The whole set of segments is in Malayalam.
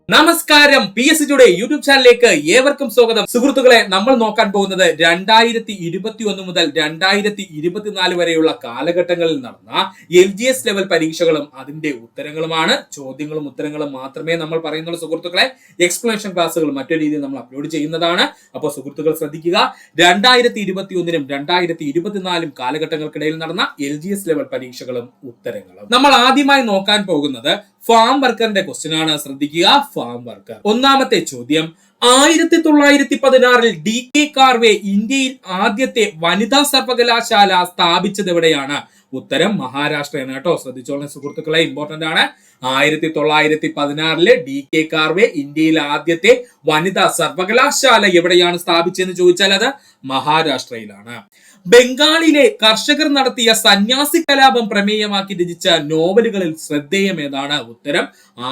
നമസ്കാരം, PSC ടുഡേ യൂട്യൂബ് ചാനലിലേക്ക് ഏവർക്കും സ്വാഗതം. സുഹൃത്തുക്കളെ, നമ്മൾ നോക്കാൻ പോകുന്നത് 2021 മുതൽ 2024 വരെയുള്ള കാലഘട്ടങ്ങളിൽ നടന്ന LGS ലെവൽ പരീക്ഷകളും അതിന്റെ ഉത്തരങ്ങളുമാണ്. ചോദ്യങ്ങളും ഉത്തരങ്ങളും മാത്രമേ നമ്മൾ പറയുന്നുള്ളൂ സുഹൃത്തുക്കളെ. എക്സ്പ്ലനേഷൻ ക്ലാസ്സുകൾ മറ്റൊരു രീതിയിൽ നമ്മൾ അപ്ലോഡ് ചെയ്യുന്നതാണ്. അപ്പോൾ സുഹൃത്തുക്കൾ ശ്രദ്ധിക്കുക, 2021 2024 കാലഘട്ടങ്ങൾക്കിടയിൽ നടന്ന LGS ലെവൽ പരീക്ഷകളും ഉത്തരങ്ങളും. നമ്മൾ ആദ്യമായി നോക്കാൻ പോകുന്നത് ഫാം വർക്കറിന്റെ ക്വസ്റ്റ്യൻ ആണ്. ശ്രദ്ധിക്കുക, ഫാം വർക്കർ. ഒന്നാമത്തെ ചോദ്യം, 1916 DK കാർവേ ഇന്ത്യയിൽ ആദ്യത്തെ വനിതാ സർവകലാശാല സ്ഥാപിച്ചത് എവിടെയാണ്? ഉത്തരം മഹാരാഷ്ട്രയാണ് കേട്ടോ. ശ്രദ്ധിച്ചോളെ സുഹൃത്തുക്കളെ, ഇമ്പോർട്ടന്റ് ആണ്. 1916 DK കാർവേ ഇന്ത്യയിൽ ആദ്യത്തെ വനിതാ സർവകലാശാല എവിടെയാണ് സ്ഥാപിച്ചതെന്ന് ചോദിച്ചാൽ അത് മഹാരാഷ്ട്രയിലാണ്. ബംഗാളിലെ കർഷകർ നടത്തിയ സന്യാസി കലാപം പ്രമേയമാക്കി രചിച്ച നോവലുകളിൽ ശ്രദ്ധേയം ഏതാണ്? ഉത്തരം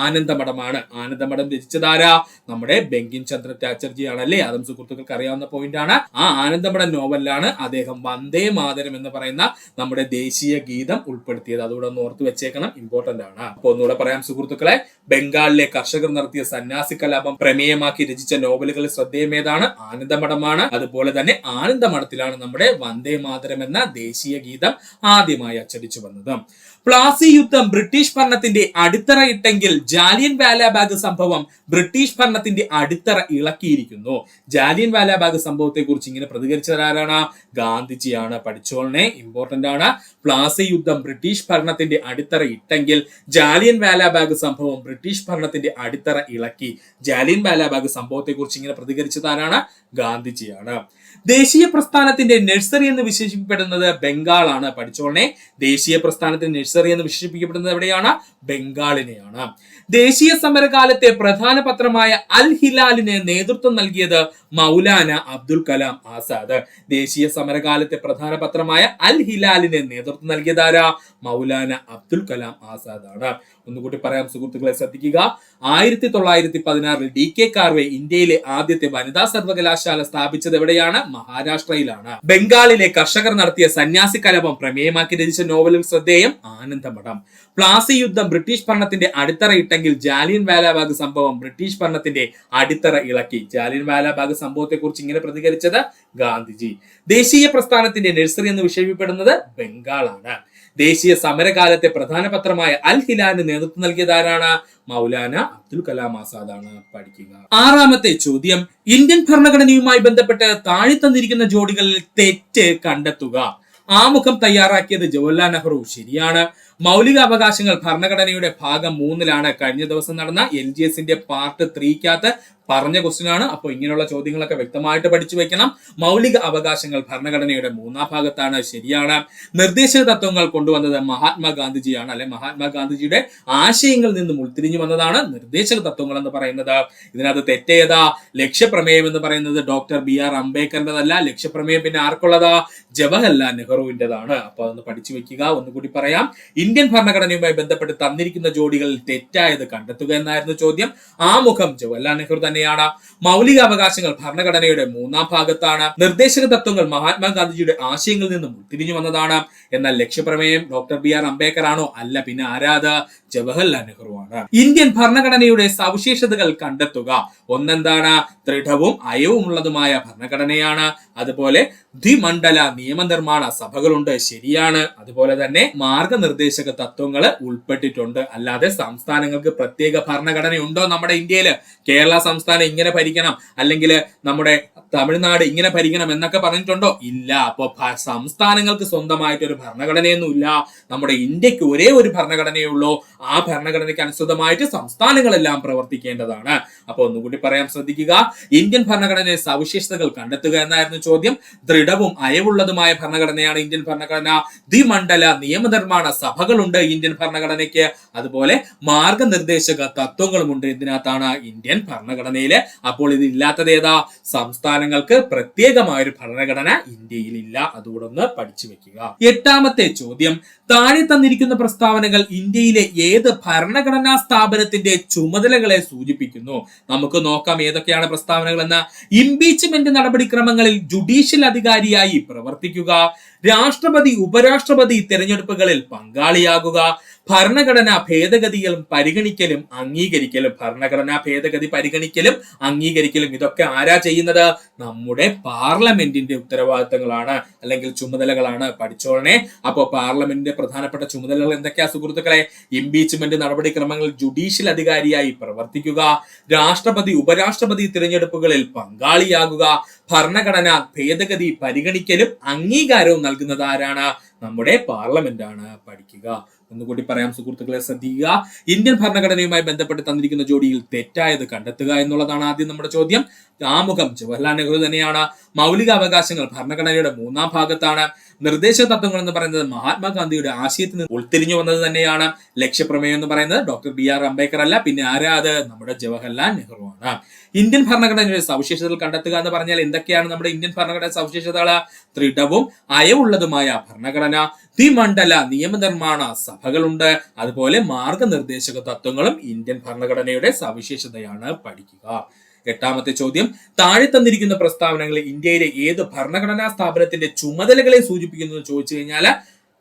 ആനന്ദമഠമാണ്. ആനന്ദമഠം രചിച്ചതാരാ? നമ്മുടെ ബങ്കിം ചന്ദ്ര ചാറ്റർജി ആണല്ലേ. അതും സുഹൃത്തുക്കൾക്ക് അറിയാവുന്ന പോയിന്റ് ആണ്. ആ ആനന്ദമഠം നോവലിലാണ് അദ്ദേഹം വന്ദേ മാതരം എന്ന് പറയുന്ന നമ്മുടെ ദേശീയ ഗീതം ഉൾപ്പെടുത്തിയത്. അതുകൂടെ ഒന്ന് ഓർത്ത് വെച്ചേക്കണം, ഇമ്പോർട്ടന്റ് ആണ്. അപ്പൊ ഒന്നുകൂടെ പറയാം സുഹൃത്തുക്കളെ, ബംഗാളിലെ കർഷകർ നടത്തിയ സന്യാസി കലാപം പ്രമേയമാക്കി രചിച്ച നോവലുകളിൽ ശ്രദ്ധേയം ഏതാണ്? ആനന്ദമഠമാണ്. അതുപോലെ തന്നെ ആനന്ദമഠത്തിലാണ് നമ്മുടെ വന്ദേ മാതരം എന്ന ദേശീയ ഗീതം ആദ്യമായി അച്ചടിച്ചു വന്നത്. പ്ലാസി യുദ്ധം ബ്രിട്ടീഷ് ഭരണത്തിന്റെ അടിത്തറ ഇട്ടെങ്കിൽ ജാലിയൻ വാലാബാഗ് സംഭവം ബ്രിട്ടീഷ് ഭരണത്തിന്റെ അടിത്തറ ഇളക്കിയിരിക്കുന്നു. ജാലിയൻ വാലാബാഗ് സംഭവത്തെ കുറിച്ച് ഇങ്ങനെ പ്രതികരിച്ചത് ആരാണ്? ഗാന്ധിജിയാണ്. പഠിച്ചോളനെ, ഇമ്പോർട്ടന്റ് ആണ്. പ്ലാസി യുദ്ധം ബ്രിട്ടീഷ് ഭരണത്തിന്റെ അടിത്തറ ഇട്ടെങ്കിൽ ജാലിയൻ വാലാബാഗ് സംഭവം ബ്രിട്ടീഷ് ഭരണത്തിന്റെ അടിത്തറ ഇളക്കി. ജാലിയൻ വാലാബാഗ് സംഭവത്തെ കുറിച്ച് ഇങ്ങനെ പ്രതികരിച്ചത് ആരാണ്? ഗാന്ധിജിയാണ്. ദേശീയ പ്രസ്ഥാനത്തിന്റെ നഴ്സറി എന്ന് വിശേഷിപ്പിക്കപ്പെടുന്നത് ബംഗാളാണ്. പഠിച്ചോളനെ, ദേശീയ പ്രസ്ഥാനത്തിന്റെ നഴ്സറി എന്ന് വിശേഷിപ്പിക്കപ്പെടുന്നത് എവിടെയാണ്? ബംഗാളിനെയാണ്. ദേശീയ സമരകാലത്തെ പ്രധാന പത്രമായ അൽ ഹിലാലിന് നേതൃത്വം നൽകിയത് മൗലാന അബ്ദുൽ കലാം ആസാദ്. ദേശീയ സമരകാലത്തെ പ്രധാന പത്രമായ അൽ ഹിലാലിന് നേതൃത്വം നൽകിയതാരാ? മൗലാന അബ്ദുൽ കലാം ആസാദ് ആണ്. ഒന്നുകൂടി പറയാം സുഹൃത്തുക്കളെ, ശ്രദ്ധിക്കുക. 1916 DK കാർവേ ഇന്ത്യയിലെ ആദ്യത്തെ വനിതാ സർവകലാശാല സ്ഥാപിച്ചത് എവിടെയാണ്? മഹാരാഷ്ട്രയിലാണ്. ബംഗാളിലെ കർഷകർ നടത്തിയ സന്യാസി കലാപം പ്രമേയമാക്കി രചിച്ച നോവലിൽ ശ്രദ്ധേയം ആനന്ദമഠം. പ്ലാസി യുദ്ധം ബ്രിട്ടീഷ് ഭരണത്തിന്റെ അടിത്തറ ഇട്ടെങ്കിൽ ജാലിയൻ വാലാബാഗ് സംഭവം ബ്രിട്ടീഷ് ഭരണത്തിന്റെ അടിത്തറ ഇളക്കി. ജാലിയൻ വാലാബാഗ് സംഭവത്തെ കുറിച്ച് ഇങ്ങനെ പ്രതികരിച്ചത് ഗാന്ധിജി. ദേശീയ പ്രസ്ഥാനത്തിന്റെ നഴ്സറി എന്ന് വിശേഷിപ്പിക്കപ്പെടുന്നത് ബംഗാളാണ്. ദേശീയ സമരകാലത്തെ പ്രധാന പത്രമായ അൽ ഹിലാലിന് നേതൃത്വം നൽകിയതാരാണ്? മൗലാന അബ്ദുൽ കലാം ആസാദ് ആണ്. പഠിക്കുക. ആറാമത്തെ ചോദ്യം, ഇന്ത്യൻ ഭരണഘടനയുമായി ബന്ധപ്പെട്ട് താഴെ തന്നിരിക്കുന്ന ജോഡികളിൽ തെറ്റ് കണ്ടെത്തുക. ആമുഖം തയ്യാറാക്കിയത് ജവഹർലാൽ നെഹ്റു. ശരിയാണ്. മൗലിക അവകാശങ്ങൾ ഭരണഘടനയുടെ ഭാഗം 3-ലാണ്. കഴിഞ്ഞ ദിവസം നടന്ന LGSന്റെ പാർട്ട് 3-ക്കകത്ത് പറഞ്ഞ ക്വസ്റ്റ്യൻ ആണ്. അപ്പോൾ ഇങ്ങനെയുള്ള ചോദ്യങ്ങളൊക്കെ വ്യക്തമായിട്ട് പഠിച്ചു വെക്കണം. മൗലിക അവകാശങ്ങൾ ഭരണഘടനയുടെ 3-ാം ഭാഗത്താണ്. ശരിയാണ്. നിർദ്ദേശക തത്വങ്ങൾ കൊണ്ടുവന്നത് മഹാത്മാഗാന്ധിജിയാണ്, അല്ലെ മഹാത്മാഗാന്ധിജിയുടെ ആശയങ്ങളിൽ നിന്നും ഉൾത്തിരിഞ്ഞു വന്നതാണ് നിർദ്ദേശക തത്വങ്ങൾ എന്ന് പറയുന്നത്. ഇതിനകത്ത് തെറ്റേതാ? ലക്ഷ്യപ്രമേയം എന്ന് പറയുന്നത് ഡോക്ടർ BR അംബേദ്കറിന്റെതല്ല. ലക്ഷ്യപ്രമേയം പിന്നെ ആർക്കുള്ളതാ? ജവഹർലാൽ നെഹ്റുവിന്റേതാണ്. അപ്പൊ അതൊന്ന് പഠിച്ചു വെക്കുക. ഒന്നുകൂടി പറയാം, ഇന്ത്യൻ ഭരണഘടനയുമായി ബന്ധപ്പെട്ട് തന്നിരിക്കുന്ന ജോഡികളിൽ തെറ്റായത് കണ്ടെത്തുക എന്നായിരുന്നു ചോദ്യം. ആമുഖം ജവഹർലാൽ നെഹ്റു തന്നെയാണ്. മൗലിക അവകാശങ്ങൾ ഭരണഘടനയുടെ 3-ാം ഭാഗത്താണ്. നിർദ്ദേശക തത്വങ്ങൾ മഹാത്മാഗാന്ധിജിയുടെ ആശയങ്ങളിൽ നിന്നും ഉൾത്തിരിഞ്ഞു വന്നതാണ്. എന്നാൽ ലക്ഷ്യപ്രമേയം ഡോക്ടർ BR അംബേദ്കർ ആണോ? അല്ല. പിന്നെ ആരാത്? ജവഹർലാൽ നെഹ്റു ആണ്. ഇന്ത്യൻ ഭരണഘടനയുടെ സവിശേഷതകൾ കണ്ടെത്തുക. ഒന്നെന്താണ്? ദൃഢവും അയവുമുള്ളതുമായ ഭരണഘടനയാണ്. അതുപോലെ ദ്വിമണ്ഡല നിയമനിർമ്മാണ സഭകളുണ്ട്. ശരിയാണ്. അതുപോലെ തന്നെ മാർഗനിർദ്ദേശക തത്വങ്ങൾ ഉൾപ്പെട്ടിട്ടുണ്ട്. അല്ലാതെ സംസ്ഥാനങ്ങൾക്ക് പ്രത്യേക ഭരണഘടന ഉണ്ടോ നമ്മുടെ ഇന്ത്യയില്? കേരള സംസ്ഥാനം ഇങ്ങനെ ഭരിക്കണം, അല്ലെങ്കിൽ നമ്മുടെ തമിഴ്നാട് ഇങ്ങനെ ഭരിക്കണം എന്നൊക്കെ പറഞ്ഞിട്ടുണ്ടോ? ഇല്ല. അപ്പൊ സംസ്ഥാനങ്ങൾക്ക് സ്വന്തമായിട്ട് ഒരു ഭരണഘടനയൊന്നും ഇല്ല. നമ്മുടെ ഇന്ത്യക്ക് ഒരേ ഒരു ഭരണഘടനയേ ഉള്ളൂ. ആ ഭരണഘടനയ്ക്ക് അനുസൃതമായിട്ട് സംസ്ഥാനങ്ങളെല്ലാം പ്രവർത്തിക്കേണ്ടതാണ്. അപ്പൊ ഒന്നുകൂടി പറയാൻ ശ്രദ്ധിക്കുക. ഇന്ത്യൻ ഭരണഘടനയുടെ സവിശേഷതകൾ കണ്ടെത്തുക എന്നായിരുന്നു ചോദ്യം. ദൃഢവും അയവുള്ളതുമായ ഭരണഘടനയാണ് ഇന്ത്യൻ ഭരണഘടന. ദ്വിമണ്ഡല നിയമനിർമ്മാണ സഭകളുണ്ട് ഇന്ത്യൻ ഭരണഘടനയ്ക്ക്. അതുപോലെ മാർഗനിർദ്ദേശക തത്വങ്ങളുമുണ്ട്. ഇതിനകത്താണ് ഇന്ത്യൻ ഭരണഘടനയില്. അപ്പോൾ ഇത് ഇല്ലാത്തത് ഏതാ? സംസ്ഥാനങ്ങൾക്ക് പ്രത്യേകമായൊരു ഭരണഘടന ഇന്ത്യയിൽ ഇല്ല. അതുകൂടെ ഒന്ന് പഠിച്ചു വെക്കുക. എട്ടാമത്തെ ചോദ്യം, താഴെ തന്നിരിക്കുന്ന പ്രസ്താവനകൾ ഇന്ത്യയിലെ ഏത് ഭരണഘടനാ സ്ഥാപനത്തിന്റെ ചുമതലകളെ സൂചിപ്പിക്കുന്നു? നമുക്ക് നോക്കാം ഏതൊക്കെയാണ് പ്രസ്താവനകൾ എന്ന്. ഇംപീച്ച്മെന്റ് നടപടിക്രമങ്ങളിൽ ജുഡീഷ്യൽ അധികാരിയായി പ്രവർത്തിക്കുക, രാഷ്ട്രപതി ഉപരാഷ്ട്രപതി തെരഞ്ഞെടുപ്പുകളിൽ പങ്കാളിയാകുക, ഭരണഘടനാ ഭേദഗതികളും പരിഗണിക്കലും അംഗീകരിക്കലും. ഭരണഘടനാ ഭേദഗതി പരിഗണിക്കലും അംഗീകരിക്കലും ഇതൊക്കെ ആരാ ചെയ്യുന്നത്? നമ്മുടെ പാർലമെന്റിന്റെ ഉത്തരവാദിത്തങ്ങളാണ് അല്ലെങ്കിൽ ചുമതലകളാണ്. പഠിച്ചോളനെ. അപ്പോൾ പാർലമെന്റിന്റെ പ്രധാനപ്പെട്ട ചുമതലകൾ എന്തൊക്കെയാ സുഹൃത്തുക്കളെ? ഇംപീച്ച്മെന്റ് നടപടിക്രമങ്ങളിൽ ജുഡീഷ്യൽ അധികാരിയായി പ്രവർത്തിക്കുക, രാഷ്ട്രപതി ഉപരാഷ്ട്രപതി തിരഞ്ഞെടുപ്പുകളിൽ പങ്കാളിയാകുക, ഭരണഘടനാ ഭേദഗതി പരിഗണിക്കലും അംഗീകാരവും നൽകുന്നത് ആരാണ്? നമ്മുടെ പാർലമെന്റ് ആണ്. പഠിക്കുക. ഒന്നുകൂടി പറയാം സുഹൃത്തുക്കളെ, ശ്രദ്ധിക്കുക. ഇന്ത്യൻ ഭരണഘടനയുമായി ബന്ധപ്പെട്ട് തന്നിരിക്കുന്ന ജോഡിയിൽ തെറ്റായത് കണ്ടെത്തുക എന്നുള്ളതാണ് ആദ്യം നമ്മുടെ ചോദ്യം. ആമുഖം ജവഹർലാൽ നെഹ്റു തന്നെയാണ്. മൗലിക അവകാശങ്ങൾ ഭരണഘടനയുടെ 3-ാം ഭാഗത്താണ്. നിർദ്ദേശ തത്വങ്ങൾ എന്ന് പറയുന്നത് മഹാത്മാഗാന്ധിയുടെ ആശയത്തിൽ നിന്ന് ഉൾത്തിരിഞ്ഞു വന്നത് തന്നെയാണ്. ലക്ഷ്യപ്രമേയം എന്ന് പറയുന്നത് ഡോക്ടർ BR അംബേദ്കർ അല്ല, പിന്നെ ആരാ അത്? നമ്മുടെ ജവഹർലാൽ നെഹ്റു ആണ്. ഇന്ത്യൻ ഭരണഘടനയുടെ സവിശേഷതകൾ കണ്ടെത്തുക എന്ന് പറഞ്ഞാൽ എന്തൊക്കെയാണ് നമ്മുടെ ഇന്ത്യൻ ഭരണഘടന സവിശേഷതകൾ? ദൃഢവും അയവുള്ളതുമായ ഭരണഘടന, ദ്വിമണ്ഡല നിയമനിർമ്മാണ സഭകളുണ്ട്, അതുപോലെ മാർഗനിർദ്ദേശക തത്വങ്ങളും ഇന്ത്യൻ ഭരണഘടനയുടെ സവിശേഷതയാണ്. പഠിക്കുക. 8ാമത്തെ ചോദ്യം, താഴെ തന്നിരിക്കുന്ന പ്രസ്താവനകളിൽ ഇന്ത്യയിലെ ഏത് ഭരണഘടനാ സ്ഥാപനത്തിന്റെ ചുമതലകളെ സൂചിപ്പിക്കുന്നു എന്ന് ചോദിച്ചു കഴിഞ്ഞാൽ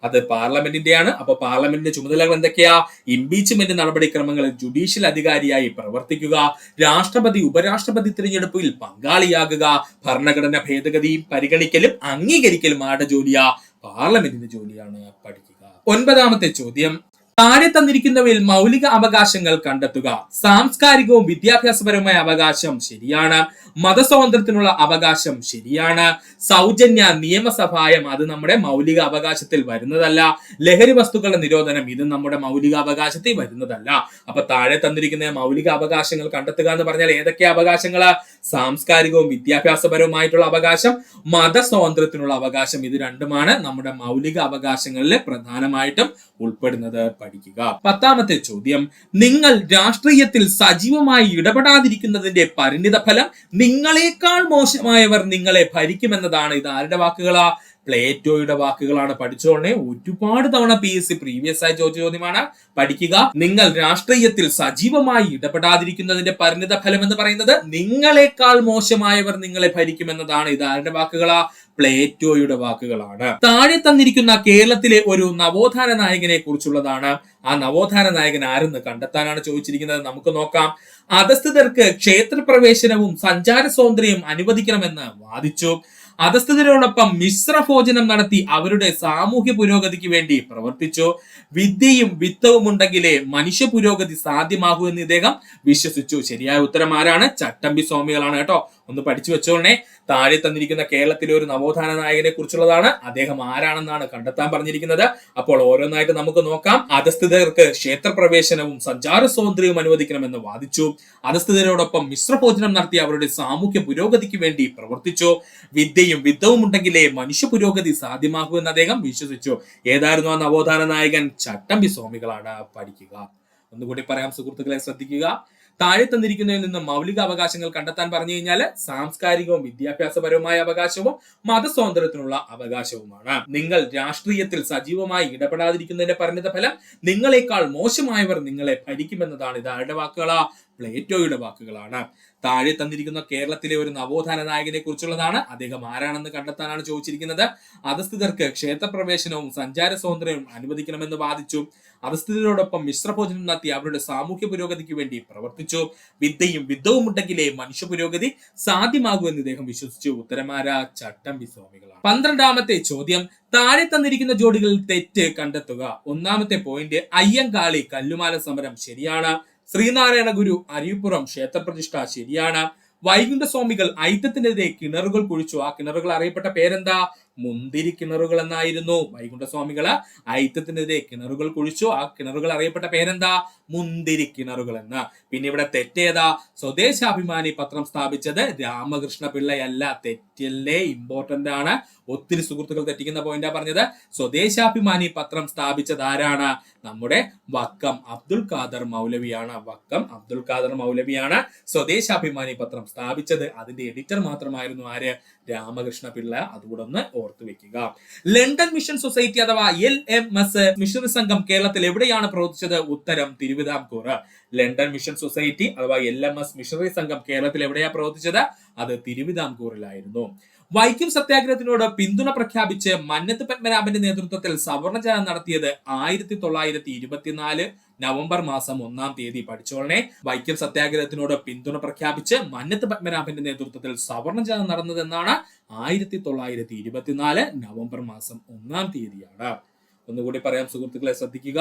അത് പാർലമെന്റിന്റെയാണ്. അപ്പൊ പാർലമെന്റിന്റെ ചുമതലകൾ എന്തൊക്കെയാ? ഇംപീച്ച്മെന്റ് നടപടിക്രമങ്ങളിൽ ജുഡീഷ്യൽ അധികാരിയായി പ്രവർത്തിക്കുക, രാഷ്ട്രപതി ഉപരാഷ്ട്രപതി തിരഞ്ഞെടുപ്പിൽ പങ്കാളിയാകുക, ഭരണഘടന ഭേദഗതി പരിഗണിക്കലും അംഗീകരിക്കലും ആരുടെ ജോലിയാ? പാർലമെന്റിന്റെ ജോലിയാണ്. പഠിക്കുക. 9ാമത്തെ ചോദ്യം, താഴെ തന്നിരിക്കുന്നവയിൽ മൗലിക അവകാശങ്ങൾ കണ്ടെത്തുക. സാംസ്കാരികവും വിദ്യാഭ്യാസപരവുമായ അവകാശം ശരിയാണ്. മതസ്വാതന്ത്ര്യത്തിനുള്ള അവകാശം ശരിയാണ്. സൗജന്യ നിയമസഹായം അത് നമ്മുടെ മൗലിക അവകാശത്തിൽ വരുന്നതല്ല. ലഹരി വസ്തുക്കളുടെ നിരോധനം ഇത് നമ്മുടെ മൗലിക അവകാശത്തിൽ വരുന്നതല്ല. അപ്പൊ താഴെ തന്നിരിക്കുന്ന മൗലിക അവകാശങ്ങൾ കണ്ടെത്തുക എന്ന് പറഞ്ഞാൽ ഏതൊക്കെ അവകാശങ്ങള്? സാംസ്കാരികവും വിദ്യാഭ്യാസപരവുമായിട്ടുള്ള അവകാശം, മതസ്വാതന്ത്ര്യത്തിനുള്ള അവകാശം, ഇത് രണ്ടുമാണ് നമ്മുടെ മൗലിക അവകാശങ്ങളിൽ പ്രധാനമായിട്ടും ഉൾപ്പെടുന്നത്. പഠിക്കുക. 10ാമത്തെ ചോദ്യം, നിങ്ങൾ രാഷ്ട്രീയത്തിൽ സജീവമായി ഇടപെടാതിരിക്കുന്നതിന്റെ പരിണിത ഫലം നിങ്ങളെക്കാൾ മോശമായവർ നിങ്ങളെ ഭരിക്കുമെന്നതാണ്. ഇത് ആരുടെ വാക്കുകളാ? പ്ലേറ്റോയുടെ വാക്കുകളാണ്. പഠിച്ചോളനെ. ഒരുപാട് തവണ PSC പ്രീവിയസ് ആയി ചോദിച്ച ചോദ്യമാണ്. പഠിക്കുക. നിങ്ങൾ രാഷ്ട്രീയത്തിൽ സജീവമായി ഇടപെടാതിരിക്കുന്നതിന്റെ പരിണിത ഫലം എന്ന് പറയുന്നത് നിങ്ങളെക്കാൾ മോശമായവർ നിങ്ങളെ ഭരിക്കുമെന്നതാണ്. ഇത് ആരുടെ വാക്കുകളാ? പ്ലേറ്റോയുടെ വാക്കുകളാണ്. താഴെ തന്നിരിക്കുന്ന കേരളത്തിലെ ഒരു നവോത്ഥാന നായകനെ കുറിച്ചുള്ളതാണ്. ആ നവോത്ഥാന നായകൻ ആരെന്ന് കണ്ടെത്താനാണ് ചോദിച്ചിരിക്കുന്നത്. നമുക്ക് നോക്കാം. അധസ്ഥിതർക്ക് ക്ഷേത്രപ്രവേശനവും സഞ്ചാര സ്വാതന്ത്ര്യവും അനുവദിക്കണമെന്ന് വാദിച്ചു. അധസ്ഥിതരോടൊപ്പം മിശ്രഭോജനം നടത്തി അവരുടെ സാമൂഹ്യ പുരോഗതിക്ക് വേണ്ടി പ്രവർത്തിച്ചു. വിദ്യയും വിത്തവും ഉണ്ടെങ്കിലേ മനുഷ്യ പുരോഗതി സാധ്യമാകൂ എന്ന് ഇദ്ദേഹം വിശ്വസിച്ചു. ശരിയായ ഉത്തരം ആരാണ്? ചട്ടമ്പി സ്വാമികളാണ് കേട്ടോ. ഒന്ന് പഠിച്ചു വെച്ചോളനെ. താഴെ തന്നിരിക്കുന്ന കേരളത്തിലെ ഒരു നവോത്ഥാന നായകനെ കുറിച്ചുള്ളതാണ്. അദ്ദേഹം ആരാണെന്നാണ് കണ്ടെത്താൻ പറഞ്ഞിരിക്കുന്നത്. അപ്പോൾ ഓരോന്നായിട്ട് നമുക്ക് നോക്കാം. അധസ്ഥിതർക്ക് ക്ഷേത്രപ്രവേശനവും സഞ്ചാര സ്വാതന്ത്ര്യവും അനുവദിക്കണമെന്ന് വാദിച്ചു. അധസ്ഥിതരോടൊപ്പം മിശ്രഭോജനം നടത്തി അവരുടെ സാമൂഹ്യ പുരോഗതിക്ക് വേണ്ടി പ്രവർത്തിച്ചു. വിദ്യയും വിത്തവും ഉണ്ടെങ്കിലേ മനുഷ്യ പുരോഗതി സാധ്യമാകൂ എന്ന് അദ്ദേഹം വിശ്വസിച്ചു. ഏതായിരുന്നു ആ നവോത്ഥാന നായകൻ? ചട്ടമ്പി സ്വാമികളാണ്. പഠിക്കുക. ഒന്നുകൂടി പറയാം സുഹൃത്തുക്കളെ, ശ്രദ്ധിക്കുക. താഴെ തന്നിരിക്കുന്നതിൽ നിന്ന് മൗലിക അവകാശങ്ങൾ കണ്ടെത്താൻ പറഞ്ഞു കഴിഞ്ഞാൽ സാംസ്കാരികവും വിദ്യാഭ്യാസപരവുമായ അവകാശവും മതസ്വാതന്ത്ര്യത്തിനുള്ള അവകാശവുമാണ്. നിങ്ങൾ രാഷ്ട്രീയത്തിൽ സജീവമായി ഇടപെടാതിരിക്കുന്നതിന്റെ പരിണിത ഫലം നിങ്ങളെക്കാൾ മോശമായവർ നിങ്ങളെ ഭരിക്കുമെന്നതാണ്. ഇത് ആരുടെ വാക്കുകളാ? പ്ലേറ്റോയുടെ വാക്കുകളാണ്. താഴെ തന്നിരിക്കുന്ന കേരളത്തിലെ ഒരു നവോത്ഥാന നായകനെ കുറിച്ചുള്ളതാണ്. അദ്ദേഹം ആരാണെന്ന് കണ്ടെത്താനാണ് ചോദിച്ചിരിക്കുന്നത്. അധസ്ഥിതർക്ക് ക്ഷേത്രപ്രവേശനവും സഞ്ചാര സ്വാതന്ത്ര്യവും അനുവദിക്കണമെന്ന് വാദിച്ചു. അധസ്ഥിതരോടൊപ്പം മിശ്രഭോജനം നടത്തി അവരുടെ സാമൂഹ്യ പുരോഗതിക്ക് വേണ്ടി പ്രവർത്തിച്ചു. വിദ്യയും വിത്തവും ഉണ്ടെങ്കിലേ മനുഷ്യ പുരോഗതി സാധ്യമാകൂ എന്ന് ഇദ്ദേഹം വിശ്വസിച്ചു. ഉത്തരമാര? ചട്ടമ്പി സ്വാമികളാണ്. 12ാമത്തെ ചോദ്യം, താഴെ തന്നിരിക്കുന്ന ജോഡികളിൽ തെറ്റ് കണ്ടെത്തുക. 1ാമത്തെ പോയിന്റ്, അയ്യങ്കാളി കല്ലുമാല സമരം ശരിയാണ്. ശ്രീനാരായണ ഗുരു അരിപ്പുറം ക്ഷേത്രപ്രതിഷ്ഠ ശരിയാണ്. വൈകുണ്ഠ സ്വാമികൾ ഐത്തത്തിനെതിരെ കിണറുകൾ കുഴിച്ചു. ആ കിണറുകൾ അറിയപ്പെട്ട പേരെന്താ? മുന്തിരി കിണറുകൾ എന്നായിരുന്നു. വൈകുണ്ഠ സ്വാമികള് ഐത്തത്തിനെതിരെ കിണറുകൾ കുഴിച്ചു. ആ കിണറുകൾ അറിയപ്പെട്ട പേരെന്താ? മുന്തിരി കിണറുകൾ എന്ന്. പിന്നെ ഇവിടെ തെറ്റേതാ? സ്വദേശാഭിമാനി പത്രം സ്ഥാപിച്ചത് രാമകൃഷ്ണ പിള്ളയല്ല. തെറ്റല്ലേ? ഇമ്പോർട്ടന്റ് ആണ്. ഒത്തിരി സുഹൃത്തുക്കൾ തെറ്റിക്കുന്ന പോയിന്റാ പറഞ്ഞത്. സ്വദേശാഭിമാനി പത്രം സ്ഥാപിച്ചത് ആരാണ്? നമ്മുടെ വക്കം അബ്ദുൽ ഖാദർ മൗലവിയാണ്. വക്കം അബ്ദുൽ ഖാദർ മൗലവിയാണ് സ്വദേശാഭിമാനി പത്രം സ്ഥാപിച്ചത്. അതിന്റെ എഡിറ്റർ മാത്രമായിരുന്നു ആര്? രാമകൃഷ്ണ പിള്ള. അതുകൂടെ ഒന്ന് ഓർത്തു വെക്കുക. ലണ്ടൻ മിഷൻ സൊസൈറ്റി അഥവാ LMS മിഷണറി സംഘം കേരളത്തിൽ എവിടെയാണ് പ്രവർത്തിച്ചത്? ഉത്തരം തിരുവിതാംകൂർ. ലണ്ടൻ മിഷൻ സൊസൈറ്റി അഥവാ LMS മിഷണറി സംഘം കേരളത്തിൽ എവിടെയാണ് പ്രവർത്തിച്ചത്? അത് തിരുവിതാംകൂറിലായിരുന്നു. വൈക്കം സത്യാഗ്രഹത്തിനോട് പിന്തുണ പ്രഖ്യാപിച്ച് മന്നത്ത് പത്മനാഭന്റെ നേതൃത്വത്തിൽ സവർണജാഥ നടത്തിയത് 1924 നവംബർ മാസം 1-ാം തീയതി. പഠിച്ചോളനെ, വൈക്കം സത്യാഗ്രഹത്തിനോട് പിന്തുണ പ്രഖ്യാപിച്ച് മന്നത്ത് പത്മനാഭന്റെ നേതൃത്വത്തിൽ സവർണജാഥ നടന്നത് എന്നാണ് 1924 നവംബർ മാസം 1-ാം തീയതിയാണ്. ഒന്നുകൂടി പറയാം സുഹൃത്തുക്കളെ, ശ്രദ്ധിക്കുക.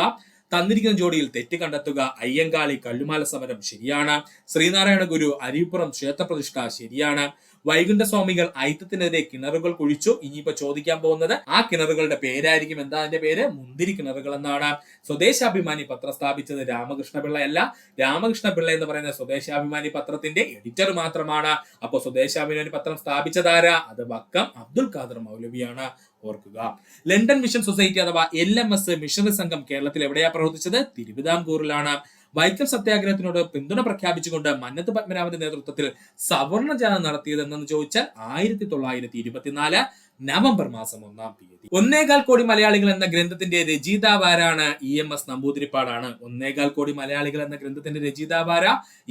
തന്നിരിക്കുന്ന ജോഡിയിൽ തെറ്റ് കണ്ടെത്തുക. അയ്യങ്കാളി കല്ലുമാല സമരം ശരിയാണ്. ശ്രീനാരായണ ഗുരു അരിപ്പുറം ക്ഷേത്രപ്രതിഷ്ഠ ശരിയാണ്. വൈകുണ്ഠ സ്വാമികൾ ഐത്തത്തിനെതിരെ കിണറുകൾ കുഴിച്ചു. ഇനിയിപ്പോ ചോദിക്കാൻ പോകുന്നത് ആ കിണറുകളുടെ പേരായിരിക്കും. എന്താ അതിന്റെ പേര്? മുന്തിരി കിണറുകൾ എന്നാണ്. സ്വദേശാഭിമാനി പത്രം സ്ഥാപിച്ചത് രാമകൃഷ്ണപിള്ളയല്ല. രാമകൃഷ്ണപിള്ള എന്ന് പറയുന്ന സ്വദേശാഭിമാനി പത്രത്തിന്റെ എഡിറ്റർ മാത്രമാണ്. അപ്പൊ സ്വദേശാഭിമാനി പത്രം സ്ഥാപിച്ചതാരാ? അത് വക്കം അബ്ദുൽ ഖാദർ മൗലവിയാണ്. ഓർക്കുക. ലണ്ടൻ മിഷൻ സൊസൈറ്റി അഥവാ LMS മിഷണറി സംഘം കേരളത്തിൽ എവിടെയാ പ്രവർത്തിച്ചത്? തിരുവിതാംകൂറിലാണ്. വൈക്കം സത്യാഗ്രഹത്തിനോട് പിന്തുണ പ്രഖ്യാപിച്ചുകൊണ്ട് മന്നത്ത് പത്മനാഭന്റെ നേതൃത്വത്തിൽ സവർണ ജാഥ നടത്തിയത് എന്നു ചോദിച്ചാൽ 1924 നവംബർ മാസം 1-ാം തീയതി. 1.25 കോടി മലയാളികൾ എന്ന ഗ്രന്ഥത്തിന്റെ രചയിതാവാരാണ്? EMS നമ്പൂതിരിപ്പാടാണ്. 1.25 കോടി മലയാളികൾ എന്ന ഗ്രന്ഥത്തിന്റെ രചയിതാവാര?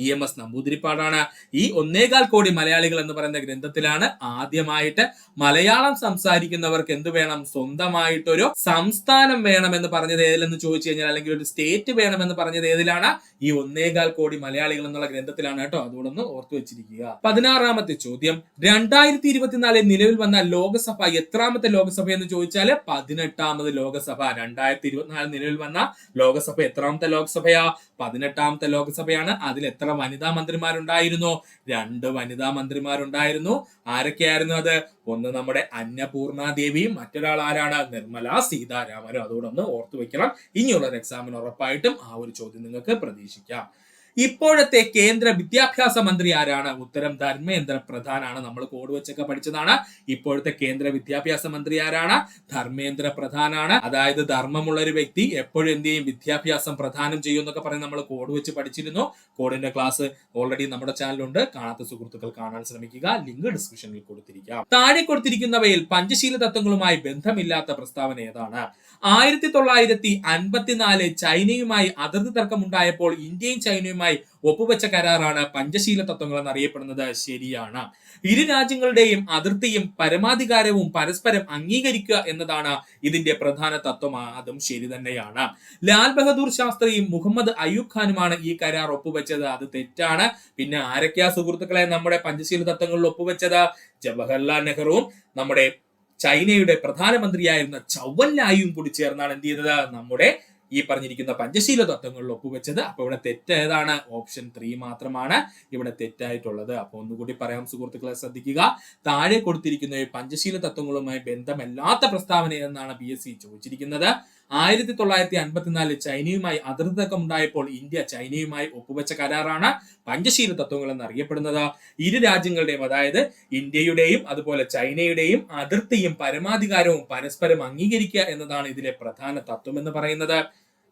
EMS നമ്പൂതിരിപ്പാടാണ്. ഈ 1.25 കോടി മലയാളികൾ എന്ന് പറയുന്ന ഗ്രന്ഥത്തിലാണ് ആദ്യമായിട്ട് മലയാളം സംസാരിക്കുന്നവർക്ക് എന്ത് വേണം? സ്വന്തമായിട്ടൊരു സംസ്ഥാനം വേണമെന്ന് പറഞ്ഞത് ഏതിലെന്ന് ചോദിച്ചു കഴിഞ്ഞാൽ, അല്ലെങ്കിൽ ഒരു സ്റ്റേറ്റ് വേണമെന്ന് പറഞ്ഞത് ഏതിലാണ്? ഈ 1.25 കോടി മലയാളികൾ എന്നുള്ള ഗ്രന്ഥത്തിലാണ് കേട്ടോ. അതുകൊണ്ടൊന്ന് ഓർത്തു വെച്ചിരിക്കുക. 16ാമത്തെ ചോദ്യം, 2024 നിലവിൽ വന്ന ലോകസഭ എത്രാമത്തെ ലോകസഭ എന്ന് ചോദിച്ചാൽ 18ാമത് ലോകസഭ. 2024 നിലവിൽ വന്ന ലോകസഭ എത്രാമത്തെ ലോകസഭയാ? 18ാമത്തെ ലോകസഭയാണ്. അതിൽ എത്ര വനിതാ മന്ത്രിമാരുണ്ടായിരുന്നു? 2 വനിതാ മന്ത്രിമാരുണ്ടായിരുന്നു. ആരൊക്കെയായിരുന്നു അത്? ഒന്ന് നമ്മുടെ അന്നപൂർണ ദേവിയും മറ്റൊരാൾ ആരാണ്? നിർമ്മല സീതാരാമനും. അതുകൊണ്ടൊന്ന് ഓർത്തു വെക്കണം. ഇനിയുള്ള ഒരു എക്സാമിന് ഉറപ്പായിട്ടും ആ ഒരു ചോദ്യം നിങ്ങൾക്ക് പ്രതീക്ഷിക്കാം. ഇപ്പോഴത്തെ കേന്ദ്ര വിദ്യാഭ്യാസ മന്ത്രി ആരാണ്? ഉത്തരം ധർമ്മേന്ദ്ര പ്രധാനാണ്. നമ്മൾ കോഡ് വെച്ചൊക്കെ പഠിച്ചതാണ്. ഇപ്പോഴത്തെ കേന്ദ്ര വിദ്യാഭ്യാസ മന്ത്രി ആരാണ്? ധർമ്മേന്ദ്ര പ്രധാനാണ്. അതായത് ധർമ്മമുള്ള ഒരു വ്യക്തി എപ്പോഴും എന്ത് ചെയ്യും? വിദ്യാഭ്യാസം പ്രധാനം ചെയ്യും എന്നൊക്കെ പറഞ്ഞ് നമ്മൾ കോഡ് വെച്ച് പഠിച്ചിരുന്നു. കോഡിന്റെ ക്ലാസ് ഓൾറെഡി നമ്മുടെ ചാനലുണ്ട്. കാണാത്ത സുഹൃത്തുക്കൾ കാണാൻ ശ്രമിക്കുക. ലിങ്ക് ഡിസ്ക്രിപ്ഷനിൽ കൊടുത്തിരിക്കാം. താഴെ കൊടുത്തിരിക്കുന്നവയിൽ പഞ്ചശീല തത്വങ്ങളുമായി ബന്ധമില്ലാത്ത പ്രസ്താവന ഏതാണ്? 1954 ചൈനയുമായി അതിർത്തി തർക്കമുണ്ടായപ്പോൾ ഇന്ത്യയും ചൈനയുമായി ഒപ്പുവെച്ച കരാറാണ് പഞ്ചശീല തത്വങ്ങൾ എന്നറിയപ്പെടുന്നത്. ശരിയാണ്. ഇരു രാജ്യങ്ങളുടെയും അതിർത്തിയും പരമാധികാരവും പരസ്പരം അംഗീകരിക്കുക എന്നതാണ് ഇതിന്റെ പ്രധാന തത്വം. അതും ശരി തന്നെയാണ്. ലാൽ ബഹദൂർ ശാസ്ത്രിയും മുഹമ്മദ് അയ്യൂബ് ഖാനുമാണ് ഈ കരാർ ഒപ്പുവെച്ചത്. അത് തെറ്റാണ്. പിന്നെ ആരൊക്കെയാ സുഹൃത്തുക്കളെ നമ്മുടെ പഞ്ചശീല തത്വങ്ങളിൽ ഒപ്പുവെച്ചത്? ജവഹർലാൽ നെഹ്റുവും നമ്മുടെ ചൈനയുടെ പ്രധാനമന്ത്രിയായിരുന്ന ചൗവൻലായും കൂടി ചേർന്നാണ് എന്ത് ചെയ്തത്? നമ്മുടെ ഈ പറഞ്ഞിരിക്കുന്ന പഞ്ചശീല തത്വങ്ങളിൽ ഒപ്പുവെച്ചത്. അപ്പൊ ഇവിടെ തെറ്റ് ഏതാണ്? ഓപ്ഷൻ 3 മാത്രമാണ് ഇവിടെ തെറ്റായിട്ടുള്ളത്. അപ്പൊ ഒന്നുകൂടി പറയാം സുഹൃത്തുക്കളെ, ശ്രദ്ധിക്കുക. താഴെ കൊടുത്തിരിക്കുന്ന പഞ്ചശീല തത്വങ്ങളുമായി ബന്ധമില്ലാത്ത പ്രസ്താവന എന്നാണ് PSC ചോദിച്ചിരിക്കുന്നത്. 1954 ചൈനയുമായി അതിർത്തി തർക്കം ഉണ്ടായപ്പോൾ ഇന്ത്യ ചൈനയുമായി ഒപ്പുവെച്ച കരാറാണ് പഞ്ചശീല തത്വങ്ങൾ എന്നറിയപ്പെടുന്നത്. ഇരു രാജ്യങ്ങളുടെയും, അതായത് ഇന്ത്യയുടെയും അതുപോലെ ചൈനയുടെയും അതിർത്തിയും പരമാധികാരവും പരസ്പരം അംഗീകരിക്കുക എന്നതാണ് ഇതിലെ പ്രധാന തത്വം എന്ന് പറയുന്നത്.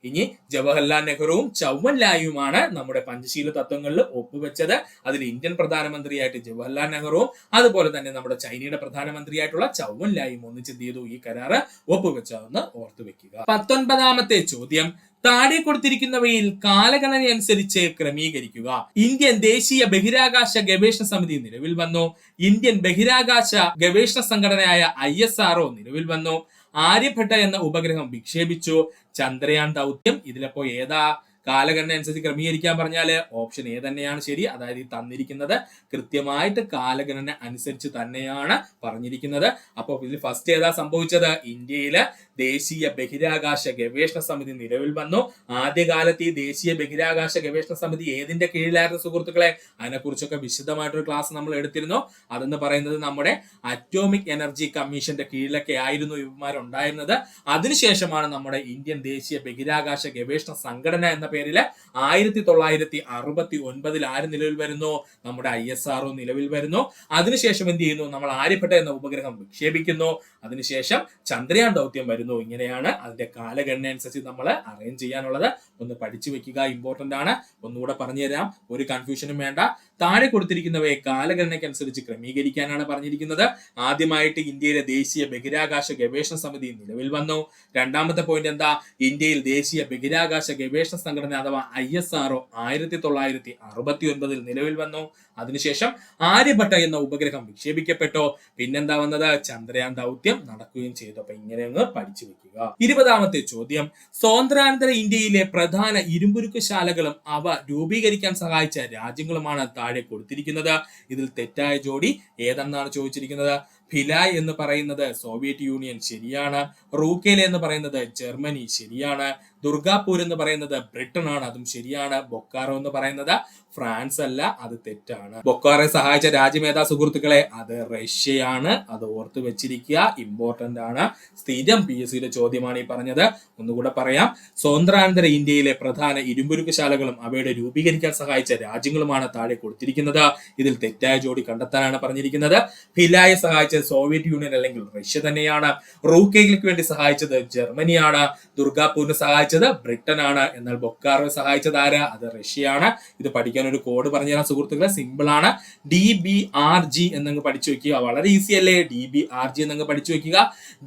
ഇനി ജവഹർലാൽ നെഹ്റുവും ചൗവൻലായുമാണ് നമ്മുടെ പഞ്ചശീല തത്വങ്ങളിൽ ഒപ്പുവെച്ചത്. അതിൽ ഇന്ത്യൻ പ്രധാനമന്ത്രിയായിട്ട് ജവഹർലാൽ നെഹ്റുവും അതുപോലെ തന്നെ നമ്മുടെ ചൈനയുടെ പ്രധാനമന്ത്രിയായിട്ടുള്ള ചൗവൻലായും ഒന്നിച്ച് എന്ത് ചെയ്തു? ഈ കരാറ് ഒപ്പുവെച്ചതെന്ന് ഓർത്തു വെക്കുക. 19ാമത്തെ ചോദ്യം, താഴെ കൊടുത്തിരിക്കുന്നവയിൽ കാലഗണന അനുസരിച്ച് ക്രമീകരിക്കുക. ഇന്ത്യൻ ദേശീയ ബഹിരാകാശ ഗവേഷണ സമിതി നിലവിൽ വന്നു. ഇന്ത്യൻ ബഹിരാകാശ ഗവേഷണ സംഘടനയായ ISRO നിലവിൽ വന്നു. ആര്യഭട്ട എന്ന ഉപഗ്രഹം വിക്ഷേപിച്ചു. ചന്ദ്രയാൻ ദൗത്യം ഇതിലപ്പോ ഏതാ കാലഗണന അനുസരിച്ച് ക്രമീകരിക്കാൻ പറഞ്ഞാല് ഓപ്ഷൻ A തന്നെയാണ് ശരി. അതായത് ഈ തന്നിരിക്കുന്നത് കൃത്യമായിട്ട് കാലഗണന അനുസരിച്ച് തന്നെയാണ് പറഞ്ഞിരിക്കുന്നത്. അപ്പൊ ഇതിൽ ഫസ്റ്റ് ഏതാ സംഭവിച്ചത്? ഇന്ത്യയിലെ ദേശീയ ബഹിരാകാശ ഗവേഷണ സമിതി നിലവിൽ വന്നു. ആദ്യകാലത്ത് ഈ ദേശീയ ബഹിരാകാശ ഗവേഷണ സമിതി ഏതിന്റെ കീഴിലായിരുന്നു സുഹൃത്തുക്കളെ? അതിനെക്കുറിച്ചൊക്കെ വിശദമായിട്ടൊരു ക്ലാസ് നമ്മൾ എടുത്തിരുന്നു. അതെന്ന് പറയുന്നത് നമ്മുടെ അറ്റോമിക് എനർജി കമ്മീഷന്റെ കീഴിലൊക്കെ ആയിരുന്നു ഇവന്മാരുണ്ടായിരുന്നത്. അതിനുശേഷമാണ് നമ്മുടെ ഇന്ത്യൻ ദേശീയ ബഹിരാകാശ ഗവേഷണ സംഘടന എന്ന പേരില് 1969 ആര് നിലവിൽ വരുന്നു? നമ്മുടെ ISRO നിലവിൽ വരുന്നു. അതിനുശേഷം എന്ത് ചെയ്യുന്നു? നമ്മൾ ആര്യഭട്ട എന്ന ഉപഗ്രഹം വിക്ഷേപിക്കുന്നു. അതിനുശേഷം ചന്ദ്രയാൻ ദൗത്യം വരുന്നു. ഇങ്ങനെയാണ് അതിന്റെ കാലഗണന അനുസരിച്ച് നമ്മൾ അറേഞ്ച് ചെയ്യാനുള്ളത്. ഒന്ന് പഠിച്ചു വെക്കുക, ഇമ്പോർട്ടന്റ് ആണ്. ഒന്നുകൂടെ പറഞ്ഞു തരാം, ഒരു കൺഫ്യൂഷനും വേണ്ട. താഴെ കൊടുത്തിരിക്കുന്നവയെ കാലഗണനയ്ക്കനുസരിച്ച് ക്രമീകരിക്കാനാണ് പറഞ്ഞിരിക്കുന്നത്. ആദ്യമായിട്ട് ഇന്ത്യയിലെ ദേശീയ ബഹിരാകാശ ഗവേഷണ സമിതി നിലവിൽ വന്നു. രണ്ടാമത്തെ പോയിന്റ് എന്താ? ഇന്ത്യയിൽ ദേശീയ ബഹിരാകാശ ഗവേഷണ സംഘടന അഥവാ ISRO 1969 നിലവിൽ വന്നു. അതിനുശേഷം ആര്യഭട്ട എന്ന ഉപഗ്രഹം വിക്ഷേപിക്കപ്പെട്ടു. പിന്നെന്താ വന്നത്? ചന്ദ്രയാൻ ദൗത്യം നടക്കുകയും ചെയ്തു. അപ്പൊ ഇങ്ങനെ ഒന്ന് പഠിച്ചു വെക്കുക. 20ാമത്തെ ചോദ്യം, സ്വാതന്ത്ര്യാനന്തര ഇന്ത്യയിലെ പ്രധാന ഇരുമ്പുരുക്ക് ശാലകളും അവ രൂപീകരിക്കാൻ സഹായിച്ച രാജ്യങ്ങളുമാണ് താഴെ കൊടുത്തിരിക്കുന്നത്. ഇതിൽ തെറ്റായ ജോഡി ഏതെന്നാണ് ചോദിച്ചിരിക്കുന്നത്. ഭിലായ് എന്ന് പറയുന്നത് സോവിയറ്റ് യൂണിയൻ, ശരിയാണ്. റൂക്കേല എന്ന് പറയുന്നത് ജർമ്മനി, ശരിയാണ്. ദുർഗാപൂർ എന്ന് പറയുന്നത് ബ്രിട്ടൻ ആണ്, അതും ശരിയാണ്. ബൊക്കാറോ എന്ന് പറയുന്നത് ഫ്രാൻസ് അല്ല, അത് തെറ്റാണ്. ബൊക്കാറോയെ സഹായിച്ച രാജ്യം ഏതാ സുഹൃത്തുക്കളെ? അത് റഷ്യയാണ്. അത് ഓർത്ത് വെച്ചിരിക്കുക, ഇമ്പോർട്ടന്റ് ആണ്. സ്ഥിരം PSCയുടെ ചോദ്യമാണ് ഈ പറഞ്ഞത്. ഒന്നുകൂടെ പറയാം, സ്വാതന്ത്ര്യാനന്തര ഇന്ത്യയിലെ പ്രധാന ഇരുമ്പുരുക്ക് ശാലകളും അവയുടെ രൂപീകരിക്കാൻ സഹായിച്ച രാജ്യങ്ങളുമാണ് താഴെ കൊടുത്തിരിക്കുന്നത്. ഇതിൽ തെറ്റായ ജോഡി കണ്ടെത്താനാണ് പറഞ്ഞിരിക്കുന്നത്. ഭിലായെ സഹായിച്ച സോവിയറ്റ് യൂണിയൻ അല്ലെങ്കിൽ റഷ്യ തന്നെയാണ്. റൂക്കേലയ്ക്ക് വേണ്ടി സഹായിച്ചത് ജർമ്മനിയാണ്. ദുർഗാപൂരിനെ സഹായിച്ചത് ബ്രിട്ടൻ ആണ്. എന്നാൽ ബൊക്കാറോയെ സഹായിച്ചത് ആരാ? അത് റഷ്യയാണ്. ഇത് പഠിക്കാൻ ഒരു കോഡ് പറഞ്ഞുതരാൻ സുഹൃത്തുക്കളെ, സിമ്പിൾ ആണ്. DBRG എന്നങ്ങ് പഠിച്ചു വെക്കുക. വളരെ ഈസി അല്ലേ? DBRG എന്നങ്ങ് പഠിച്ചു വെക്കുക.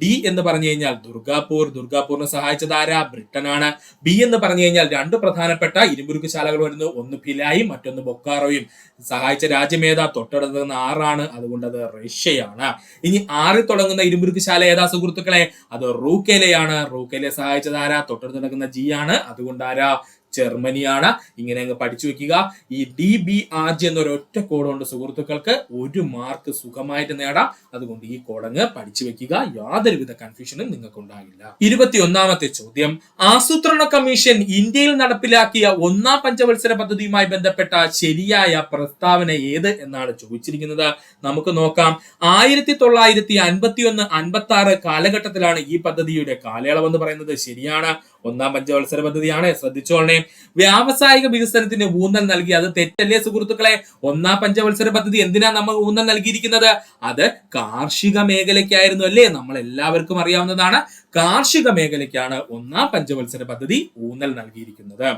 ഡി എന്ന് പറഞ്ഞു കഴിഞ്ഞാൽ ദുർഗാപൂരിനെ സഹായിച്ചത് ആരാ? ബ്രിട്ടൻ ആണ്. ബി എന്ന് പറഞ്ഞു കഴിഞ്ഞാൽ രണ്ട് പ്രധാനപ്പെട്ട ഇരുമ്പുരുക്ക് ശാലകൾ വരുന്നു. ഒന്ന് ഭിലായും മറ്റൊന്ന് ബൊക്കാറോയും. സഹായിച്ച രാജ്യം ഏതാ? തൊട്ടടുത്ത് 6 ആണ്, അതുകൊണ്ട് അത് റഷ്യയാണ്. ഇനി 6 തുടങ്ങുന്ന ഇരുമ്പുരുക്ക് ശാല ഏതാ സുഹൃത്തുക്കളെ? അത് റൂക്കേലയാണ്. റൂക്കേലയെ സഹായിച്ചത് ആരാ? തൊട്ടടുത്ത് നടക്കുന്ന G ആണ്, അതുകൊണ്ട് ആരാ? ജർമ്മനിയാണ്. ഇങ്ങനെ അങ്ങ് പഠിച്ചു വെക്കുക. ഈ DBRG എന്നൊരു ഒറ്റ കോഡുകൊണ്ട് സുഹൃത്തുക്കൾക്ക് 1 മാർക്ക് സുഖമായിട്ട് നേടാം. അതുകൊണ്ട് ഈ കോഡങ്ങ് പഠിച്ചു വെക്കുക. യാതൊരുവിധ കൺഫ്യൂഷനും നിങ്ങൾക്ക് ഉണ്ടാകില്ല. 21ാമത്തെ ചോദ്യം, ആസൂത്രണ കമ്മീഷൻ ഇന്ത്യയിൽ നടപ്പിലാക്കിയ 1ാം പഞ്ചവത്സര പദ്ധതിയുമായി ബന്ധപ്പെട്ട ശരിയായ പ്രസ്താവന ഏത് എന്നാണ് ചോദിച്ചിരിക്കുന്നത്. നമുക്ക് നോക്കാം. 1951-56 കാലഘട്ടത്തിലാണ് ഈ പദ്ധതിയുടെ കാലയളവ് എന്ന് പറയുന്നത്. ശരിയാണ്, 1ാം പഞ്ചവത്സര പദ്ധതിയാണ്. ശ്രദ്ധിച്ചോളണേ. വ്യാവസായിക വികസനത്തിന് ഊന്നൽ നൽകി. അത് തെറ്റല്ലേ സുഹൃത്തുക്കളെ? 1ാം പഞ്ചവത്സര പദ്ധതി എന്തിനാ നമ്മൾ ഊന്നൽ നൽകിയിരിക്കുന്നത്? അത് കാർഷിക മേഖലയ്ക്കായിരുന്നു അല്ലേ? നമ്മൾ എല്ലാവർക്കും അറിയാവുന്നതാണ്. കാർഷിക മേഖലയ്ക്കാണ് 1ാം പഞ്ചവത്സര പദ്ധതി ഊന്നൽ നൽകിയിരിക്കുന്നത്.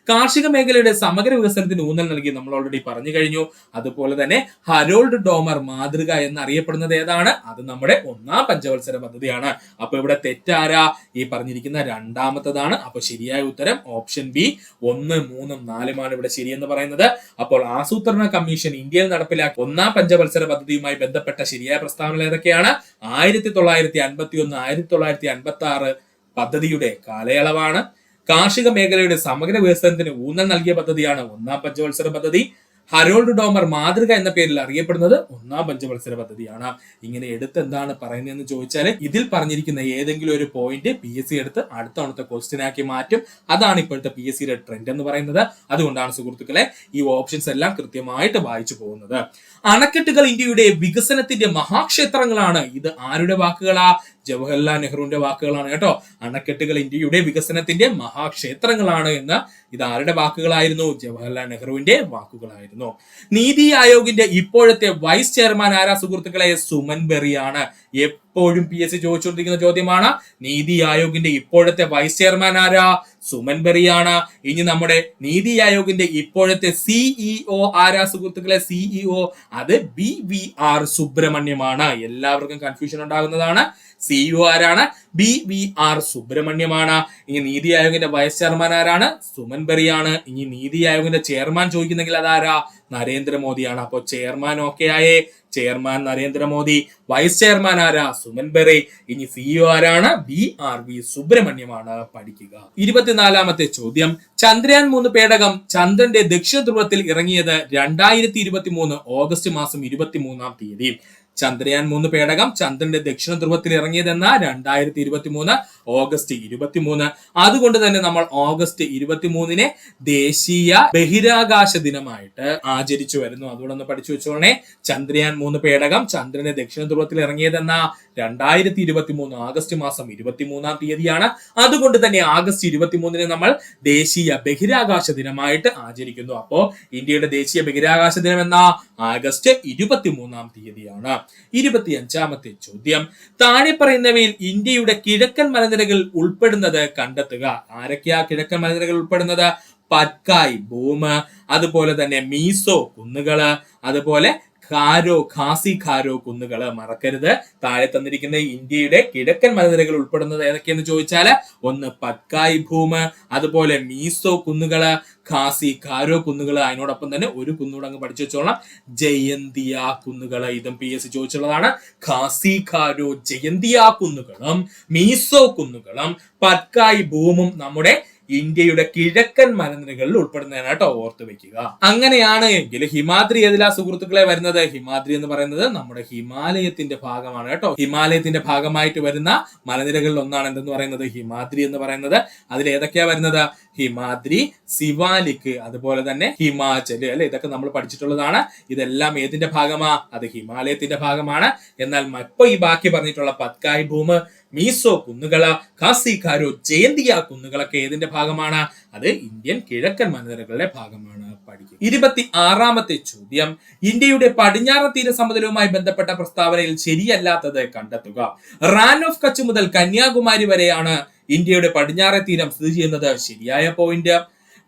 കാർഷിക മേഖലയുടെ സമഗ്ര വികസനത്തിന് ഊന്നൽ നൽകി നമ്മൾ ഓൾറെഡി പറഞ്ഞു കഴിഞ്ഞു. അതുപോലെ തന്നെ ഹരോൾഡ് ഡോമർ മാതൃക എന്നറിയപ്പെടുന്നത് ഏതാണ്? അത് നമ്മുടെ 1ാം പഞ്ചവത്സര പദ്ധതിയാണ്. അപ്പൊ ഇവിടെ തെറ്റാരാ? ഈ പറഞ്ഞിരിക്കുന്ന രണ്ടാമത്തതാണ്. അപ്പൊ ശരിയായ ഉത്തരം ഓപ്ഷൻ ബി 1, 3, 4 ഇവിടെ ശരിയെന്ന് പറയുന്നത്. അപ്പോൾ ആസൂത്രണ കമ്മീഷൻ ഇന്ത്യയിൽ നടപ്പിലാക്കി 1ാം പഞ്ചവത്സര പദ്ധതിയുമായി ബന്ധപ്പെട്ട ശരിയായ പ്രസ്താവനകൾ ഏതൊക്കെയാണ്? 1951-1956 പദ്ധതിയുടെ കാലയളവാണ്. കാർഷിക മേഖലയുടെ സമഗ്ര വികസനത്തിന് ഊന്നൽ നൽകിയ പദ്ധതിയാണ് 1ാം പഞ്ചവത്സര പദ്ധതി. ഹരോൾഡ് ഡോമർ മാതൃക എന്ന പേരിൽ അറിയപ്പെടുന്നത് 1ാം പഞ്ചവത്സര പദ്ധതിയാണ്. ഇങ്ങനെ എടുത്ത് എന്താണ് പറയുന്നതെന്ന് ചോദിച്ചാൽ ഇതിൽ പറഞ്ഞിരിക്കുന്ന ഏതെങ്കിലും ഒരു പോയിന്റ് PSC എടുത്ത് അടുത്ത തവണത്തെ ക്വസ്റ്റ്യൻ ആക്കി മാറ്റും. അതാണ് ഇപ്പോഴത്തെ PSCയുടെ ട്രെൻഡ് എന്ന് പറയുന്നത്. അതുകൊണ്ടാണ് സുഹൃത്തുക്കളെ ഈ ഓപ്ഷൻസ് എല്ലാം കൃത്യമായിട്ട് വായിച്ചു പോകുന്നത്. അണക്കെട്ടുകൾ ഇന്ത്യയുടെ വികസനത്തിന്റെ മഹാക്ഷേത്രങ്ങളാണ്. ഇത് ആരുടെ വാക്കുകളാ? ജവഹർലാൽ നെഹ്റുവിന്റെ വാക്കുകളാണ് കേട്ടോ. അണക്കെട്ടുകൾ ഇന്ത്യയുടെ വികസനത്തിന്റെ മഹാക്ഷേത്രങ്ങളാണ് എന്ന് ഇത് ആരുടെ വാക്കുകളായിരുന്നു? ജവഹർലാൽ നെഹ്റുവിന്റെ വാക്കുകളായിരുന്നു. നീതി ആയോഗിന്റെ ഇപ്പോഴത്തെ വൈസ് ചെയർമാൻ ആരാ സുഹൃത്തുക്കളെ? സുമൻ ബെറിയാണ്. എപ്പോഴും PSC ചോദിച്ചുകൊണ്ടിരിക്കുന്ന ചോദ്യമാണ്. നീതി ആയോഗിന്റെ ഇപ്പോഴത്തെ വൈസ് ചെയർമാൻ ആരാ? സുമൻ ബെറിയാണ്. ഇനി നമ്മുടെ നീതി ആയോഗിന്റെ ഇപ്പോഴത്തെ CEO ആരാ സുഹൃത്തുക്കളെ? CEO അത് BVR സുബ്രഹ്മണ്യമാണ്. എല്ലാവർക്കും കൺഫ്യൂഷൻ ഉണ്ടാകുന്നതാണ്. CEO ആരാണ്? BVR സുബ്രഹ്മണ്യമാണ്. ഇനി നീതി ആയോഗിന്റെ വൈസ് ചെയർമാൻ ആരാണ്? സുമൻ ബെറിയാണ്. ഇനി നീതി ആയോഗിന്റെ ചെയർമാൻ ചോദിക്കുന്നെങ്കിൽ അതാരാ? നരേന്ദ്രമോദിയാണ്. അപ്പൊ ചെയർമാൻ ഓക്കെ ആയേ? ചെയർമാൻ നരേന്ദ്രമോദി. വൈസ് ചെയർമാൻ ആരാ? സുമൻ ബെറി. ഇനി CEO ആരാണ്? BRV സുബ്രഹ്മണ്യമാണ്. പഠിക്കുക. 24ാമത്തെ ചോദ്യം, ചന്ദ്രയാൻ 3 പേടകം ചന്ദ്രന്റെ ദക്ഷിണ ധ്രുവത്തിൽ ഇറങ്ങിയത് 2023 ഓഗസ്റ്റ് മാസം 23-ാം തീയതി. ചന്ദ്രയാൻ 3 പേടകം ചന്ദ്രന്റെ ദക്ഷിണ ധ്രുവത്തിൽ ഇറങ്ങിയതെന്ന 2023 ഓഗസ്റ്റ് 23. അതുകൊണ്ട് തന്നെ നമ്മൾ ഓഗസ്റ്റ് 23-നെ ദേശീയ ബഹിരാകാശ ദിനമായിട്ട് ആചരിച്ചു വരുന്നു. അതുകൊണ്ട് ഒന്ന് പഠിച്ചു വെച്ചോളണേ. ചന്ദ്രയാൻ 3 പേടകം ചന്ദ്രന്റെ ദക്ഷിണ ധ്രുവത്തിൽ ഇറങ്ങിയതെന്ന 2023 ആഗസ്റ്റ് മാസം 23-ാം തീയതിയാണ്. അതുകൊണ്ട് തന്നെ ആഗസ്റ്റ് 23-നെ നമ്മൾ ദേശീയ ബഹിരാകാശ ദിനമായിട്ട് ആചരിക്കുന്നു. അപ്പോ ഇന്ത്യയുടെ ദേശീയ ബഹിരാകാശ ദിനം എന്ന ആഗസ്റ്റ് 23-ാം തീയതിയാണ്. 25ാമത്തെ ചോദ്യം, താഴെ പറയുന്നവയിൽ ഇന്ത്യയുടെ കിഴക്കൻ മലനിരകൾ ഉൾപ്പെടുന്നത് കണ്ടെത്തുക. ആരൊക്കെയാ കിഴക്കൻ മലനിരകൾ ഉൾപ്പെടുന്നത്? പറ്റ്കായ് ഭൂമ്, അതുപോലെ തന്നെ മീസോ കുന്നുകള്, അതുപോലെ ഖാസി ഖാരോ കുന്നുകള്. മറക്കരുത്, താഴെ തന്നിരിക്കുന്ന ഇന്ത്യയുടെ കിഴക്കൻ മലനിരകൾ ഉൾപ്പെടുന്നത് ഏതൊക്കെയെന്ന് ചോദിച്ചാല് ഒന്ന് പറ്റ്കായ് ഭൂമ്, അതുപോലെ മീസോ കുന്നുകള്, ഖാസി ഖാരോ കുന്നുകള്, അതിനോടൊപ്പം തന്നെ ഒരു കുന്നുകൂടെ അങ്ങ് പഠിച്ചു വെച്ചോളാം, ജയന്തിയ കുന്നുകള്. ഇതും PSC ചോദിച്ചുള്ളതാണ്. ഖാസി ഖാരോ ജയന്തിയ കുന്നുകളും മീസോ കുന്നുകളും പറ്റ്കായ് ഭൂമും നമ്മുടെ ഇന്ത്യയുടെ കിഴക്കൻ മലനിരകളിൽ ഉൾപ്പെടുന്നതാണ് കേട്ടോ, ഓർത്ത് വെക്കുക. അങ്ങനെയാണ് എങ്കിൽ ഹിമാദ്രി ഏതിലാ സുഹൃത്തുക്കളെ വരുന്നത്? ഹിമാദ്രി എന്ന് പറയുന്നത് നമ്മുടെ ഹിമാലയത്തിന്റെ ഭാഗമാണ് കേട്ടോ. ഹിമാലയത്തിന്റെ ഭാഗമായിട്ട് വരുന്ന മലനിരകളിൽ ഒന്നാണ് എന്തെന്ന് പറയുന്നത്? ഹിമാദ്രി എന്ന് പറയുന്നത്. അതിൽ ഏതൊക്കെയാ വരുന്നത്? ഹിമാദ്രി, സിവാലിക്, അതുപോലെ തന്നെ ഹിമാചൽ അല്ലെ, ഇതൊക്കെ നമ്മൾ പഠിച്ചിട്ടുള്ളതാണ്. ഇതെല്ലാം ഏതിന്റെ ഭാഗമാ? അത് ഹിമാലയത്തിന്റെ ഭാഗമാണ്. എന്നാൽ ഇപ്പൊ ഈ ബാക്കി പറഞ്ഞിട്ടുള്ള പറ്റ്കായ് ഭൂമ്, മീസോ കുന്നുകള്, ഖാസി ഖാരോ ജയന്തിയ കുന്നുകളൊക്കെ ഏതിന്റെ ഭാഗമാണ്? അത് ഇന്ത്യൻ കിഴക്കൻ മലനിരകളുടെ ഭാഗമാണ്. പഠിക്കുക. 26ാമത്തെ ചോദ്യം, ഇന്ത്യയുടെ പടിഞ്ഞാറൻ തീര സമതലവുമായി ബന്ധപ്പെട്ട പ്രസ്താവനയിൽ ശരിയല്ലാത്തത് കണ്ടെത്തുക. റാൻ ഓഫ് കച്ച് മുതൽ കന്യാകുമാരി വരെയാണ് ഇന്ത്യയുടെ പടിഞ്ഞാറൻ തീരം സ്ഥിതി ചെയ്യുന്നത്. ശരിയായ പോയിന്റ്.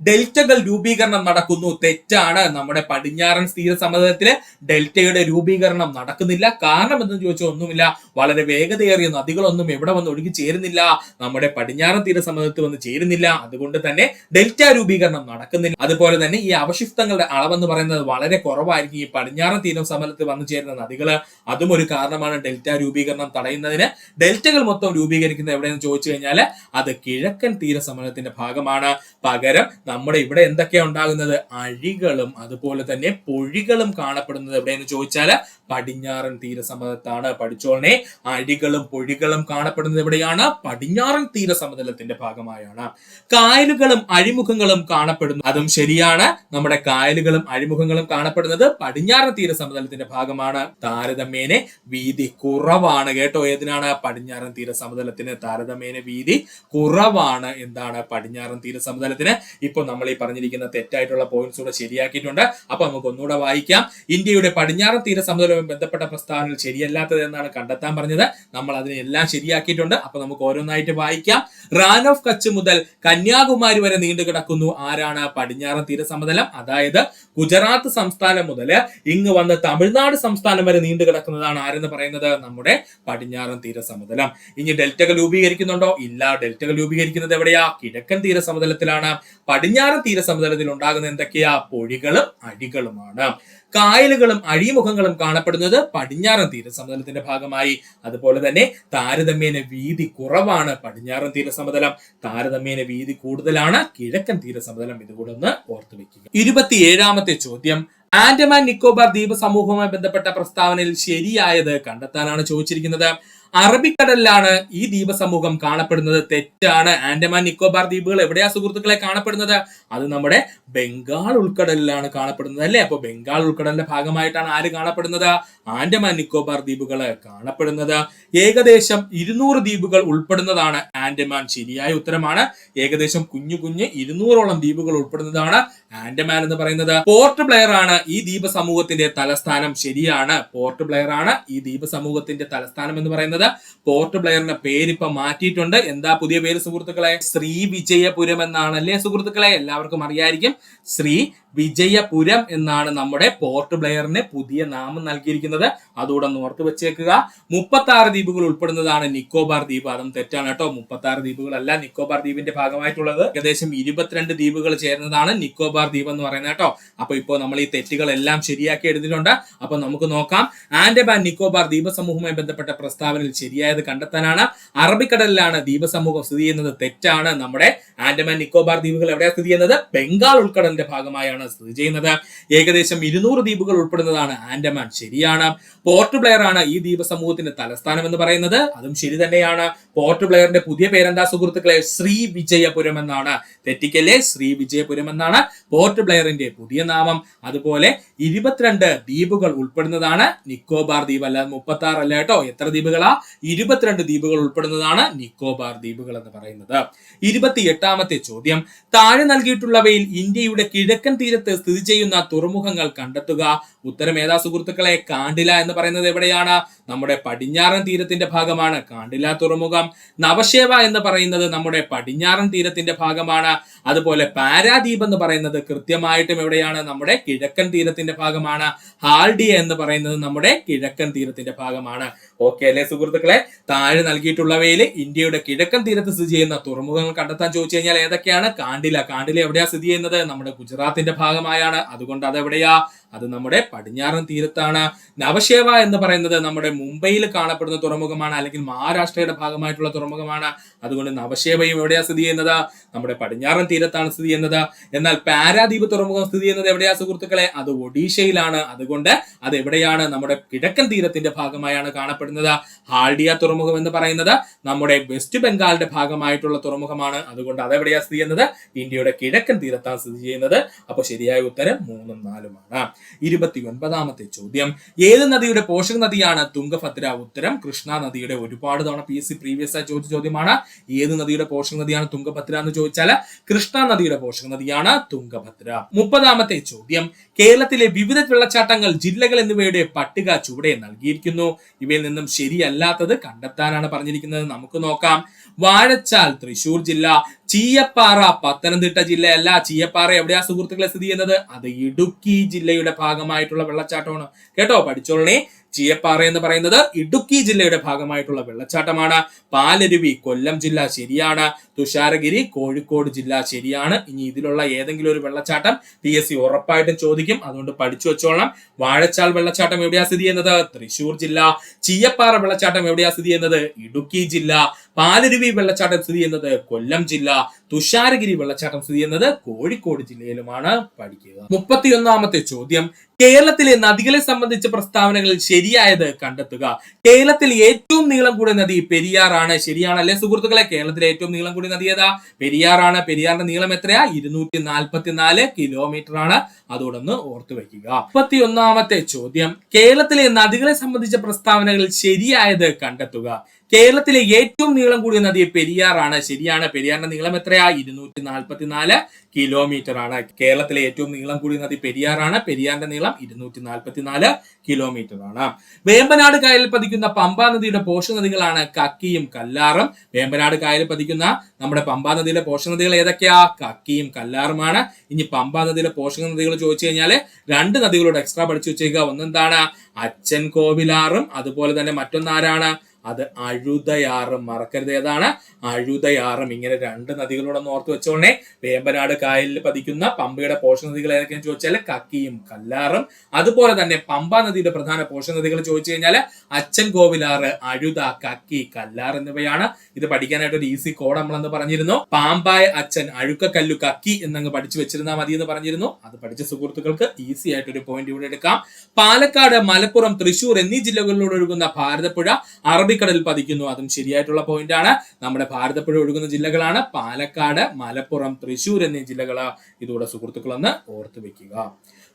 ഡെൽറ്റകൾ രൂപീകരണം നടക്കുന്നു. തെറ്റാണ്. നമ്മുടെ പടിഞ്ഞാറൻ തീര സമതലത്തില് ഡെൽറ്റയുടെ രൂപീകരണം നടക്കുന്നില്ല. കാരണം എന്തെന്ന് ചോദിച്ചാൽ ഒന്നുമില്ല, വളരെ വേഗതയേറിയ നദികളൊന്നും എവിടെ വന്ന് ഒഴുകി ചേരുന്നില്ല, നമ്മുടെ പടിഞ്ഞാറൻ തീര സമതലത്തിൽ വന്ന് ചേരുന്നില്ല. അതുകൊണ്ട് തന്നെ ഡെൽറ്റ രൂപീകരണം നടക്കുന്നില്ല. അതുപോലെ തന്നെ ഈ അവശിഷ്ടങ്ങളുടെ അളവെന്ന് പറയുന്നത് വളരെ കുറവായിരിക്കും ഈ പടിഞ്ഞാറൻ തീര സമതലത്തിൽ വന്നു ചേരുന്ന നദികള്. അതും ഒരു കാരണമാണ് ഡെൽറ്റ രൂപീകരണം തടയുന്നതിന്. ഡെൽറ്റകൾ മൊത്തം രൂപീകരിക്കുന്നത് എവിടെയെന്ന് ചോദിച്ചു കഴിഞ്ഞാൽ അത് കിഴക്കൻ തീര സമതലത്തിന്റെ ഭാഗമാണ്. പകരം നമ്മുടെ ഇവിടെ എന്തൊക്കെയാ ഉണ്ടാകുന്നത്? അഴികളും അതുപോലെ തന്നെ പൊഴികളും കാണപ്പെടുന്നത് എവിടെയെന്ന് ചോദിച്ചാല് പടിഞ്ഞാറൻ തീരസമതലത്താണ്. പഠിച്ചോളനെ, അഴികളും പൊഴികളും കാണപ്പെടുന്നത് എവിടെയാണ്? പടിഞ്ഞാറൻ തീരസമതലത്തിന്റെ ഭാഗമായാണ്. കായലുകളും അഴിമുഖങ്ങളും കാണപ്പെടുന്നു. അതും ശരിയാണ്. നമ്മുടെ കായലുകളും അഴിമുഖങ്ങളും കാണപ്പെടുന്നത് പടിഞ്ഞാറൻ തീരസമതലത്തിന്റെ ഭാഗമാണ്. താരതമ്യേന വീതി കുറവാണ് കേട്ടോ. ഏതിനാണ്? പടിഞ്ഞാറൻ തീരസമതലത്തിന് താരതമ്യേന വീതി കുറവാണ്. എന്താണ്? പടിഞ്ഞാറൻ തീരസമതലത്തിന്. ഇപ്പൊ നമ്മൾ ഈ പറഞ്ഞിരിക്കുന്ന തെറ്റായിട്ടുള്ള പോയിന്റ്സ് കൂടെ ശരിയാക്കിയിട്ടുണ്ട്. അപ്പൊ നമുക്ക് ഒന്നുകൂടെ വായിക്കാം. ഇന്ത്യയുടെ പടിഞ്ഞാറൻ തീരസമതലവുമായി ബന്ധപ്പെട്ട പ്രസ്താവനകൾ ശരിയല്ലാത്തത് എന്നാണ് കണ്ടെത്താൻ പറഞ്ഞത്. നമ്മൾ അതിനെല്ലാം ശരിയാക്കിയിട്ടുണ്ട്. അപ്പൊ നമുക്ക് ഓരോന്നായിട്ട് വായിക്കാം. റാൻ ഓഫ് കച്ച് മുതൽ കന്യാകുമാരി വരെ നീണ്ടു കിടക്കുന്നു. ആരാണ്? പടിഞ്ഞാറൻ തീരസമതലം. അതായത് ഗുജറാത്ത് സംസ്ഥാനം മുതൽ ഇങ്ങ് വന്ന് തമിഴ്നാട് സംസ്ഥാനം വരെ നീണ്ടു കിടക്കുന്നതാണ് ആരെന്ന് പറയുന്നത്? നമ്മുടെ പടിഞ്ഞാറൻ തീരസമതലം. ഇനി ഡെൽറ്റകൾ രൂപീകരിക്കുന്നുണ്ടോ? ഇല്ല. ഡെൽറ്റകൾ രൂപീകരിക്കുന്നത് എവിടെയാ? കിഴക്കൻ തീരസമതലത്തിലാണ്. പടിഞ്ഞാറൻ തീരസമതലത്തിൽ ഉണ്ടാകുന്ന എന്തൊക്കെയാ? പൊഴികളും അഴികളുമാണ്. കായലുകളും അഴിമുഖങ്ങളും കാണപ്പെടുന്നത് പടിഞ്ഞാറൻ തീരസമതലത്തിന്റെ ഭാഗമായി. അതുപോലെ തന്നെ താരതമ്യേന വീതി കുറവാണ് പടിഞ്ഞാറൻ തീരസമതലം, താരതമ്യേന വീതി കൂടുതലാണ് കിഴക്കൻ തീരസമതലം. ഇതുകൂടെ ഒന്ന് ഓർത്തു വെക്കുക. 27ാമത്തെ ചോദ്യം, ആൻഡമാൻ നിക്കോബാർ ദ്വീപ് സമൂഹവുമായി ബന്ധപ്പെട്ട പ്രസ്താവനയിൽ ശരിയായത് കണ്ടെത്താനാണ് ചോദിച്ചിരിക്കുന്നത്. അറബിക്കടലിലാണ് ഈ ദ്വീപ സമൂഹം കാണപ്പെടുന്നത്. തെറ്റാണ്. ആൻഡമാൻ നിക്കോബാർ ദ്വീപുകൾ എവിടെയാ സുഹൃത്തുക്കളെ കാണപ്പെടുന്നത്? അത് നമ്മുടെ ബംഗാൾ ഉൾക്കടലിലാണ് കാണപ്പെടുന്നത് അല്ലെ. അപ്പൊ ബംഗാൾ ഉൾക്കടലിന്റെ ഭാഗമായിട്ടാണ് ആര് കാണപ്പെടുന്നത്? ആൻഡമാൻ നിക്കോബാർ ദ്വീപുകൾ കാണപ്പെടുന്നത്. ഏകദേശം 200 ദ്വീപുകൾ ഉൾപ്പെടുന്നതാണ് ആൻഡമാൻ. ശരിയായ ഉത്തരമാണ്. ഏകദേശം കുഞ്ഞു 200ഓളം ദ്വീപുകൾ ഉൾപ്പെടുന്നതാണ് ആൻഡമാൻ എന്ന് പറയുന്നത്. പോർട്ട് ബ്ലെയർ ആണ് ഈ ദ്വീപ സമൂഹത്തിന്റെ തലസ്ഥാനം. ശരിയാണ്. പോർട്ട് ബ്ലെയർ ആണ് ഈ ദ്വീപ സമൂഹത്തിന്റെ തലസ്ഥാനം എന്ന് പറയുന്നത്. പോർട്ട് ബ്ലെയറിന്റെ പേര് ഇപ്പൊ മാറ്റിയിട്ടുണ്ട്. എന്താ പുതിയ പേര് സുഹൃത്തുക്കളെ? ശ്രീ വിജയപുരം എന്നാണ് അല്ലേ സുഹൃത്തുക്കളെ? എല്ലാവർക്കും അറിയായിരിക്കും. ശ്രീ വിജയപുരം എന്നാണ് നമ്മുടെ പോർട്ട് ബ്ലെയറിന് പുതിയ നാമം നൽകിയിരിക്കുന്നത്. അതുകൂടെ ഒന്ന് ഓർത്ത് വെച്ചേക്കുക. 36 ദ്വീപുകൾ ഉൾപ്പെടുന്നതാണ് നിക്കോബാർ ദ്വീപ്. അതും തെറ്റാണ് കേട്ടോ. 36 ദ്വീപുകളല്ല നിക്കോബാർ ദ്വീപിന്റെ ഭാഗമായിട്ടുള്ളത്. ഏകദേശം 22 ദ്വീപുകൾ ചേർന്നതാണ് നിക്കോബാർ ദ്വീപ് എന്ന് പറയുന്നത് കേട്ടോ. അപ്പൊ ഇപ്പോൾ നമ്മൾ ഈ തെറ്റുകളെല്ലാം ശരിയാക്കി എടുത്തിട്ടുണ്ട്. അപ്പൊ നമുക്ക് നോക്കാം. ആൻഡമാൻ നിക്കോബാർ ദ്വീപ സമൂഹവുമായി ബന്ധപ്പെട്ട പ്രസ്താവനയിൽ ശരിയായത് കണ്ടെത്താനാണ്. അറബിക്കടലിലാണ് ദ്വീപ സമൂഹം സ്ഥിതി ചെയ്യുന്നത്. തെറ്റാണ്. നമ്മുടെ ആൻഡമാൻ നിക്കോബാർ ദ്വീപുകൾ എവിടെയാണ് സ്ഥിതി ചെയ്യുന്നത്? ബംഗാൾ ഉൾക്കടലിന്റെ ഭാഗമായാണ് സ്ഥിതി ചെയ്യുന്നത്. ഏകദേശം 200 ദ്വീപുകൾ ഉൾപ്പെടുന്നതാണ് ആൻഡമാൻ. ശരിയാണ്. പോർട്ട് ബ്ലെയർ ആണ് ഈ ദ്വീപ സമൂഹത്തിന്റെ തലസ്ഥാനം എന്ന് പറയുന്നത്. അതും ശരി തന്നെയാണ്. പോർട്ട് ബ്ലെയറിന്റെ പുതിയ പേരെന്താ സുഹൃത്തുക്കളെ? ശ്രീ വിജയപുരം എന്നാണ്. തെറ്റിക്കല്ലേ? ശ്രീ വിജയപുരം എന്നാണ് പോർട്ട് ബ്ലെയറിന്റെ പുതിയ നാമം. അതുപോലെ 22 ദ്വീപുകൾ ഉൾപ്പെടുന്നതാണ് നിക്കോബാർ ദ്വീപ്. അല്ലാതെ 36 അല്ല കേട്ടോ. എത്ര ദ്വീപുകളാ? 22 ദ്വീപുകൾ ഉൾപ്പെടുന്നതാണ് നിക്കോബാർ ദ്വീപുകൾ എന്ന് പറയുന്നത്. 28ാമത്തെ ചോദ്യം, താഴെ നൽകിയിട്ടുള്ളവയിൽ ഇന്ത്യയുടെ കിഴക്കൻ തീരത്ത് സ്ഥിതി ചെയ്യുന്ന തുറമുഖങ്ങൾ കണ്ടെത്തുക. ഉത്തരം ഏതാ സുഹൃത്തുക്കളെ? കാണ്ടില എന്ന് പറയുന്നത് എവിടെയാണ്? നമ്മുടെ പടിഞ്ഞാറൻ തീരത്തിന്റെ ഭാഗമാണ് കാണ്ടില തുറമുഖം. നവശേവ എന്ന് പറയുന്നത് നമ്മുടെ പടിഞ്ഞാറൻ തീരത്തിന്റെ ഭാഗമാണ്. അതുപോലെ പാരാദ്വീപ് എന്ന് പറയുന്നത് കൃത്യമായിട്ടും എവിടെയാണ്? നമ്മുടെ കിഴക്കൻ തീരത്തിന്റെ ഭാഗമാണ്. ഹാൽഡിയ എന്ന് പറയുന്നത് നമ്മുടെ കിഴക്കൻ തീരത്തിന്റെ ഭാഗമാണ്. ഓക്കെ അല്ലെ സുഹൃത്തുക്കളെ? താഴെ നൽകിയിട്ടുള്ളവയിൽ ഇന്ത്യയുടെ കിഴക്കൻ തീരത്ത് സ്ഥിതി ചെയ്യുന്ന തുറമുഖങ്ങൾ കണ്ടെത്താൻ ചോദിച്ചു കഴിഞ്ഞാൽ ഏതൊക്കെയാണ്? കാണ്ടില. കാണ്ടില എവിടെയാ സ്ഥിതി ചെയ്യുന്നത്? നമ്മുടെ ഗുജറാത്തിന്റെ ഭാഗമായാണ്. അതുകൊണ്ട് അതെവിടെയാ? അത് നമ്മുടെ പടിഞ്ഞാറൻ തീരത്താണ്. നവശേവ എന്ന് പറയുന്നത് നമ്മുടെ മുംബൈയിൽ കാണപ്പെടുന്ന തുറമുഖമാണ്, അല്ലെങ്കിൽ മഹാരാഷ്ട്രയുടെ ഭാഗമായിട്ടുള്ള തുറമുഖമാണ്. അതുകൊണ്ട് നവശേവയും എവിടെയാ സ്ഥിതി ചെയ്യുന്നത്? നമ്മുടെ പടിഞ്ഞാറൻ തീരത്താണ് സ്ഥിതി ചെയ്യുന്നത്. എന്നാൽ പാരാദ്വീപ് തുറമുഖം സ്ഥിതി ചെയ്യുന്നത് എവിടെയാ സുഹൃത്തുക്കളെ? അത് ഒഡീഷയിലാണ്. അതുകൊണ്ട് അത് എവിടെയാണ്? നമ്മുടെ കിഴക്കൻ തീരത്തിന്റെ ഭാഗമായാണ് കാണപ്പെടുന്നത്. ഹാൽഡിയ തുറമുഖം എന്ന് പറയുന്നത് നമ്മുടെ വെസ്റ്റ് ബംഗാളിന്റെ ഭാഗമായിട്ടുള്ള തുറമുഖമാണ്. അതുകൊണ്ട് അതെവിടെയാ സ്ഥിതി ചെയ്യുന്നത്? ഇന്ത്യയുടെ കിഴക്കൻ തീരത്താണ് സ്ഥിതി ചെയ്യുന്നത്. അപ്പോൾ ശരിയായ ഉത്തരം 3ഉം 4ഉമാണ്. 29ാമത്തെ ചോദ്യം, ഏത് നദിയുടെ പോഷക നദിയാണ് തുംഗഭദ്ര? ഉത്തരം കൃഷ്ണ നദിയുടെ. ഒരുപാട് തവണ PSC പ്രീവിയസ് ആയി ചോദിച്ച ചോദ്യമാണ്. ഏത് നദിയുടെ പോഷക നദിയാണ് തുംഗഭദ്ര എന്ന് ചോദിച്ചാൽ കൃഷ്ണ നദിയുടെ പോഷക നദിയാണ് തുംഗഭദ്ര. 30ാമത്തെ ചോദ്യം, കേരളത്തിലെ വിവിധ വെള്ളച്ചാട്ടങ്ങൾ, ജില്ലകൾ എന്നിവയുടെ പട്ടിക ചുവടെ നൽകിയിരിക്കുന്നു. ഇവയിൽ നിന്നും ശരിയല്ലാത്തത് കണ്ടെത്താനാണ് പറഞ്ഞിരിക്കുന്നത്. നമുക്ക് നോക്കാം. വാഴച്ചാൽ തൃശൂർ ജില്ല, ചീയപ്പാറ പത്തനംതിട്ട ജില്ലയല്ല. ചീയപ്പാറ എവിടെയാ സുഹൃത്തുക്കളെ സ്ഥിതി ചെയ്യുന്നത്? അത് ഇടുക്കി ജില്ലയുടെ ഭാഗമായിട്ടുള്ള വെള്ളച്ചാട്ടമാണ്. കേട്ടോ, പഠിച്ചോളണേ. ചീയപ്പാറ എന്ന് പറയുന്നത് ഇടുക്കി ജില്ലയുടെ ഭാഗമായിട്ടുള്ള വെള്ളച്ചാട്ടമാണ്. പാലരുവി കൊല്ലം ജില്ല ശരിയാണ്. തുഷാരഗിരി കോഴിക്കോട് ജില്ല ശരിയാണ്. ഇനി ഇതിലുള്ള ഏതെങ്കിലും ഒരു വെള്ളച്ചാട്ടം PSC ഉറപ്പായിട്ടും ചോദിക്കും, അതുകൊണ്ട് പഠിച്ചു വെച്ചോളണം. വാഴച്ചാൽ വെള്ളച്ചാട്ടം എവിടെയാ സ്ഥിതി ചെയ്യുന്നത്? തൃശൂർ ജില്ല. ചീയപ്പാറ വെള്ളച്ചാട്ടം എവിടെയാ സ്ഥിതി ചെയ്യുന്നത്? ഇടുക്കി ജില്ല. പാലരുവി വെള്ളച്ചാട്ടം സ്ഥിതി ചെയ്യുന്നത് കൊല്ലം ജില്ല. തുഷാരഗിരി വെള്ളച്ചാട്ടം സ്ഥിതി ചെയ്യുന്നത് കോഴിക്കോട് ജില്ലയിലുമാണ്. പഠിക്കുക. 31ാമത്തെ ചോദ്യം, കേരളത്തിലെ നദികളെ സംബന്ധിച്ച പ്രസ്താവനകളിൽ ശരിയായത് കണ്ടെത്തുക. കേരളത്തിൽ ഏറ്റവും നീളം കൂടിയ നദി പെരിയാറാണ്. ശരിയാണല്ലേ സുഹൃത്തുക്കളെ? കേരളത്തിലെ ഏറ്റവും നീളം കൂടിയ നദി ഏതാ? പെരിയാറാണ്. പെരിയാറിന്റെ നീളം എത്രയാ? 244 കിലോമീറ്റർ ആണ്. അതോടൊന്ന് ഓർത്തു വെക്കുക. 31ാമത്തെ ചോദ്യം, കേരളത്തിലെ നദികളെ സംബന്ധിച്ച പ്രസ്താവനകളിൽ ശരിയായത് കണ്ടെത്തുക. കേരളത്തിലെ ഏറ്റവും നീളം കൂടിയ നദി പെരിയാറാണ്. ശരിയാണ്. പെരിയാറിന്റെ നീളം എത്രയാ? 244 കിലോമീറ്റർ ആണ്. കേരളത്തിലെ ഏറ്റവും നീളം കൂടിയ നദി പെരിയാറാണ്. പെരിയാറിന്റെ നീളം 244 കിലോമീറ്റർ ആണ്. വേമ്പനാട് കായലിൽ പതിക്കുന്ന പമ്പാ നദിയുടെ പോഷക നദികളാണ് കക്കിയും കല്ലാറും. വേമ്പനാട് കായലിൽ പതിക്കുന്ന നമ്മുടെ പമ്പാ നദിയിലെ പോഷക നദികൾ ഏതൊക്കെയാ? കക്കിയും കല്ലാറുമാണ്. ഇനി പമ്പാ നദിയിലെ പോഷക നദികൾ ചോദിച്ചു കഴിഞ്ഞാല് 2 നദികളോട് എക്സ്ട്രാ പഠിച്ചു വെച്ചേക്കുക. ഒന്നെന്താണ്? അച്ഛൻ കോവിലാറും, അതുപോലെ തന്നെ മറ്റൊന്നാരാണ്? അത് അഴുതയാറും. മറക്കരുത്, ഏതാണ്? അഴുതയാറും. ഇങ്ങനെ 2 നദികളോടൊന്ന് ഓർത്ത് വെച്ചോളേ. വേമ്പനാട് കായലിൽ പതിക്കുന്ന പമ്പയുടെ പോഷക നദികൾ ഏതൊക്കെയാണെന്ന് ചോദിച്ചാൽ കക്കിയും കല്ലാറും. അതുപോലെ തന്നെ പമ്പാ നദിയുടെ പ്രധാന പോഷക നദികൾ ചോദിച്ചു കഴിഞ്ഞാൽ അച്ഛൻ കോവിലാറ്, അഴുത, കക്കി, കല്ലാർ എന്നിവയാണ്. ഇത് പഠിക്കാനായിട്ട് ഒരു ഈസി കോഡ് നമ്മളെന്ന് പറഞ്ഞിരുന്നു. പാമ്പായ അച്ഛൻ, അഴുക്കക്കല്ലു, കക്കി എന്നങ്ങ് പഠിച്ചു വെച്ചിരുന്നാൽ മതി എന്ന് പറഞ്ഞിരുന്നു. അത് പഠിച്ച സുഹൃത്തുക്കൾക്ക് ഈസി ആയിട്ട് ഒരു പോയിന്റ് ഇവിടെ എടുക്കാം. പാലക്കാട്, മലപ്പുറം, തൃശൂർ എന്നീ ജില്ലകളിലൂടെ ഒഴുകുന്ന ഭാരതപ്പുഴ അറബിക്കടലിൽ പതിക്കുന്നു. അതും ശരിയായിട്ടുള്ള പോയിന്റ് ആണ്. നമ്മുടെ ഭാരതപ്പുഴ ഒഴുകുന്ന ജില്ലകളാണ് പാലക്കാട്, മലപ്പുറം, തൃശൂർ എന്നീ ജില്ലകൾ. ഇതോടെ സുഹൃത്തുക്കളൊന്ന് ഓർത്തു വെക്കുക.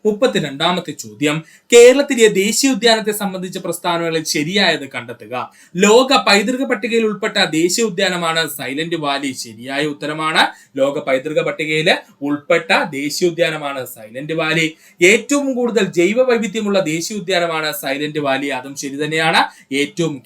32ാമത്തെ ചോദ്യം, കേരളത്തിലെ ദേശീയോദ്യാനത്തെ സംബന്ധിച്ച പ്രസ്താവനകളിൽ ശരിയായത് കണ്ടെത്തുക. ലോക പൈതൃക പട്ടികയിൽ ഉൾപ്പെട്ട ദേശീയോദ്യാനമാണ് സൈലന്റ് വാലി. ശരിയായ ഉത്തരമാണ്. ലോക പൈതൃക പട്ടികയിൽ ഉൾപ്പെട്ട ദേശീയോദ്യാനമാണ് സൈലന്റ് വാലി. ഏറ്റവും കൂടുതൽ ജൈവ വൈവിധ്യമുള്ള ദേശീയോദ്യാനമാണ് സൈലന്റ് വാലി. അതും ശരി തന്നെയാണ്.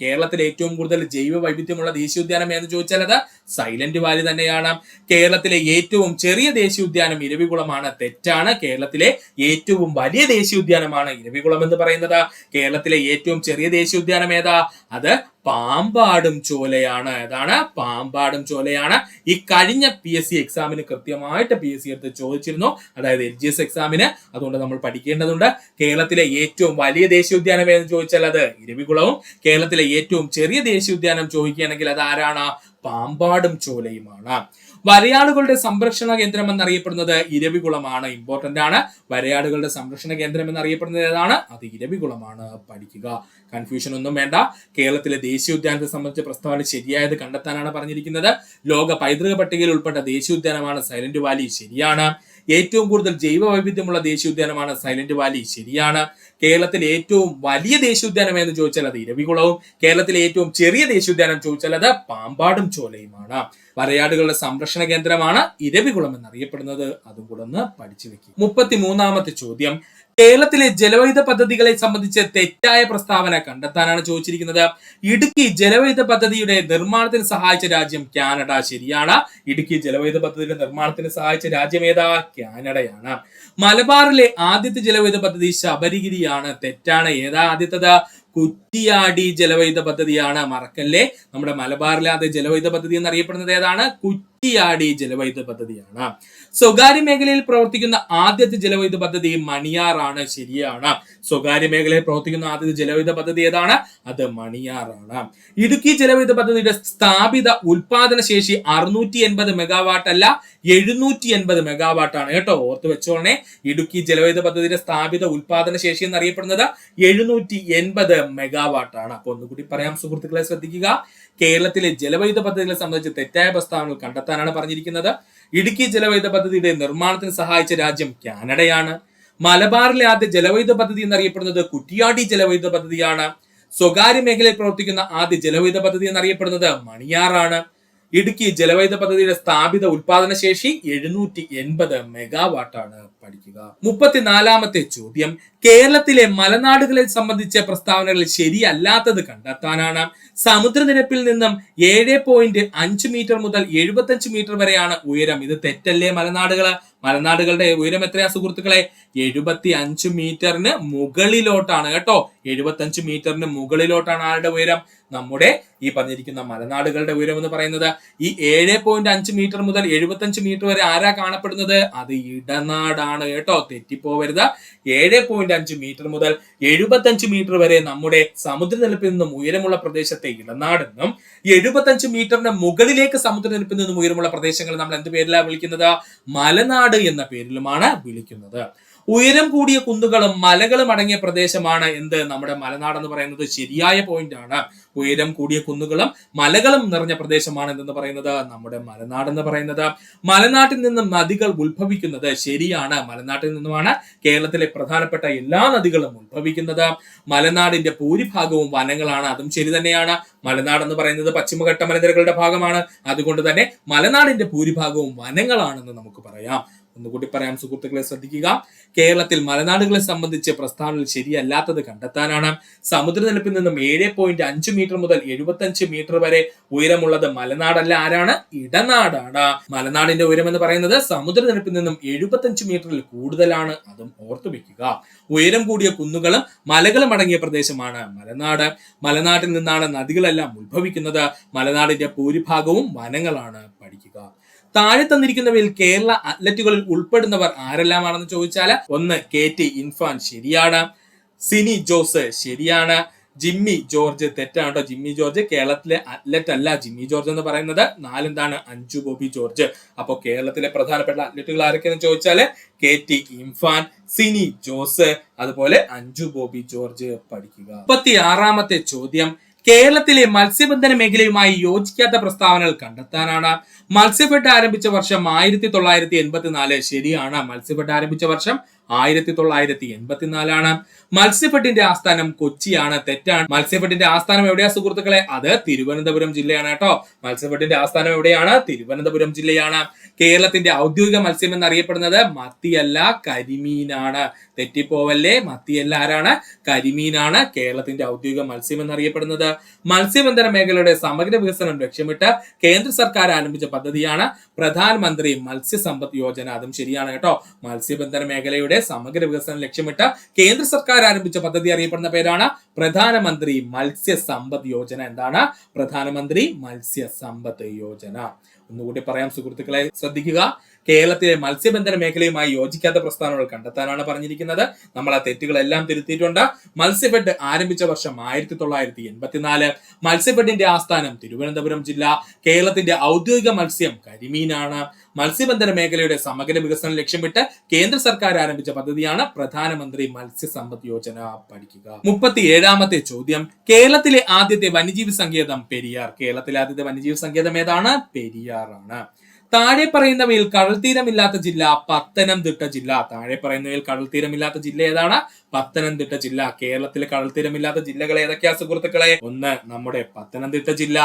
കേരളത്തിലെ ഏറ്റവും കൂടുതൽ ജൈവ വൈവിധ്യമുള്ള ദേശീയോദ്യാനം എന്ന് ചോദിച്ചാൽ അത് സൈലന്റ് വാലി തന്നെയാണ്. കേരളത്തിലെ ഏറ്റവും ചെറിയ ദേശീയോദ്യാനം ഇരവികുളമാണ്. തെറ്റാണ്. കേരളത്തിലെ ഏറ്റവും വലിയ ദേശീയോദ്യാനമാണ് ഇരവികുളം എന്ന് പറയുന്നത്. കേരളത്തിലെ ഏറ്റവും ചെറിയ ദേശീയോദ്യാനം ഏതാ? അത് പാമ്പാടും ചോലയാണ്. ഏതാണ്? പാമ്പാടും ചോലയാണ്. ഈ കഴിഞ്ഞ PSC എക്സാമിന് കൃത്യമായിട്ട് PSC എടുത്ത് ചോദിച്ചിരുന്നു, അതായത് LGS എക്സാമിന്. അതുകൊണ്ട് നമ്മൾ പഠിക്കേണ്ടതുണ്ട്. കേരളത്തിലെ ഏറ്റവും വലിയ ദേശീയോദ്യാനം എന്ന് ചോദിച്ചാൽ അത് ഇരവികുളവും, കേരളത്തിലെ ഏറ്റവും ചെറിയ ദേശീയോദ്യാനം ചോദിക്കുകയാണെങ്കിൽ അത് ആരാണ്? പാമ്പാടും ചോലയുമാണ്. വരയാടുകളുടെ സംരക്ഷണ കേന്ദ്രം എന്നറിയപ്പെടുന്നത് ഇരവികുളമാണ്. ഇമ്പോർട്ടന്റ് ആണ്. വരയാടുകളുടെ സംരക്ഷണ കേന്ദ്രം എന്നറിയപ്പെടുന്നത് ഏതാണ്? അത് ഇരവികുളമാണ്. പഠിക്കുക. കൺഫ്യൂഷൻ ഒന്നും വേണ്ട. കേരളത്തിലെ ദേശീയോദ്യാനത്തെ സംബന്ധിച്ച പ്രസ്താവന ശരിയായത് കണ്ടെത്താനാണ് പറഞ്ഞിരിക്കുന്നത്. ലോക പൈതൃക പട്ടികയിൽ ഉൾപ്പെട്ട ദേശീയോദ്യാനമാണ് സൈലന്റ് വാലി. ശരിയാണ്. ഏറ്റവും കൂടുതൽ ജൈവ വൈവിധ്യമുള്ള ദേശീയോദ്യാനമാണ് സൈലന്റ് വാലി. ശരിയാണ്. കേരളത്തിലെ ഏറ്റവും വലിയ ദേശീയോദ്യാനം എന്ന് ചോദിച്ചാൽ അത് ഇരവികുളവും, കേരളത്തിലെ ഏറ്റവും ചെറിയ ദേശീയോദ്യാനം ചോദിച്ചാൽ അത് പാമ്പാടും ചോലയുമാണ്. വരയാടുകളുടെ സംരക്ഷണ കേന്ദ്രമാണ് ഇരവികുളം എന്നറിയപ്പെടുന്നത്. അതും കൂടെ ഒന്ന് പഠിച്ചു വെക്കും. 33ാമത്തെ ചോദ്യം, കേരളത്തിലെ ജലവൈദ്യുത പദ്ധതികളെ സംബന്ധിച്ച് തെറ്റായ പ്രസ്താവന കണ്ടെത്താനാണ് ചോദിച്ചിരിക്കുന്നത്. ഇടുക്കി ജലവൈദ്യുത പദ്ധതിയുടെ നിർമ്മാണത്തിന് സഹായിച്ച രാജ്യം കാനഡ. ശരിയാണ്. ഇടുക്കി ജലവൈദ്യുത പദ്ധതിയുടെ നിർമ്മാണത്തിന് സഹായിച്ച രാജ്യം ഏതാ? കാനഡയാണ്. മലബാറിലെ ആദ്യത്തെ ജലവൈദ്യുത പദ്ധതി ശബരിഗിരിയാണ്. തെറ്റാണ്. ഏതാ ആദ്യത്തത്? കുറ്റിയാടി ജലവൈദ്യുത പദ്ധതിയാണ്. മറക്കല്ലേ. നമ്മുടെ മലബാറിലെ ആദ്യ ജലവൈദ്യുത പദ്ധതി എന്നറിയപ്പെടുന്നത് ഏതാണ്? കുറ്റിയാടി ജലവൈദ്യുത പദ്ധതിയാണ്. സ്വകാര്യ മേഖലയിൽ പ്രവർത്തിക്കുന്ന ആദ്യത്തെ ജലവൈദ്യുത പദ്ധതി മണിയാറാണ്. ശരിയാണ്. സ്വകാര്യ മേഖലയിൽ പ്രവർത്തിക്കുന്ന ആദ്യത്തെ ജലവൈദ്യുത പദ്ധതി ഏതാണ്? അത് മണിയാറാണ്. ഇടുക്കി ജലവൈദ്യുത പദ്ധതിയുടെ സ്ഥാപിത ഉൽപാദന ശേഷി 680 മെഗാവാട്ട് അല്ല, 780 മെഗാവാട്ട് ആണ് കേട്ടോ. ഓർത്ത് വെച്ചോണേ. ഇടുക്കി ജലവൈദ്യുത പദ്ധതിയുടെ സ്ഥാപിത ഉൽപാദന ശേഷി എന്നറിയപ്പെടുന്നത് 780 മെഗാവാട്ട് ആണ്. അപ്പൊ ഒന്നുകൂടി പറയാം സുഹൃത്തുക്കളെ, ശ്രദ്ധിക്കുക. കേരളത്തിലെ ജലവൈദ്യുത പദ്ധതികളെ സംബന്ധിച്ച് തെറ്റായ പ്രസ്താവനകൾ കണ്ടെത്താനാണ് പറഞ്ഞിരിക്കുന്നത്. ഇടുക്കി ജലവൈദ്യുത പദ്ധതിയുടെ നിർമ്മാണത്തിന് സഹായിച്ച രാജ്യം കാനഡയാണ്. മലബാറിലെ ആദ്യ ജലവൈദ്യുത പദ്ധതി എന്നറിയപ്പെടുന്നത് കുറ്റിയാടി ജലവൈദ്യുത പദ്ധതിയാണ്. സ്വകാര്യ മേഖലയിൽ പ്രവർത്തിക്കുന്ന ആദ്യ ജലവൈദ്യുത പദ്ധതി എന്നറിയപ്പെടുന്നത് മണിയാറാണ്. ഇടുക്കി ജലവൈദ്യുത പദ്ധതിയുടെ സ്ഥാപിത ഉൽപാദന ശേഷി 780 മെഗാവാട്ട് ആണ്. പഠിക്കുക. 34ാമത്തെ ചോദ്യം, കേരളത്തിലെ മലനാടുകളെ സംബന്ധിച്ച പ്രസ്താവനകൾ ശരിയല്ലാത്തത് കണ്ടെത്താനാണ്. സമുദ്രനിരപ്പിൽ നിന്നും 7.5 മീറ്റർ മുതൽ 75 മീറ്റർ വരെയാണ് ഉയരം. ഇത് തെറ്റല്ലേ? മലനാടുകളുടെ ഉയരം എത്രയാ സുഹൃത്തുക്കളെ? 75 മീറ്ററിന് മുകളിലോട്ടാണ് കേട്ടോ. 75 മീറ്ററിന് മുകളിലോട്ടാണ് ആരുടെ ഉയരം? നമ്മുടെ ഈ പറഞ്ഞിരിക്കുന്ന മലനാടുകളുടെ ഉയരം എന്ന് പറയുന്നത്. ഈ 7.5 മീറ്റർ മുതൽ 75 മീറ്റർ വരെ ആരാ കാണപ്പെടുന്നത്? അത് ഇടനാടാണ് കേട്ടോ. തെറ്റിപ്പോവരുത്. 7.5 മീറ്റർ മുതൽ 75 മീറ്റർ വരെ നമ്മുടെ സമുദ്രനിരപ്പിൽ നിന്നും ഉയരമുള്ള പ്രദേശത്തെ ഇടനാടെന്നും, 75 മീറ്ററിന് മുകളിലേക്ക് സമുദ്രനിരപ്പിൽ നിന്നും ഉയരമുള്ള പ്രദേശങ്ങൾ നമ്മൾ എന്ത് പേരിലാണ് വിളിക്കുന്നത്? മലനാട് എന്ന പേരിലുമാണ് വിളിക്കുന്നത്. ഉയരം കൂടിയ കുന്നുകളും മലകളും അടങ്ങിയ പ്രദേശമാണ് എന്ത്? നമ്മുടെ മലനാട് എന്ന് പറയുന്നത്. ശരിയായ പോയിന്റ് ആണ്. ഉയരം കൂടിയ കുന്നുകളും മലകളും നിറഞ്ഞ പ്രദേശമാണ് എന്തെന്ന് പറയുന്നത്? നമ്മുടെ മലനാട് എന്ന് പറയുന്നത്. മലനാട്ടിൽ നിന്നും നദികൾ ഉത്ഭവിക്കുന്നത്. ശരിയാണ്. മലനാട്ടിൽ നിന്നുമാണ് കേരളത്തിലെ പ്രധാനപ്പെട്ട എല്ലാ നദികളും ഉത്ഭവിക്കുന്നത്. മലനാടിന്റെ ഭൂരിഭാഗവും വനങ്ങളാണ്. അതും ശരി തന്നെയാണ്. മലനാട് എന്ന് പറയുന്നത് പശ്ചിമഘട്ട മലനിരകളുടെ ഭാഗമാണ്. അതുകൊണ്ട് തന്നെ മലനാടിന്റെ ഭൂരിഭാഗവും വനങ്ങളാണെന്ന് നമുക്ക് പറയാം. ഒന്നുകൂടി പറയാം സുഹൃത്തുക്കളെ, ശ്രദ്ധിക്കുക. കേരളത്തിൽ മലനാടുകളെ സംബന്ധിച്ച് പ്രസ്താവനകൾ ശരിയല്ലാത്തത് കണ്ടെത്താനാണ്. സമുദ്രനിരപ്പിൽ നിന്നും 7.5 മീറ്റർ മുതൽ 75 മീറ്റർ വരെ ഉയരമുള്ളത് മലനാടല്ല. ആരാണ്? ഇടനാടാണ്. മലനാടിന്റെ ഉയരം എന്ന് പറയുന്നത് സമുദ്രനിരപ്പിൽ നിന്നും 75 മീറ്ററിൽ കൂടുതലാണ്. അതും ഓർത്തു വെക്കുക. ഉയരം കൂടിയ കുന്നുകളും മലകളും അടങ്ങിയ പ്രദേശമാണ് മലനാട്. മലനാട്ടിൽ നിന്നാണ് നദികളെല്ലാം ഉത്ഭവിക്കുന്നത്. മലനാടിന്റെ ഭൂരിഭാഗവും വനങ്ങളാണ്. പഠിക്കുക. താഴെ തന്നിരിക്കുന്നവയിൽ കേരള അത്ലറ്റുകളിൽ ഉൾപ്പെടുന്നവർ ആരെല്ലാമാണെന്ന് ചോദിച്ചാൽ, 1 KT ഇൻഫാൻ. ശരിയാണ്. സിനി ജോസ്. ശരിയാണ്. ജിമ്മി ജോർജ്. തെറ്റാണ് കേട്ടോ. ജിമ്മി ജോർജ് കേരളത്തിലെ അത്ലറ്റ് അല്ല. ജിമ്മി ജോർജ് എന്ന് പറയുന്നത് 4 എന്താണ്? അഞ്ജു ബോബി ജോർജ്. അപ്പൊ കേരളത്തിലെ പ്രധാനപ്പെട്ട അത്ലറ്റുകൾ ആരൊക്കെയെന്ന് ചോദിച്ചാല് KT ഇൻഫാൻ, സിനി ജോസ്, അതുപോലെ അഞ്ജു ബോബി ജോർജ്. പഠിക്കുക. 36ാമത്തെ ചോദ്യം, കേരളത്തിലെ മത്സ്യബന്ധന മേഖലയുമായി യോജിക്കാത്ത പ്രസ്താവനകൾ കണ്ടെത്താനാണ്. മത്സ്യഫെഡ് ആരംഭിച്ച വർഷം 1984. ശരിയാണ്. മത്സ്യഫെഡ് ആരംഭിച്ച വർഷം 1984 മത്സ്യഫെഡിന്റെ ആസ്ഥാനം കൊച്ചിയാണ്. തെറ്റാണ്. മത്സ്യഫെഡിന്റെ ആസ്ഥാനം എവിടെയാ സുഹൃത്തുക്കളെ? അത് തിരുവനന്തപുരം ജില്ലയാണ് കേട്ടോ. മത്സ്യഫെഡിന്റെ ആസ്ഥാനം എവിടെയാണ്? തിരുവനന്തപുരം ജില്ലയാണ്. കേരളത്തിന്റെ ഔദ്യോഗിക മത്സ്യം എന്നറിയപ്പെടുന്നത് മത്തിയല്ല, കരിമീനാണ്. തെറ്റിപ്പോവല്ലേ. മത്തിയല്ല. ആരാണ്? കരിമീനാണ് കേരളത്തിന്റെ ഔദ്യോഗിക മത്സ്യം എന്നറിയപ്പെടുന്നത്. മത്സ്യബന്ധന മേഖലയുടെ സമഗ്ര വികസനം ലക്ഷ്യമിട്ട് കേന്ദ്ര സർക്കാർ ആരംഭിച്ച പദ്ധതിയാണ് പ്രധാനമന്ത്രി മത്സ്യസമ്പദ് യോജന. അതും ശരിയാണ് കേട്ടോ. മത്സ്യബന്ധന മേഖലയുടെ സമഗ്ര വികസനം ലക്ഷ്യമിട്ട് കേന്ദ്ര സർക്കാർ ആരംഭിച്ച പദ്ധതി അറിയപ്പെടുന്ന പേരാണ് പ്രധാനമന്ത്രി മത്സ്യസമ്പദ് യോജന. എന്താണ്? പ്രധാനമന്ത്രി മത്സ്യസമ്പദ് യോജന. ഒന്നുകൂടി പറയാം സുഹൃത്തുക്കളെ, ശ്രദ്ധിക്കുക. കേരളത്തിലെ മത്സ്യബന്ധന മേഖലയുമായി യോജിക്കാത്ത പ്രസ്താവനകൾ കണ്ടെത്താനാണ് പറഞ്ഞിരിക്കുന്നത്. നമ്മൾ ആ തെറ്റുകളെല്ലാം തിരുത്തിയിട്ടുണ്ട്. മത്സ്യഫെഡ് ആരംഭിച്ച വർഷം 1984. മത്സ്യഫെഡിന്റെ ആസ്ഥാനം തിരുവനന്തപുരം ജില്ല. കേരളത്തിന്റെ ഔദ്യോഗിക മത്സ്യം കരിമീനാണ്. മത്സ്യബന്ധന മേഖലയുടെ സമഗ്ര വികസനം ലക്ഷ്യമിട്ട് കേന്ദ്ര സർക്കാർ ആരംഭിച്ച പദ്ധതിയാണ് പ്രധാനമന്ത്രി മത്സ്യസമ്പദ് യോജന. പഠിക്കുക. 37ാമത്തെ ചോദ്യം, കേരളത്തിലെ ആദ്യത്തെ വന്യജീവി സങ്കേതം പെരിയാർ. കേരളത്തിലെ ആദ്യത്തെ വന്യജീവി സങ്കേതം ഏതാണ്? പെരിയാറാണ്. താഴെ പറയുന്നവയിൽ കടൽത്തീരമില്ലാത്ത ജില്ല പത്തനംതിട്ട ജില്ല. താഴെ പറയുന്നവയിൽ കടൽത്തീരമില്ലാത്ത ജില്ല ഏതാണ്? പത്തനംതിട്ട ജില്ല. കേരളത്തിലെ കടൽത്തീരമില്ലാത്ത ജില്ലകൾ ഏതൊക്കെയാ സുഹൃത്തുക്കളെ? ഒന്ന് നമ്മുടെ പത്തനംതിട്ട ജില്ല,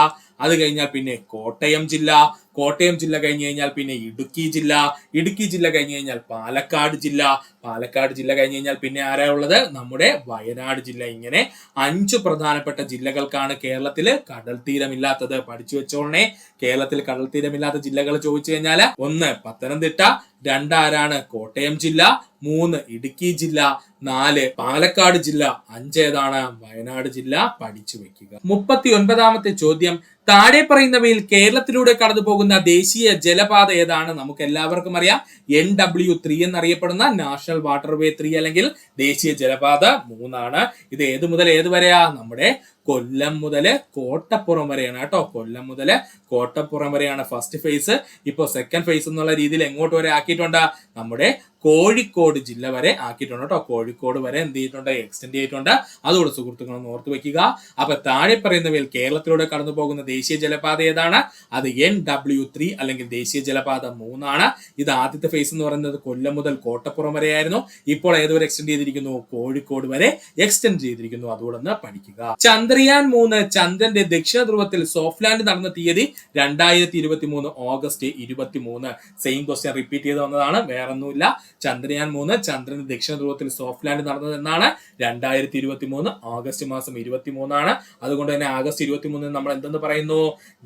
അത് കഴിഞ്ഞാൽ പിന്നെ കോട്ടയം ജില്ല, കോട്ടയം ജില്ല കഴിഞ്ഞു കഴിഞ്ഞാൽ പിന്നെ ഇടുക്കി ജില്ല, ഇടുക്കി ജില്ല കഴിഞ്ഞു കഴിഞ്ഞാൽ പാലക്കാട് ജില്ല, പാലക്കാട് ജില്ല കഴിഞ്ഞു കഴിഞ്ഞാൽ പിന്നെ ആരാ ഉള്ളത്? നമ്മുടെ വയനാട് ജില്ല. ഇങ്ങനെ 5 പ്രധാനപ്പെട്ട ജില്ലകൾക്കാണ് കേരളത്തിൽ കടൽ തീരമില്ലാത്തത്. പഠിച്ചു വെച്ചോളണേ. കേരളത്തിൽ കടൽ തീരമില്ലാത്ത ജില്ലകൾ ചോദിച്ചു കഴിഞ്ഞാൽ 1 പത്തനംതിട്ട, 2 ആരാണ്? കോട്ടയം ജില്ല, 3 ഇടുക്കി ജില്ല, 4 പാലക്കാട് ജില്ല, 5 ഏതാണ്? വയനാട് ജില്ല. പഠിച്ചു വെക്കുക. 39ാമത്തെ ചോദ്യം, താഴെ പറയുന്നവയിൽ കേരളത്തിലൂടെ കടന്നു പോകുന്ന ദേശീയ ജലപാത ഏതാണ്? നമുക്ക് എല്ലാവർക്കും അറിയാം, NW3 എന്നറിയപ്പെടുന്ന നാഷണൽ വാട്ടർവേ 3 അല്ലെങ്കിൽ ദേശീയ ജലപാത 3 ആണ്. ഇത് ഏത് മുതൽ ഏത് വരെയാ? നമ്മുടെ കൊല്ലം മുതൽ കോട്ടപ്പുറം വരെയാണ് കേട്ടോ. കൊല്ലം മുതൽ കോട്ടപ്പുറം വരെയാണ് ഫസ്റ്റ് ഫേസ്. ഇപ്പൊ സെക്കൻഡ് ഫേസ് എന്നുള്ള രീതിയിൽ എങ്ങോട്ട് വരെ ആക്കിയിട്ടുണ്ട്? നമ്മുടെ കോഴിക്കോട് ജില്ല വരെ ആക്കിയിട്ടുണ്ട് കേട്ടോ. കോഴിക്കോട് വരെ എന്ത് ചെയ്തിട്ടുണ്ട്? എക്സ്റ്റെൻഡ് ചെയ്തിട്ടുണ്ട്. അതുകൂടെ സുഹൃത്തുക്കളൊന്ന് ഓർത്ത് വെക്കുക. അപ്പൊ താഴെ പറയുന്നവയിൽ കേരളത്തിലൂടെ കടന്നു പോകുന്ന ദേശീയ ജലപാത ഏതാണ്? അത് NW3 അല്ലെങ്കിൽ ദേശീയ ജലപാത 3 ആണ്. ഇത് ആദ്യത്തെ ഫേസ് എന്ന് പറയുന്നത് കൊല്ലം മുതൽ കോട്ടപ്പുറം വരെയായിരുന്നു. ഇപ്പോൾ ഏതുവരെ എക്സ്റ്റെൻഡ് ചെയ്തിരിക്കുന്നു? കോഴിക്കോട് വരെ എക്സ്റ്റെൻഡ് ചെയ്തിരിക്കുന്നു. അതുകൂടെ ഒന്ന് പഠിക്കുക. ചന്ദ്രയാൻ 3 ചന്ദ്രന്റെ ദക്ഷിണ ധ്രുവത്തിൽ സോഫ്റ്റ് ലാൻഡ് നടന്ന തീയതി 2023 ഓഗസ്റ്റ് 23. സെയിം ക്വസ്റ്റ്യൻ റിപ്പീറ്റ് ചെയ്ത് വന്നതാണ്, വേറൊന്നുമില്ല. ചന്ദ്രയാൻ 3 ചന്ദ്രന്റെ ദക്ഷിണ ധ്രുവത്തിൽ സോഫ്റ്റ് ലാൻഡ് നടന്നത് എന്നാണ്? 2023 ഓഗസ്റ്റ് മാസം 23 ആണ്. അതുകൊണ്ട് തന്നെ ആഗസ്റ്റ് 23 നമ്മൾ എന്തെന്ന് പറയുന്നു?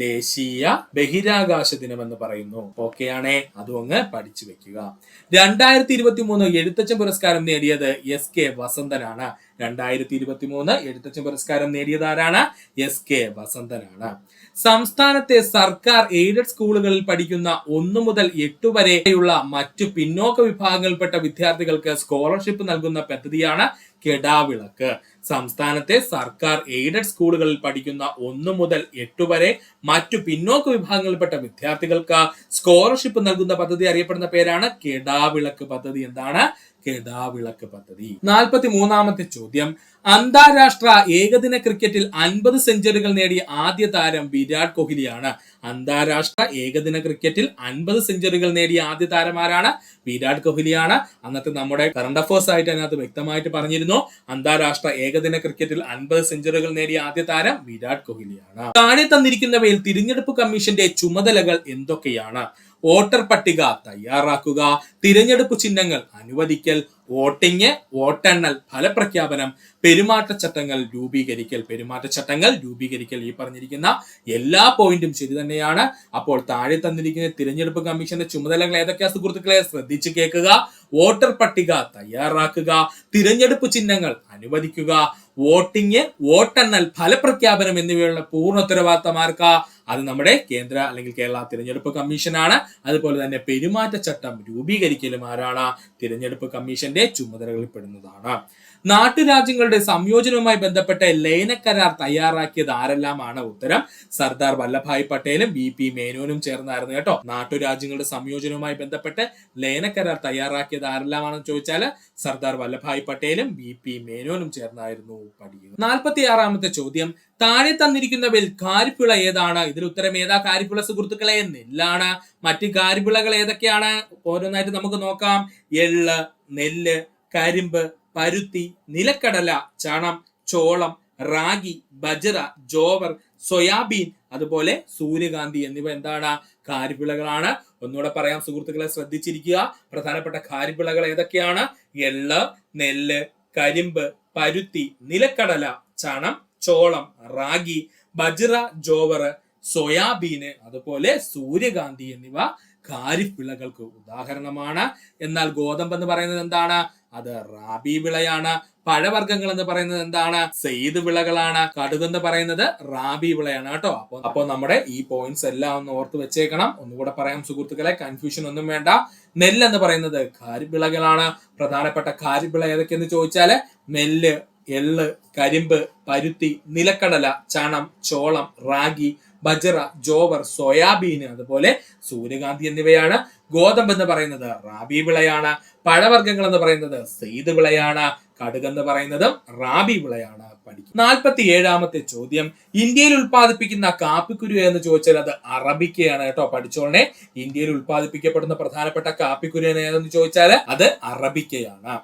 ദേശീയ ബഹിരാകാശ ദിനം എന്ന് പറയുന്നു. ഓക്കെ ആണേ, അതും അങ്ങ് പഠിച്ചു വെക്കുക. 2023 എഴുത്തച്ഛൻ പുരസ്കാരം നേടിയത് SK വസന്തനാണ്. 2023 എഴുത്തച്ഛൻ പുരസ്കാരം നേടിയത് ആരാണ്? SK വസന്തനാണ്. സംസ്ഥാനത്തെ സർക്കാർ എയ്ഡഡ് സ്കൂളുകളിൽ പഠിക്കുന്ന 1 മുതൽ 8 വരെയുള്ള മറ്റു പിന്നോക്ക വിഭാഗങ്ങളിൽപ്പെട്ട വിദ്യാർത്ഥികൾക്ക് സ്കോളർഷിപ്പ് നൽകുന്ന പദ്ധതിയാണ് കെടാവിളക്ക്. സംസ്ഥാനത്തെ സർക്കാർ എയ്ഡഡ് സ്കൂളുകളിൽ പഠിക്കുന്ന 1 മുതൽ 8 വരെ മറ്റു പിന്നോക്ക വിഭാഗങ്ങളിൽപ്പെട്ട വിദ്യാർത്ഥികൾക്ക് സ്കോളർഷിപ്പ് നൽകുന്ന പദ്ധതി അറിയപ്പെടുന്ന പേരാണ് കെടാവിളക്ക് പദ്ധതി. എന്താണ്? കെടാവിളക്ക് പദ്ധതി. 43ാമത്തെ ചോദ്യം, അന്താരാഷ്ട്ര ഏകദിന ക്രിക്കറ്റിൽ 50 സെഞ്ചുറികൾ നേടിയ ആദ്യ താരം വിരാട് കോഹ്ലിയാണ്. അന്താരാഷ്ട്ര ഏകദിന ക്രിക്കറ്റിൽ 50 സെഞ്ചുറികൾ നേടിയ ആദ്യ താരം ആരാണ്? വിരാട് കോഹ്ലിയാണ്. അന്നത്തെ നമ്മുടെ കറണ്ട് അഫേഴ്സ് ആയിട്ട് അതിനകത്ത് വ്യക്തമായിട്ട് പറഞ്ഞിരുന്നു, അന്താരാഷ്ട്ര ഏകദിന ക്രിക്കറ്റിൽ 50 സെഞ്ചുറികൾ നേടിയ ആദ്യ താരം വിരാട് കോഹ്ലിയാണ്. താഴെ തന്നിരിക്കുന്നവയിൽ തിരഞ്ഞെടുപ്പ് കമ്മീഷന്റെ ചുമതലകൾ എന്തൊക്കെയാണ്? വോട്ടർ പട്ടിക തയ്യാറാക്കുക, തിരഞ്ഞെടുപ്പ് ചിഹ്നങ്ങൾ അനുവദിക്കൽ, വോട്ടിംഗ്, വോട്ടെണ്ണൽ, ഫലപ്രഖ്യാപനം, പെരുമാറ്റച്ചട്ടങ്ങൾ രൂപീകരിക്കൽ. പെരുമാറ്റച്ചട്ടങ്ങൾ രൂപീകരിക്കൽ. ഈ പറഞ്ഞിരിക്കുന്ന എല്ലാ പോയിന്റും ശരി തന്നെയാണ്. അപ്പോൾ താഴെ തന്നിരിക്കുന്ന തിരഞ്ഞെടുപ്പ് കമ്മീഷന്റെ ചുമതലകൾ ഏതൊക്കെയാ സുഹൃത്തുക്കളെ? ശ്രദ്ധിച്ചു കേൾക്കുക. വോട്ടർ പട്ടിക തയ്യാറാക്കുക, തിരഞ്ഞെടുപ്പ് ചിഹ്നങ്ങൾ അനുവദിക്കുക, വോട്ടിംഗ്, വോട്ടെണ്ണൽ, ഫലപ്രഖ്യാപനം എന്നിവയുള്ള പൂർണ്ണ ഉത്തരവാദിത്തമാർക്കാ? അത് നമ്മുടെ കേന്ദ്ര അല്ലെങ്കിൽ കേരള തിരഞ്ഞെടുപ്പ് കമ്മീഷനാണ്. അതുപോലെ തന്നെ പെരുമാറ്റച്ചട്ടം രൂപീകരിക്കലും ആരാണ്? തിരഞ്ഞെടുപ്പ് കമ്മീഷന്റെ ചുമതലകളിൽ പെടുന്നതാണ്. നാട്ടുരാജ്യങ്ങളുടെ സംയോജനവുമായി ബന്ധപ്പെട്ട ലയന കരാർ തയ്യാറാക്കിയത് ആരെല്ലാമാണ്? ഉത്തരം സർദാർ വല്ലഭായ് പട്ടേലും BP മേനോനും ചേർന്നായിരുന്നു കേട്ടോ. നാട്ടുരാജ്യങ്ങളുടെ സംയോജനവുമായി ബന്ധപ്പെട്ട് ലയന കരാർ തയ്യാറാക്കിയത് ആരെല്ലാമാണെന്ന് ചോദിച്ചാൽ സർദാർ വല്ലഭായ് പട്ടേലും BP മേനോനും ചേർന്നായിരുന്നു. പഠിക്കുക. 46ാമത്തെ ചോദ്യം, താഴെ തന്നിരിക്കുന്നവയിൽ ഖാരിഫ്വിള ഏതാണ്? ഇതിൽ ഉത്തരം ഏതാ? ഖാരിഫ്വിള സുഹൃത്തുക്കളെ നെല്ലാണ്. മറ്റ് ഖാരിഫ്വിളകൾ ഏതൊക്കെയാണ്? ഓരോന്നായിട്ട് നമുക്ക് നോക്കാം. എള്ള്, നെല്ല്, കരിമ്പ്, പരുത്തി, നിലക്കടല, ചണം, ചോളം, റാഗി, ബജ്റ, ജോവർ, സോയാബീൻ, അതുപോലെ സൂര്യകാന്തി എന്നിവ എന്താണ്? ഖാരിഫ്വിളകളാണ്. ഒന്നുകൂടെ പറയാം സുഹൃത്തുക്കളെ, ശ്രദ്ധിച്ചിരിക്കുക. പ്രധാനപ്പെട്ട ഖാരിഫ്വിളകൾ ഏതൊക്കെയാണ്? എള്ള്, നെല്ല്, കരിമ്പ്, പരുത്തി, നിലക്കടല, ചണം, ചോളം, റാഗി, ബജ്റ, ജോവർ, സോയാബീന്, അതുപോലെ സൂര്യകാന്തി എന്നിവ ഖാരിഫ് വിളകൾക്ക് ഉദാഹരണമാണ്. എന്നാൽ ഗോതമ്പ് എന്ന് പറയുന്നത് എന്താണ്? അത് റാബി വിളയാണ്. പഴവർഗ്ഗങ്ങൾ എന്ന് പറയുന്നത് എന്താണ്? സെയ്ദ് വിളകളാണ്. കടുകെന്ന് പറയുന്നത് റാബി വിളയാണ് കേട്ടോ. അപ്പോൾ നമ്മുടെ ഈ പോയിന്റ്സ് എല്ലാം ഒന്ന് ഓർത്ത് വെച്ചേക്കണം. ഒന്നുകൂടെ പറയാം സുഹൃത്തുക്കളെ, കൺഫ്യൂഷൻ ഒന്നും വേണ്ട. നെല്ല് എന്ന് പറയുന്നത് ഖാരിഫ് വിളകളാണ്. പ്രധാനപ്പെട്ട ഖാരിഫ് വിള ഏതൊക്കെയെന്ന് ചോദിച്ചാല് നെല്ല്, എള്ള്, കരിമ്പ്, പരുത്തി, നിലക്കടല, ചണം, ചോളം, റാഗി, ബജ്റ, ജോവർ, സോയാബീൻ, അതുപോലെ സൂര്യകാന്തി എന്നിവയാണ്. ഗോതമ്പ് എന്ന് പറയുന്നത് റാബി വിളയാണ്. പഴവർഗ്ഗങ്ങൾ എന്ന് പറയുന്നത് സെയ്ദ് വിളയാണ്. കടുക് എന്ന് പറയുന്നതും റാബി വിളയാണ്. പഠിക്കും. 47ാമത്തെ ചോദ്യം, ഇന്ത്യയിൽ ഉൽപ്പാദിപ്പിക്കുന്ന കാപ്പിക്കുരു എന്ന് ചോദിച്ചാൽ അത് അറബിക്കയാണ് കേട്ടോ. പഠിച്ചോളനെ. ഇന്ത്യയിൽ ഉൽപ്പാദിപ്പിക്കപ്പെടുന്ന പ്രധാനപ്പെട്ട കാപ്പിക്കുരു ഏതെന്ന് ചോദിച്ചാൽ അത് അറബിക്കയാണ്.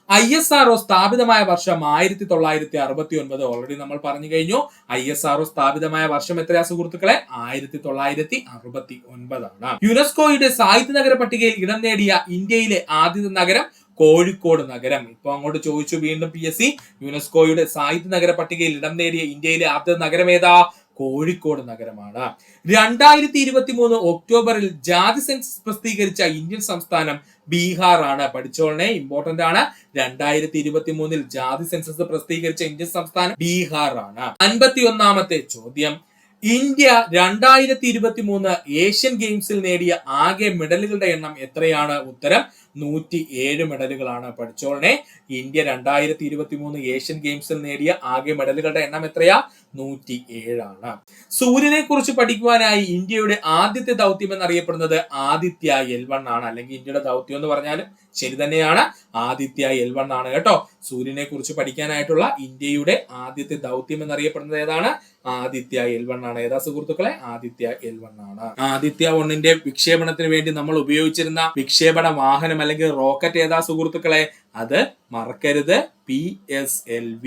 ISRO സ്ഥാപിതമായ വർഷം 1969. ഓൾറെഡി നമ്മൾ പറഞ്ഞു കഴിഞ്ഞു. ISRO സ്ഥാപിതമായ വർഷം എത്രയാ സുഹൃത്തുക്കളെ? 1969 ആണ്. യുനെസ്കോയുടെ സാഹിത്യ നഗര പട്ടികയിൽ ഇടം നേടിയ ഇന്ത്യയിലെ ആദ്യത്തെ നഗരം കോഴിക്കോട് നഗരം. ഇപ്പൊ അങ്ങോട്ട് ചോദിച്ചു വീണ്ടും PSC, യുനെസ്കോയുടെ സാഹിത്യ നഗര പട്ടികയിൽ ഇടം നേടിയ ഇന്ത്യയിലെ ആദ്യത്തെ നഗരം ഏതാ? കോഴിക്കോട് നഗരമാണ്. 2023 ഒക്ടോബറിൽ ജാതി സെൻസസ് പ്രസിദ്ധീകരിച്ച ഇന്ത്യൻ സംസ്ഥാനം ബീഹാർ ആണ്. പഠിച്ചോളനെ, ഇമ്പോർട്ടന്റ് ആണ്. 2023 ജാതി സെൻസസ് പ്രസിദ്ധീകരിച്ച ഇന്ത്യൻ സംസ്ഥാനം ബീഹാർ ആണ്. 51ാമത്തെ ചോദ്യം, ഇന്ത്യ 2023 ഏഷ്യൻ ഗെയിംസിൽ നേടിയ ആകെ മെഡലുകളുടെ എണ്ണം എത്രയാണ്? ഉത്തരം 107 മെഡലുകളാണ്. പഠിച്ചോളനെ, ഇന്ത്യ 2023 ഏഷ്യൻ ഗെയിംസിൽ നേടിയ ആകെ മെഡലുകളുടെ എണ്ണം എത്രയാ? 107 ആണ്. സൂര്യനെ കുറിച്ച് പഠിക്കുവാനായി ഇന്ത്യയുടെ ആദ്യത്തെ ദൗത്യം എന്നറിയപ്പെടുന്നത് ആദിത്യ L1 ആണ്. അല്ലെങ്കിൽ ഇന്ത്യയുടെ ദൗത്യം എന്ന് പറഞ്ഞാലും ശരി തന്നെയാണ്, ആദിത്യ L1 ആണ് കേട്ടോ. സൂര്യനെ കുറിച്ച് പഠിക്കാനായിട്ടുള്ള ഇന്ത്യയുടെ ആദ്യത്തെ ദൗത്യം എന്നറിയപ്പെടുന്നത് ഏതാണ്? ആദിത്യ L1 ആണ്. ഏതാ സുഹൃത്തുക്കളെ? ആദിത്യ L1 ആണ്. ആദിത്യ 1ന്റെ വിക്ഷേപണത്തിന് വേണ്ടി നമ്മൾ ഉപയോഗിച്ചിരുന്ന വിക്ഷേപണ വാഹനം അല്ലെങ്കിൽ റോക്കറ്റ് ഏതാ സുഹൃത്തുക്കളെ? അത് മറക്കരുത്, PSLV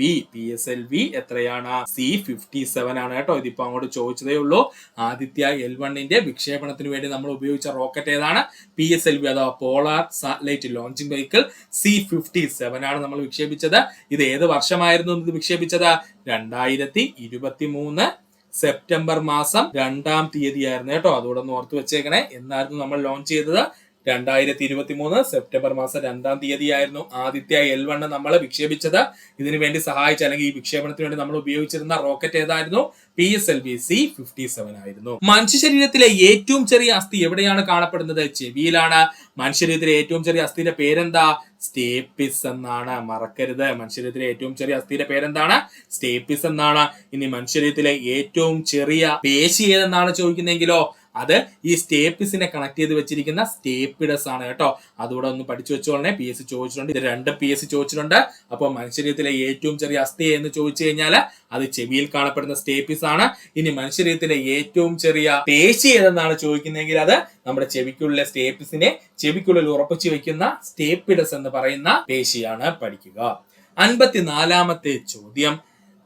എത്രയാണ്? C-57 ആണ് കേട്ടോ. ഇതിപ്പോ അങ്ങോട്ട് ചോദിച്ചതേ ഉള്ളൂ. ആദിത്യ L1ന്റെ വിക്ഷേപണത്തിന് വേണ്ടി നമ്മൾ ഉപയോഗിച്ച റോക്കറ്റ് ഏതാണ്? PSLV അഥവാ polar satellite launching vehicle C-57 ആണ് നമ്മൾ വിക്ഷേപിച്ചത്. ഇത് ഏത് വർഷമായിരുന്നു ഇത് വിക്ഷേപിച്ചത്? 2023 സെപ്റ്റംബർ മാസം 2-ാം തീയതി ആയിരുന്നു കേട്ടോ. അതുകൂടെ ഒന്ന് ഓർത്ത് വെച്ചേക്കണേ. എന്നായിരുന്നു നമ്മൾ ലോഞ്ച് ചെയ്തത്? 2023 സെപ്റ്റംബർ മാസം 2-ാം തീയതി ആയിരുന്നു ആദിത്യ L1 നമ്മൾ വിക്ഷേപിച്ചത്. ഇതിനു വേണ്ടി സഹായിച്ച അല്ലെങ്കിൽ ഈ വിക്ഷേപണത്തിന് വേണ്ടി നമ്മൾ ഉപയോഗിച്ചിരുന്ന റോക്കറ്റ് ഏതായിരുന്നു? PSLV C-57 ആയിരുന്നു. മനുഷ്യ ശരീരത്തിലെ ഏറ്റവും ചെറിയ അസ്ഥി എവിടെയാണ് കാണപ്പെടുന്നത്? ചെവിയിലാണ്. മനുഷ്യ ശരീരത്തിലെ ഏറ്റവും ചെറിയ അസ്ഥിയുടെ പേരെന്താ? സ്റ്റേപ്പിസ് എന്നാണ്. മറക്കരുത്. മനുഷ്യ ശരീരത്തിലെ ഏറ്റവും ചെറിയ അസ്ഥിയുടെ പേരെന്താണ്? സ്റ്റേപ്പിസ് എന്നാണ്. ഇനി മനുഷ്യ ശരീരത്തിലെ ഏറ്റവും ചെറിയ പേശി ഏതെന്നാണ് ചോദിക്കുന്നതെങ്കിലോ അത് ഈ സ്റ്റേപ്പിസിനെ കണക്ട് ചെയ്ത് വെച്ചിരിക്കുന്ന സ്റ്റേപ്പിഡസ് ആണ് കേട്ടോ. അതുകൂടെ ഒന്ന് പഠിച്ചു വെച്ചോളനെ. PSC ചോദിച്ചിട്ടുണ്ട്. ഇത് 2 PSC ചോദിച്ചിട്ടുണ്ട്. അപ്പോൾ മനുഷ്യരീരത്തിലെ ഏറ്റവും ചെറിയ അസ്ഥി എന്ന് ചോദിച്ചു കഴിഞ്ഞാൽ അത് ചെവിയിൽ കാണപ്പെടുന്ന സ്റ്റേപ്പിസ് ആണ്. ഇനി മനുഷ്യരീരത്തിലെ ഏറ്റവും ചെറിയ പേശി ഏതെന്നാണ് ചോദിക്കുന്നതെങ്കിൽ അത് നമ്മുടെ ചെവിക്കുള്ളിലെ സ്റ്റേപ്പിസിനെ ചെവിക്കുള്ളിൽ ഉറപ്പിച്ചു വെക്കുന്ന സ്റ്റേപ്പിഡസ് എന്ന് പറയുന്ന പേശിയാണ്. പഠിക്കുക. 54ാമത്തെ ചോദ്യം,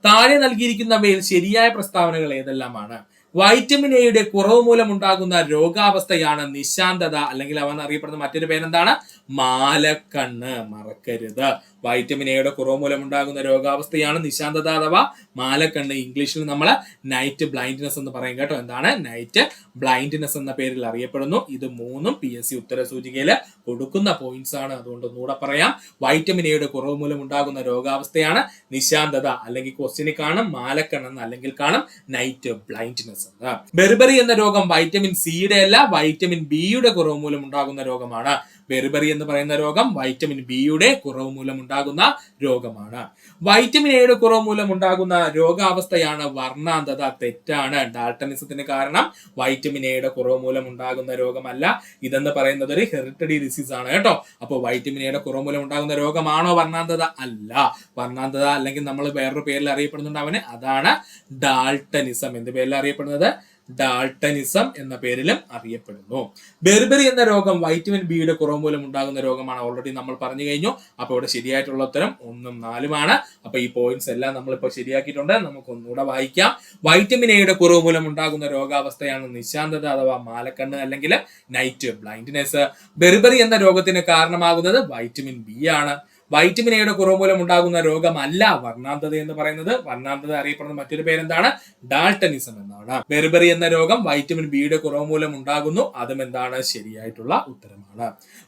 താഴെ നൽകിയിരിക്കുന്നവയിൽ ശരിയായ പ്രസ്താവനകൾ ഏതെല്ലാമാണ്? വൈറ്റമിൻ എയുടെ കുറവ് മൂലം ഉണ്ടാകുന്ന രോഗാവസ്ഥയാണ് നിശാന്തത, അല്ലെങ്കിൽ അവൻ അറിയപ്പെടുന്ന മറ്റൊരു പേരെന്താണ്? മാലക്കണ്ണ്. മറക്കരുത്. വൈറ്റമിൻ എയുടെ കുറവ് മൂലം ഉണ്ടാകുന്ന രോഗാവസ്ഥയാണ് നിശാന്തത അഥവാ മാലക്കണ്ണ്. ഇംഗ്ലീഷിൽ നമ്മൾ നൈറ്റ് ബ്ലൈൻഡ്നെസ് എന്ന് പറയും കേട്ടോ. എന്താണ്? നൈറ്റ് ബ്ലൈൻഡ്നെസ് എന്ന പേരിൽ അറിയപ്പെടുന്നു. ഇത് 3ഉം PSC ഉത്തര സൂചികയിൽ കൊടുക്കുന്ന പോയിന്റ്സ് ആണ്. അതുകൊണ്ട് ഒന്നുകൂടെ പറയാം. വൈറ്റമിൻ എയുടെ കുറവ് മൂലം ഉണ്ടാകുന്ന രോഗാവസ്ഥയാണ് നിശാന്തത, അല്ലെങ്കിൽ ക്വസ്റ്റ്യനിൽ കാണും മാലക്കണ്ണെന്ന്, അല്ലെങ്കിൽ കാണും നൈറ്റ് ബ്ലൈൻഡ്നെസ് എന്ന്. ബെർബറി എന്ന രോഗം വൈറ്റമിൻ സിയുടെ അല്ല, വൈറ്റമിൻ ബിയുടെ കുറവ് മൂലം ഉണ്ടാകുന്ന രോഗമാണ്. ബെർബറി എന്ന് പറയുന്ന രോഗം വൈറ്റമിൻ ബിയുടെ കുറവ് മൂലം ഉണ്ടാകുന്ന രോഗമാണ്. വൈറ്റമിൻ എയുടെ കുറവ് മൂലം ഉണ്ടാകുന്ന രോഗാവസ്ഥയാണ് വർണ്ണാന്ധത. തെറ്റാണ്. ഡാൾട്ടനിസത്തിന് കാരണം വൈറ്റമിൻ എയുടെ കുറവ് മൂലം ഉണ്ടാകുന്ന രോഗമല്ല. ഇതെന്ന് പറയുന്നത് ഒരു ഹെറിറ്ററി ഡിസീസ് ആണ് കേട്ടോ. അപ്പോൾ വൈറ്റമിൻ എയുടെ കുറവ് മൂലം ഉണ്ടാകുന്ന രോഗമാണോ വർണ്ണാന്ധത? അല്ല. വർണ്ണാന്ധത അല്ലെങ്കിൽ നമ്മൾ വേറൊരു പേരിൽ അറിയപ്പെടുന്നുണ്ട് അവന്, അതാണ് ഡാൾട്ടനിസം. എന്ത് പേരിൽ അറിയപ്പെടുന്നത്? ഡാൾട്ടനിസം എന്ന പേരിലും അറിയപ്പെടുന്നു. ബെർബറി എന്ന രോഗം വൈറ്റമിൻ ബിയുടെ കുറവ് മൂലം ഉണ്ടാകുന്ന രോഗമാണ്. ഓൾറെഡി നമ്മൾ പറഞ്ഞു കഴിഞ്ഞു. അപ്പൊ ഇവിടെ ശരിയായിട്ടുള്ള ഉത്തരം 1ഉം 4ഉമാണ്. അപ്പൊ ഈ പോയിന്റ്സ് എല്ലാം നമ്മളിപ്പോ ശരിയാക്കിയിട്ടുണ്ട്. നമുക്ക് ഒന്നുകൂടെ വായിക്കാം. വൈറ്റമിൻ എയുടെ കുറവ് മൂലം ഉണ്ടാകുന്ന രോഗാവസ്ഥയാണ് നിശാന്തത അഥവാ മാലക്കണ്ണ് അല്ലെങ്കിൽ നൈറ്റ് ബ്ലൈൻഡ്നെസ്. ബെർബറി എന്ന രോഗത്തിന് കാരണമാകുന്നത് വൈറ്റമിൻ ബി ആണ്. വൈറ്റമിൻ എയുടെ കുറവ് മൂലം ഉണ്ടാകുന്ന രോഗമല്ല വർണ്ണാന്ധത എന്ന് പറയുന്നത്. വർണ്ണാന്ധത അറിയപ്പെടുന്ന മറ്റൊരു പേരെന്താണ്? ഡാൾട്ടനിസം എന്നാണ്. ബെർബറി എന്ന രോഗം വൈറ്റമിൻ ബിയുടെ കുറവ് മൂലം ഉണ്ടാകുന്നു. അതും എന്താണ്? ശരിയായിട്ടുള്ള ഉത്തരമാണ്.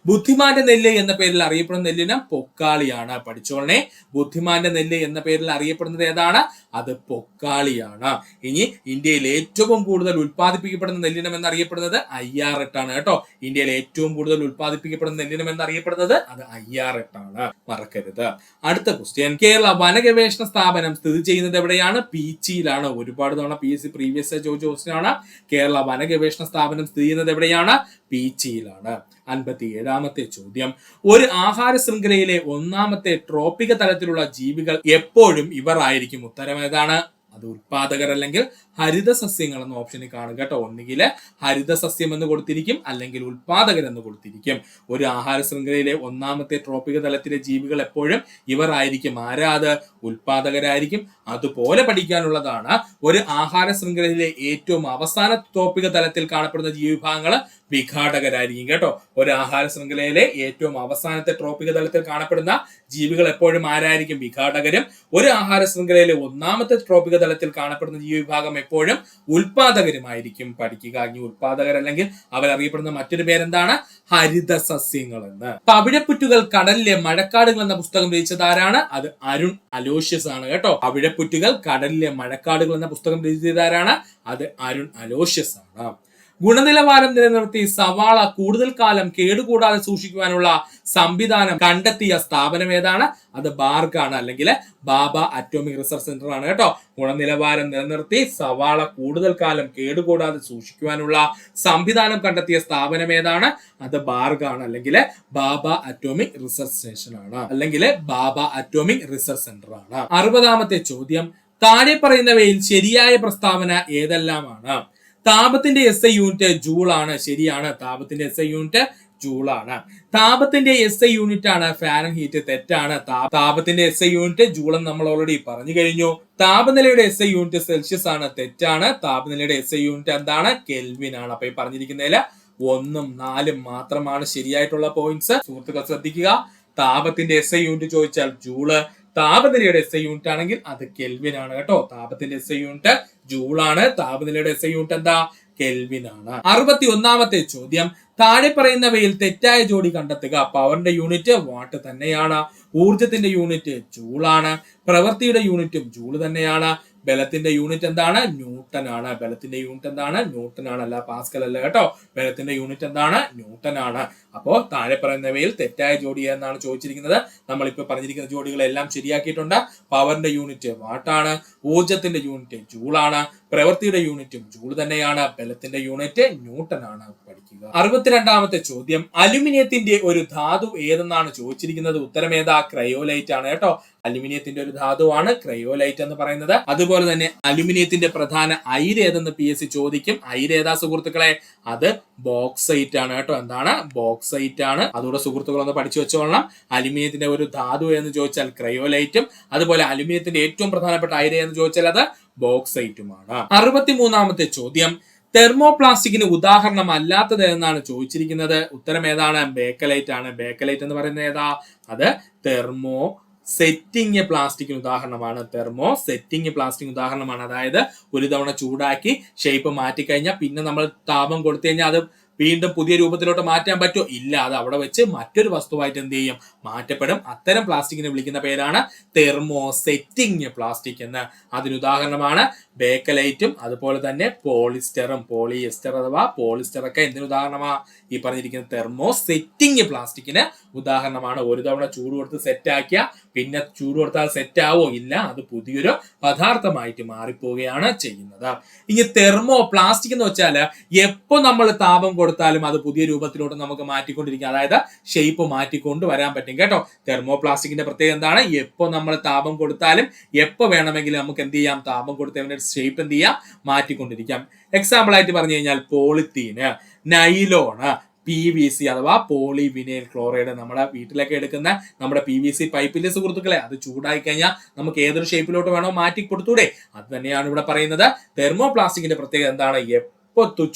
ബുദ്ധിമാന്റെ നെല്ല് എന്ന പേരിൽ അറിയപ്പെടുന്ന നെല്ലിനം പൊക്കാളിയാണ്. പഠിച്ചോളനെ. ബുദ്ധിമാന്റെ നെല്ല് എന്ന പേരിൽ അറിയപ്പെടുന്നത് ഏതാണ്? അത് പൊക്കാളിയാണ്. ഇനി ഇന്ത്യയിൽ ഏറ്റവും കൂടുതൽ ഉത്പാദിപ്പിക്കപ്പെടുന്ന നെല്ലിനം എന്നറിയപ്പെടുന്നത് IR8 ആണ് കേട്ടോ. ഇന്ത്യയിൽ ഏറ്റവും കൂടുതൽ ഉത്പാദിപ്പിക്കപ്പെടുന്ന നെല്ലിനം എന്നറിയപ്പെടുന്നത് അത് IR8 ആണ്. മറക്കരുത്. അടുത്ത ക്വസ്റ്റ്യൻ, കേരള വനഗവേഷണ സ്ഥാപനം സ്ഥിതി ചെയ്യുന്നത് എവിടെയാണ്? പീച്ചിയിലാണ്. ഒരുപാട് തവണ PSC പ്രീവിയസ് ചോദിച്ച ക്വസ്റ്റ്യൻ ആണ്. കേരള വനഗവേഷണ സ്ഥാപനം സ്ഥിതി ചെയ്യുന്നത് എവിടെയാണ്? പീച്ചിയിലാണ്. 57ാമത്തെ ചോദ്യം, ഒരു ആഹാര ശൃംഖലയിലെ ഒന്നാമത്തെ ട്രോപ്പിക തലത്തിലുള്ള ജീവികൾ എപ്പോഴും ഇവർ ആയിരിക്കും. ഉത്തരം ഏതാണ്? അത് ഉത്പാദകർ അല്ലെങ്കിൽ ഹരിത സസ്യങ്ങൾ എന്ന ഓപ്ഷനിൽ കാണുക കേട്ടോ. ഒന്നുകിൽ ഹരിത സസ്യം എന്ന് കൊടുത്തിരിക്കും, അല്ലെങ്കിൽ ഉത്പാദകർ എന്ന് കൊടുത്തിരിക്കും. ഒരു ആഹാര ശൃംഖലയിലെ ഒന്നാമത്തെ ട്രോപ്പിക തലത്തിലെ ജീവികൾ എപ്പോഴും ഇവർ ആയിരിക്കും. ആരാത്? ഉത്പാദകരായിരിക്കും. അതുപോലെ പഠിക്കാനുള്ളതാണ്, ഒരു ആഹാര ശൃംഖലയിലെ ഏറ്റവും അവസാന ട്രോപ്പിക തലത്തിൽ കാണപ്പെടുന്ന ജീവിവിഭാഗങ്ങൾ വിഘാടകരായിരിക്കും കേട്ടോ. ഒരു ആഹാര ശൃംഖലയിലെ ഏറ്റവും അവസാനത്തെ ട്രോപ്പിക തലത്തിൽ കാണപ്പെടുന്ന ജീവികൾ എപ്പോഴും ആരായിരിക്കും? വിഘാടകരും. ഒരു ആഹാര ശൃംഖലയിലെ ഒന്നാമത്തെ ട്രോപ്പിക തലത്തിൽ കാണപ്പെടുന്ന ജീവിവിഭാഗം എപ്പോഴും ഉത്പാദകരുമായിരിക്കും. പഠിക്കുക. ഈ ഉത്പാദകർ അല്ലെങ്കിൽ അവരറിയപ്പെടുന്ന മറ്റൊരു പേരെന്താണ്? ഹരിത സസ്യങ്ങൾ എന്ന്. പവിഴപ്പുറ്റുകൾ കടലിലെ മഴക്കാടുകൾ എന്ന പുസ്തകം രചിച്ചത് ആരാണ്? അത് അരുൺ അലോഷ്യസ് ആണ് കേട്ടോ. പവിഴപ്പുറ്റുകൾ കടലിലെ മഴക്കാടുകൾ എന്ന പുസ്തകം രചിച്ചത് ആരാണ്? അത് അരുൺ അലോഷ്യസ് ആണ്. ഗുണനിലവാരം നിലനിർത്തി സവാള കൂടുതൽ കാലം കേടുകൂടാതെ സൂക്ഷിക്കുവാനുള്ള സംവിധാനം കണ്ടെത്തിയ സ്ഥാപനം ഏതാണ്? അത് ബാർഗ് ആണ്, അല്ലെങ്കിൽ ബാബ അറ്റോമിക് റിസർച്ച് സെന്റർ ആണ് കേട്ടോ. ഗുണനിലവാരം നിലനിർത്തി സവാള കൂടുതൽ കാലം കേടുകൂടാതെ സൂക്ഷിക്കുവാനുള്ള സംവിധാനം കണ്ടെത്തിയ സ്ഥാപനം ഏതാണ്? അത് ബാർഗ് ആണ്, അല്ലെങ്കിൽ ബാബ അറ്റോമിക് റിസർച്ച് സ്റ്റേഷൻ ആണ്, അല്ലെങ്കിൽ ബാബ അറ്റോമിക് റിസർച്ച് സെന്റർ ആണ്. 60ാമത്തെ ചോദ്യം, താഴെ പറയുന്നവയിൽ ശരിയായ പ്രസ്താവന ഏതെല്ലാമാണ്? താപത്തിന്റെ SI യൂണിറ്റ് ജൂൾ ആണ്. ശരിയാണ്. താപത്തിന്റെ SI യൂണിറ്റ് ജൂൾ ആണ്. താപത്തിന്റെ SI യൂണിറ്റ് ആണ് ഫാരൻഹീറ്റ്. തെറ്റാണ്. താപത്തിന്റെ SI യൂണിറ്റ് ജൂൾ എന്ന് നമ്മൾ ഓൾറെഡി പറഞ്ഞു കഴിഞ്ഞു. താപനിലയുടെ SI യൂണിറ്റ് സെൽഷ്യസ് ആണ്. തെറ്റാണ്. താപനിലയുടെ SI യൂണിറ്റ് എന്താണ്? കെൽവിൻ ആണ്. അപ്പൊ ഈ പറഞ്ഞിരിക്കുന്നതിൽ 1ഉം 4ഉം മാത്രമാണ് ശരിയായിട്ടുള്ള പോയിന്റ്സ്. സുഹൃത്തുക്കൾ ശ്രദ്ധിക്കുക. താപത്തിന്റെ SI യൂണിറ്റ് ചോദിച്ചാൽ ജൂള്, താപനിലയുടെ SI യൂണിറ്റ് ആണെങ്കിൽ അത് കെൽവിൻ ആണ് കേട്ടോ. താപത്തിന്റെ SI യൂണിറ്റ് ജൂൾ ആണ്, താപനിലയുടെ SI യൂണിറ്റ് എന്താ? കെൽവിൻ ആണ്. 61ാമത്തെ ചോദ്യം, താഴെ പറയുന്നവയിൽ തെറ്റായ ജോഡി കണ്ടെത്തുക. പവറിന്റെ യൂണിറ്റ് വാട്ട് തന്നെയാണ്. ഊർജത്തിന്റെ യൂണിറ്റ് ജൂൾ ആണ്. പ്രവൃത്തിയുടെ യൂണിറ്റും ജൂൾ തന്നെയാണ്. ബലത്തിന്റെ യൂണിറ്റ് എന്താണ്? ന്യൂട്ടൺ ആണ്. ബലത്തിന്റെ യൂണിറ്റ് എന്താണ്? ന്യൂട്ടൺ ആണ്, അല്ല പാസ്കൽ അല്ല കേട്ടോ. ബലത്തിന്റെ യൂണിറ്റ് എന്താണ്? ന്യൂട്ടൺ ആണ്. അപ്പോ താഴെ പറയുന്നവയിൽ തെറ്റായ ജോഡി എന്നാണ് ചോദിച്ചിരിക്കുന്നത്. നമ്മളിപ്പോ പറഞ്ഞിരിക്കുന്ന ജോഡികളെല്ലാം ശരിയാക്കിയിട്ടുണ്ട്. പവറിന്റെ യൂണിറ്റ് വാട്ടാണ്. ഊർജത്തിന്റെ യൂണിറ്റ് ജൂൾ ആണ്. പ്രവൃത്തിയുടെ യൂണിറ്റും ജൂൾ തന്നെയാണ്. ബലത്തിന്റെ യൂണിറ്റ് ന്യൂട്ടൺ ആണ്. പഠിക്കുക. 62ാമത്തെ ചോദ്യം, അലുമിനിയത്തിന്റെ ഒരു ധാതു ഏതെന്നാണ് ചോദിച്ചിരിക്കുന്നത്. ഉത്തരം ഏതാ? ക്രയോലൈറ്റ് ആണ് കേട്ടോ. അലുമിനിയത്തിന്റെ ഒരു ധാതുവാണ് ക്രയോലൈറ്റ് എന്ന് പറയുന്നത്. അതുപോലെ തന്നെ അലുമിനിയത്തിന്റെ പ്രധാന അയിര് ഏതെന്ന് PSC ചോദിക്കും. അയിര് ഏതാ സുഹൃത്തുക്കളെ? അത് ബോക്സൈറ്റ് ആണ് കേട്ടോ. എന്താണ്? ബോക്സൈറ്റ് ആണ്. അതുകൂടെ സുഹൃത്തുക്കൾ ഒന്ന് പഠിച്ചു വെച്ചോളണം. അലുമിനിയത്തിന്റെ ഒരു ധാതു എന്ന് ചോദിച്ചാൽ ക്രയോലൈറ്റും, അതുപോലെ അലുമിനിയത്തിന്റെ ഏറ്റവും പ്രധാനപ്പെട്ട അയിര് എന്ന് ചോദിച്ചാൽ അത് ബോക്സൈറ്റുമാണ്. 63ാമത്തെ ചോദ്യം, തെർമോപ്ലാസ്റ്റിക്കിന് ഉദാഹരണം അല്ലാത്തത് എന്നാണ് ചോദിച്ചിരിക്കുന്നത്. ഉത്തരം ഏതാണ്? ബേക്കലൈറ്റ് ആണ്. ബേക്കലൈറ്റ് എന്ന് പറയുന്നത് ഏതാ? അത് തെർമോ സെറ്റിംഗ് പ്ലാസ്റ്റിക്കിന് ഉദാഹരണമാണ്. തെർമോ സെറ്റിംഗ് പ്ലാസ്റ്റിക് ഉദാഹരണമാണ്. അതായത് ഒരു തവണ ചൂടാക്കി ഷേപ്പ് മാറ്റിക്കഴിഞ്ഞാൽ പിന്നെ നമ്മൾ താപം കൊടുത്തു കഴിഞ്ഞാൽ അത് വീണ്ടും പുതിയ രൂപത്തിലോട്ട് മാറ്റാൻ പറ്റുമോ? ഇല്ല. അത് അവിടെ വെച്ച് മറ്റൊരു വസ്തുവായിട്ട് എന്ത് ചെയ്യും? മാറ്റപ്പെടും. അത്തരം പ്ലാസ്റ്റിക്കിനെ വിളിക്കുന്ന പേരാണ് തെർമോസെറ്റിംഗ് പ്ലാസ്റ്റിക് എന്ന്. അതിനുദാഹരണമാണ് ബേക്കലൈറ്റും അതുപോലെ തന്നെ പോളിസ്റ്ററും. പോളിയെസ്റ്റർ അഥവാ പോളിസ്റ്റർ ഒക്കെ എന്തിനു ഉദാഹരണമാണ്? ഈ പറഞ്ഞിരിക്കുന്ന തെർമോസെറ്റിംഗ് പ്ലാസ്റ്റിക്കിന് ഉദാഹരണമാണ്. ഒരു തവണ ചൂട് കൊടുത്ത് സെറ്റ് ആക്കിയ പിന്നെ ചൂട് കൊടുത്താൽ സെറ്റ് ആവോ? ഇല്ല. അത് പുതിയൊരു പദാർത്ഥമായിട്ട് മാറിപ്പോവുകയാണ് ചെയ്യുന്നത്. ഇനി തെർമോ പ്ലാസ്റ്റിക് എന്ന് വെച്ചാൽ എപ്പോ നമ്മൾ താപം കൊടുത്താലും അത് പുതിയ രൂപത്തിലോട്ട് നമുക്ക് മാറ്റിക്കൊണ്ടിരിക്കാം. അതായത് ഷേപ്പ് മാറ്റിക്കൊണ്ട് വരാൻ പറ്റും കേട്ടോ. തെർമോ പ്ലാസ്റ്റിക്കിന്റെ പ്രത്യേകത എന്താണ്? എപ്പോ നമ്മൾ താപം കൊടുത്താലും എപ്പോ വേണമെങ്കിലും നമുക്ക് എന്ത് ചെയ്യാം? താപം കൊടുത്തതിന്റെ ഷേപ്പ് എന്ത് ചെയ്യാം? മാറ്റിക്കൊണ്ടിരിക്കാം. എക്സാമ്പിൾ ആയിട്ട് പറഞ്ഞു കഴിഞ്ഞാൽ പോളിത്തീന്, നൈലോണ്, PVC അഥവാ പോളിവിനൈൽ ക്ലോറൈഡ്. നമ്മുടെ വീട്ടിലൊക്കെ എടുക്കുന്ന നമ്മുടെ PVC പൈപ്പിലെ സുഹൃത്തുക്കളെ, അത് ചൂടായി കഴിഞ്ഞാൽ നമുക്ക് ഏതൊരു ഷേപ്പിലോട്ട് വേണോ മാറ്റി കൊടുത്തൂടെ? അത് തന്നെയാണ് ഇവിടെ പറയുന്നത്. തെർമോ പ്ലാസ്റ്റിക്കിന്റെ പ്രത്യേകത എന്താണ്?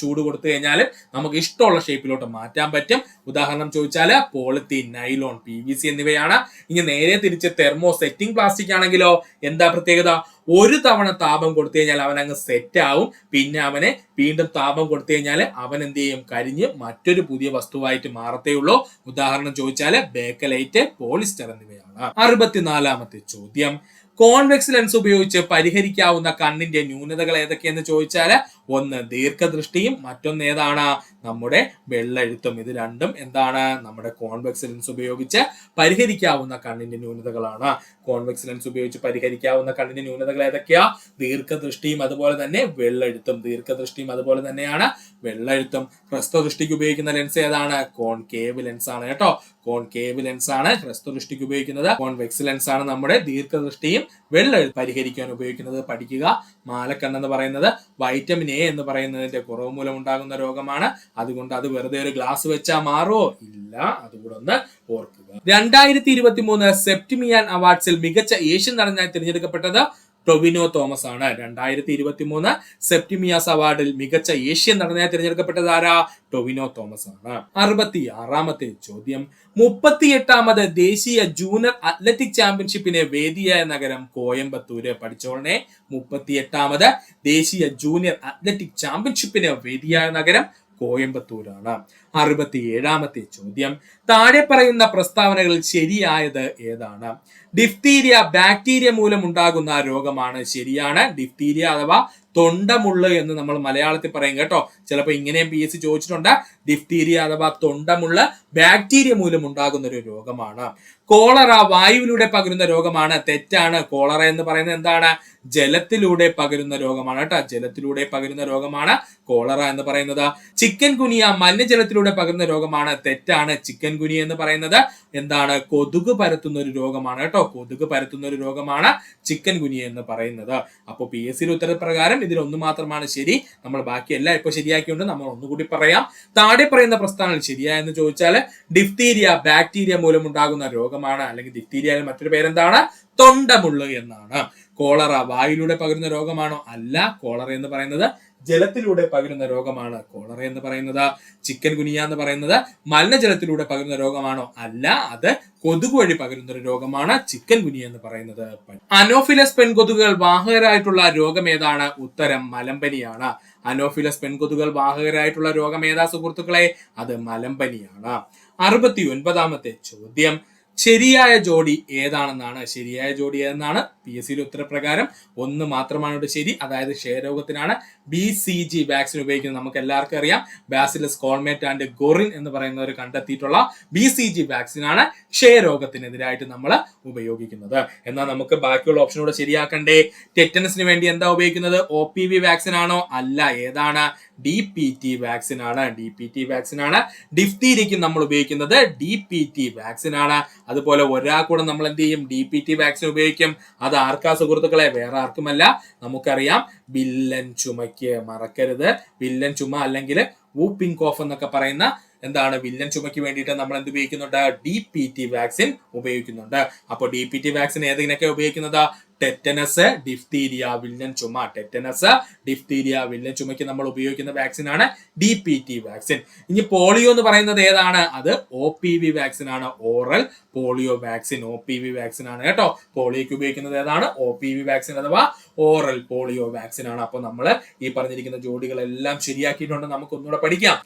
ചൂട് കൊടുത്തു കഴിഞ്ഞാൽ നമുക്ക് ഇഷ്ടമുള്ള ഷേപ്പിലോട്ട് മാറ്റാൻ പറ്റും. ഉദാഹരണം ചോദിച്ചാൽ പോളിത്തീൻ, നൈലോൺ, PVC എന്നിവയാണ്. ഇനി നേരെ തിരിച്ച് തെർമോ സെറ്റിംഗ് പ്ലാസ്റ്റിക് ആണെങ്കിലോ എന്താ പ്രത്യേകത? ഒരു തവണ താപം കൊടുത്തു കഴിഞ്ഞാൽ അവൻ അങ്ങ് സെറ്റ് ആവും. പിന്നെ അവനെ വീണ്ടും താപം കൊടുത്തു കഴിഞ്ഞാൽ അവൻ എന്ത് ചെയ്യും? കരിഞ്ഞ് മറ്റൊരു പുതിയ വസ്തുവായിട്ട് മാറത്തേ ഉള്ളൂ. ഉദാഹരണം ചോദിച്ചാൽ ബേക്കലൈറ്റ്, പോളിസ്റ്റർ എന്നിവയാണ്. 64ാമത്തെ ചോദ്യം, കോൺവെക്സ് ലെൻസ് ഉപയോഗിച്ച് പരിഹരിക്കാവുന്ന കണ്ണിന്റെ ന്യൂനതകൾ ഏതൊക്കെയെന്ന് ചോദിച്ചാൽ ഒന്ന് ദീർഘദൃഷ്ടിയും മറ്റൊന്ന് ഏതാണ് നമ്മുടെ വെള്ളെഴുത്തും. ഇത് രണ്ടും എന്താണ് നമ്മുടെ കോൺവെക്സ് ലെൻസ് ഉപയോഗിച്ച് പരിഹരിക്കാവുന്ന കണ്ണിന്റെ ന്യൂനതകളാണ്. കോൺവെക്സ് ലെൻസ് ഉപയോഗിച്ച് പരിഹരിക്കാവുന്ന കണ്ണിന്റെ ന്യൂനതകൾ ഏതൊക്കെയാ? ദീർഘദൃഷ്ടിയും അതുപോലെ തന്നെ വെള്ളെഴുത്തും. ദീർഘദൃഷ്ടിയും അതുപോലെ തന്നെയാണ് വെള്ളെഴുത്തും. ഹ്രസ്വദൃഷ്ടിക്ക് ഉപയോഗിക്കുന്ന ലെൻസ് ഏതാണ്? കോൺകേവ് ലെൻസ് ആണ് കേട്ടോ. കോൺകേവ് ലെൻസ് ആണ് ഹ്രസ്വദൃഷ്ടിക്ക് ഉപയോഗിക്കുന്നത്. കോൺവെക്സ് ലെൻസ് ആണ് നമ്മുടെ ദീർഘദൃഷ്ടിയും വെള്ളെഴുത്ത് പരിഹരിക്കാൻ ഉപയോഗിക്കുന്നത്. പഠിക്കുക. മാലക്കണ്ണെന്ന് പറയുന്നത് വൈറ്റമിൻ എ എന്ന് പറയുന്നതിന്റെ കുറവ് മൂലം ഉണ്ടാകുന്ന രോഗമാണ്. അതുകൊണ്ട് അത് വെറുതെ ഒരു ഗ്ലാസ് വെച്ചാൽ മാറുമോ? ഇല്ല. അതുകൂടെ ഒന്ന് ഓർക്കുക. 2023 സെപ്റ്റിമിയാൻ അവാർഡ്സിൽ മികച്ച ഏഷ്യൻ നടനായി തിരഞ്ഞെടുക്കപ്പെട്ടത് ടൊവിനോ തോമസ് ആണ്. 2023 സെപ്റ്റിമിയാസ് അവാർഡിൽ മികച്ച ഏഷ്യൻ നടനായി തിരഞ്ഞെടുക്കപ്പെട്ടത് ആരാ? ടൊവിനോ തോമസ് ആണ്. 66ാമത്തെ ചോദ്യം. 38ാമത് ദേശീയ ജൂനിയർ അത്ലറ്റിക് ചാമ്പ്യൻഷിപ്പിന് വേദിയായ നഗരം കോയമ്പത്തൂര്. പഠിച്ചോളനെ. 38ാമത് ദേശീയ ജൂനിയർ അത്ലറ്റിക് ചാമ്പ്യൻഷിപ്പിന് വേദിയായ നഗരം കോയമ്പത്തൂരാണ്. 67ാമത്തെ ചോദ്യം. താഴെ പറയുന്ന പ്രസ്താവനകളിൽ ശരിയായത് ഏതാണ്? ഡിഫ്തീരിയ ബാക്ടീരിയ മൂലം ഉണ്ടാകുന്ന രോഗമാണ്. ശരിയാണ്. ഡിഫ്തീരിയ അഥവാ തൊണ്ടമുള്ള് എന്ന് നമ്മൾ മലയാളത്തിൽ പറയും കേട്ടോ. ചിലപ്പോൾ ഇങ്ങനെയും PSC ചോദിച്ചിട്ടുണ്ട്. ഡിഫ്തീരിയ അഥവാ തൊണ്ടമുള്ള് ബാക്ടീരിയ മൂലം ഉണ്ടാകുന്ന ഒരു രോഗമാണ്. കോളറ വായുവിലൂടെ പകരുന്ന രോഗമാണ്. തെറ്റാണ്. കോളറ എന്ന് പറയുന്നത് എന്താണ്? ജലത്തിലൂടെ പകരുന്ന രോഗമാണ് കേട്ടോ. ജലത്തിലൂടെ പകരുന്ന രോഗമാണ് കോളറ എന്ന് പറയുന്നത്. ചിക്കൻ ഗുനിയ മലിനജലത്തിലൂടെ പകരുന്ന രോഗമാണ്. തെറ്റാണ്. ചിക്കൻ ഗുനിയ എന്ന് പറയുന്നത് എന്താണ്? കൊതുക് പരത്തുന്ന ഒരു രോഗമാണ് കേട്ടോ. കൊതുക് പരത്തുന്ന ഒരു രോഗമാണ് ചിക്കൻ ഗുനിയ എന്ന് പറയുന്നത്. അപ്പോൾ PSC ഉത്തരപ്രകാരം ഇതിൽ ഒന്ന് മാത്രമാണ് ശരി. നമ്മൾ ബാക്കിയെല്ലാം ഇപ്പൊ ശരിയാക്കിയുണ്ട്. നമ്മൾ ഒന്നുകൂടി പറയാം. താഴെ പറയുന്ന പ്രസ്താവനകൾ ശരിയായെന്ന് ചോദിച്ചാൽ ഡിഫ്തീരിയ ബാക്ടീരിയ മൂലം ഉണ്ടാകുന്ന രോഗമാണ്. അല്ലെങ്കിൽ ഡിഫ്തീരിയയുടെ മറ്റൊരു പേരെന്താണ്? തൊണ്ടമുള്ള് എന്നാണ്. കോളറ വായുവിലൂടെ പകരുന്ന രോഗമാണോ? അല്ല. കോളറ എന്ന് പറയുന്നത് ജലത്തിലൂടെ പകരുന്ന രോഗമാണ്. കോളറ എന്ന് പറയുന്നത്. ചിക്കൻ ഗുനിയ എന്ന് പറയുന്നത് മലിനജലത്തിലൂടെ പകരുന്ന രോഗമാണോ? അല്ല. അത് കൊതുക് വഴി പകരുന്ന ഒരു രോഗമാണ് ചിക്കൻ ഗുനിയ എന്ന് പറയുന്നത്. അനോഫിലസ് പെൺകൊതുകുകൾ വാഹകരായിട്ടുള്ള രോഗം ഏതാണ്? ഉത്തരം മലമ്പനിയാണ്. അനോഫിലസ് പെൺകൊതുകുകൾ വാഹകരായിട്ടുള്ള രോഗം ഏതാ സുഹൃത്തുക്കളെ? അത് മലമ്പനിയാണ്. 69ാമത്തെ ചോദ്യം. ശരിയായ ജോഡി ഏതാണെന്നാണ്. ശരിയായ ജോഡി ഏതെന്നാണ് PSC ഉത്തരപ്രകാരം ഒന്ന് മാത്രമാണ് ഇവിടെ ശരി. അതായത് ക്ഷയരോഗത്തിനാണ് BCG വാക്സിൻ ഉപയോഗിക്കുന്നത്. നമുക്ക് എല്ലാവർക്കും അറിയാം ബാസിലസ് കോൾമേറ്റ് ആൻഡ് ഗോറിൻ എന്ന് പറയുന്നവർ കണ്ടെത്തിയിട്ടുള്ള BCG വാക്സിൻ ആണ് ക്ഷയരോഗത്തിനെതിരായിട്ട് നമ്മൾ ഉപയോഗിക്കുന്നത്. എന്നാൽ നമുക്ക് ബാക്കിയുള്ള ഓപ്ഷനോട് ശരിയാക്കണ്ടേ? ടെറ്റനസിന് വേണ്ടി എന്താ ഉപയോഗിക്കുന്നത്? OPV വാക്സിൻ ആണോ? അല്ല. ഏതാണ്? DPT വാക്സിൻ ആണ്. DPT വാക്സിൻ ആണ്. ഡിഫ്തീരിയയ്ക്ക് നമ്മൾ ഉപയോഗിക്കുന്നത് DPT വാക്സിൻ ആണ്. അതുപോലെ ഒരാൾക്കൂടെ നമ്മൾ എന്ത് ചെയ്യും? DPT വാക്സിൻ ഉപയോഗിക്കും. അത് ആർക്കാ സുഹൃത്തുക്കളെ? വേറെ ആർക്കുമല്ല. നമുക്കറിയാം വില്ലൻ ചുമയ്ക്ക്. മറക്കരുത്. വില്ലൻ ചുമ അല്ലെങ്കിൽ വൂപ്പിംഗ് കോഫ് എന്നൊക്കെ പറയുന്ന എന്താണ് വില്ലൻ ചുമയ്ക്ക് വേണ്ടിയിട്ട് നമ്മൾ എന്ത് ഉപയോഗിക്കുന്നുണ്ട്? DPT വാക്സിൻ ഉപയോഗിക്കുന്നുണ്ട്. അപ്പോൾ DPT വാക്സിൻ ഏതിനൊക്കെ ഉപയോഗിക്കുന്നത്? ടെറ്റനസ്, ഡിഫ്തീരിയ, വില്ലൻ ചുമ. ടെറ്റനസ്, ഡിഫ്തീരിയ, വില്ലൻ ചുമയ്ക്ക് നമ്മൾ ഉപയോഗിക്കുന്ന വാക്സിൻ ആണ് DPT വാക്സിൻ. ഇനി പോളിയോ എന്ന് പറയുന്നത് ഏതാണ്? അത് OPV വാക്സിൻ ആണ്. Oral polio vaccine. OPV vaccine ആണ് കേട്ടോ. പോളിയോക്ക് ഉപയോഗിക്കുന്നത് ഏതാണ്? OPV വാക്സിൻ അഥവാ ഓറൽ പോളിയോ വാക്സിൻ ആണ്. അപ്പോൾ നമ്മൾ ഈ പറഞ്ഞിരിക്കുന്ന ജോഡികളെല്ലാം ശരിയാക്കിയിട്ടുണ്ട്. നമുക്ക് ഒന്നുകൂടെ പഠിക്കാം.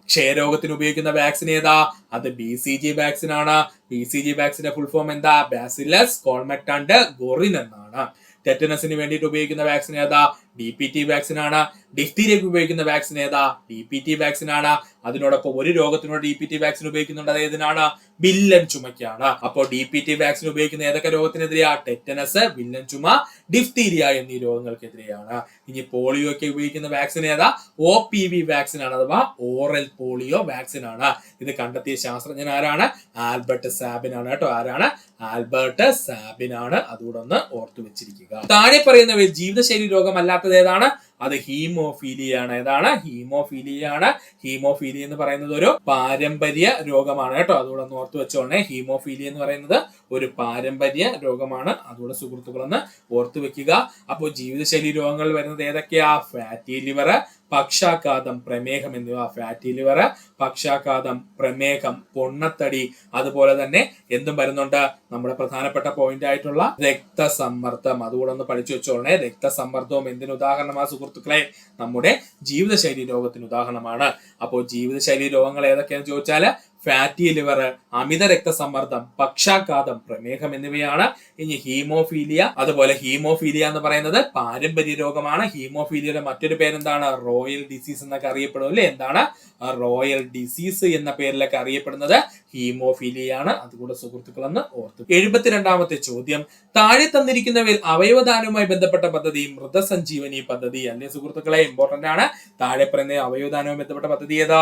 ക്ഷയരോഗത്തിന് ഉപയോഗിക്കുന്ന വാക്സിൻ ഏതാ? അത് BCG വാക്സിൻ ആണ്. BCG വാക്സിന്റെ ഫുൾ ഫോം എന്താ? ബാസിലസ് കോൾമെറ്റ് ആൻഡ് ഗോറിൻ എന്നാണ്. ടെറ്റനസിന് വേണ്ടിയിട്ട് ഉപയോഗിക്കുന്ന വാക്സിൻ ഏതാ? DPT വാക്സിൻ ആണ്. ഡിഫ്തീരിയക്ക് ഉപയോഗിക്കുന്ന വാക്സിൻ ഏതാ? DPT വാക്സിൻ ആണ്. അതിനോടൊപ്പം ഒരു രോഗത്തിനോട് DPT വാക്സിൻ ഉപയോഗിക്കുന്നുണ്ട്. അത് ഏതിനാണ്? വില്ലൻ ചുമയ്ക്കാണ്. അപ്പോൾ DPT വാക്സിൻ ഉപയോഗിക്കുന്ന ഏതൊക്കെ രോഗത്തിനെതിരെയാ? ടെറ്റനസ്, വില്ലൻ ചുമ, ഡിഫ്തീരിയ എന്നീ രോഗങ്ങൾക്കെതിരെയാണ്. ഇനി പോളിയോയ്ക്ക് ഉപയോഗിക്കുന്ന വാക്സിൻ ഏതാ? OPV വാക്സിൻ ആണ്. അഥവാ ഓറൽ പോളിയോ വാക്സിൻ ആണ്. ഇത് കണ്ടെത്തിയ ശാസ്ത്രജ്ഞൻ ആരാണ്? ആൽബർട്ട് സാബിൻ ആണ് കേട്ടോ. ആരാണ്? ആൽബർട്ട് സാബിൻ ആണ്. അതുകൂടെ ഒന്ന് ഓർത്തു വെച്ചിരിക്കുക. താഴെ പറയുന്നവയിൽ ജീവിതശൈലി രോഗമല്ലാത്തത് ഏതാണ്? അത് ഹീമോഫീലിയ ആണ്. ഏതാണ്? ഹീമോഫീലിയ ആണ്. ഹീമോഫീലിയ എന്ന് പറയുന്നത് ഒരു പാരമ്പര്യ രോഗമാണ് കേട്ടോ. അതുകൂടെ ഒന്ന് ഓർത്തു വെച്ചോണേ. ഹീമോഫീലിയ എന്ന് പറയുന്നത് ഒരു പാരമ്പര്യ രോഗമാണ്. അതുകൂടെ സുഹൃത്തുക്കളൊന്ന് ഓർത്തു വെക്കുക. അപ്പോൾ ജീവിതശൈലി രോഗങ്ങൾ വരുന്നത് ഏതൊക്കെയാ? ഫാറ്റി ലിവർ, പക്ഷാഘാതം, പ്രമേഹം എന്നിവ. ഫാറ്റി ലിവർ, പക്ഷാഘാതം, പ്രമേഹം, പൊണ്ണത്തടി, അതുപോലെ തന്നെ എന്തും വരുന്നുണ്ട്? നമ്മുടെ പ്രധാനപ്പെട്ട പോയിന്റ് ആയിട്ടുള്ള രക്തസമ്മർദ്ദം. അതുകൂടെ ഒന്ന് പഠിച്ചു വെച്ചോളണേ. രക്തസമ്മർദ്ദവും എന്തിന് ഉദാഹരണമാ സുഹൃത്തുക്കളെ? നമ്മുടെ ജീവിതശൈലി രോഗത്തിന് ഉദാഹരണമാണ്. അപ്പോൾ ജീവിതശൈലി രോഗങ്ങൾ ഏതൊക്കെയാണെന്ന് ചോദിച്ചാൽ ഫാറ്റി ലിവർ, അമിത രക്തസമ്മർദ്ദം, പക്ഷാഘാതം, പ്രമേഹം എന്നിവയാണ്. ഇനി ഹീമോഫീലിയ, അതുപോലെ ഹീമോഫീലിയ എന്ന് പറയുന്നത് പാരമ്പര്യ രോഗമാണ്. ഹീമോഫീലിയയുടെ മറ്റൊരു പേരെന്താണ്? റോയൽ ഡിസീസ് എന്നൊക്കെ അറിയപ്പെടും അല്ലേ? എന്താണ് റോയൽ ഡിസീസ് എന്ന പേരിലൊക്കെ അറിയപ്പെടുന്നത് ഹീമോഫീലിയാണ്. അതുകൂടെ സുഹൃത്തുക്കളെന്ന് ഓർത്തു. 72ാമത്തെ ചോദ്യം, താഴെ തന്നിരിക്കുന്നവയിൽ അവയവദാനവുമായി ബന്ധപ്പെട്ട പദ്ധതി മൃതസഞ്ജീവനി പദ്ധതി അല്ലേ സുഹൃത്തുക്കളെ? ഇമ്പോർട്ടന്റ് ആണ്. താഴെ പറയുന്ന അവയവദാനവുമായി ബന്ധപ്പെട്ട പദ്ധതി ഏതാ?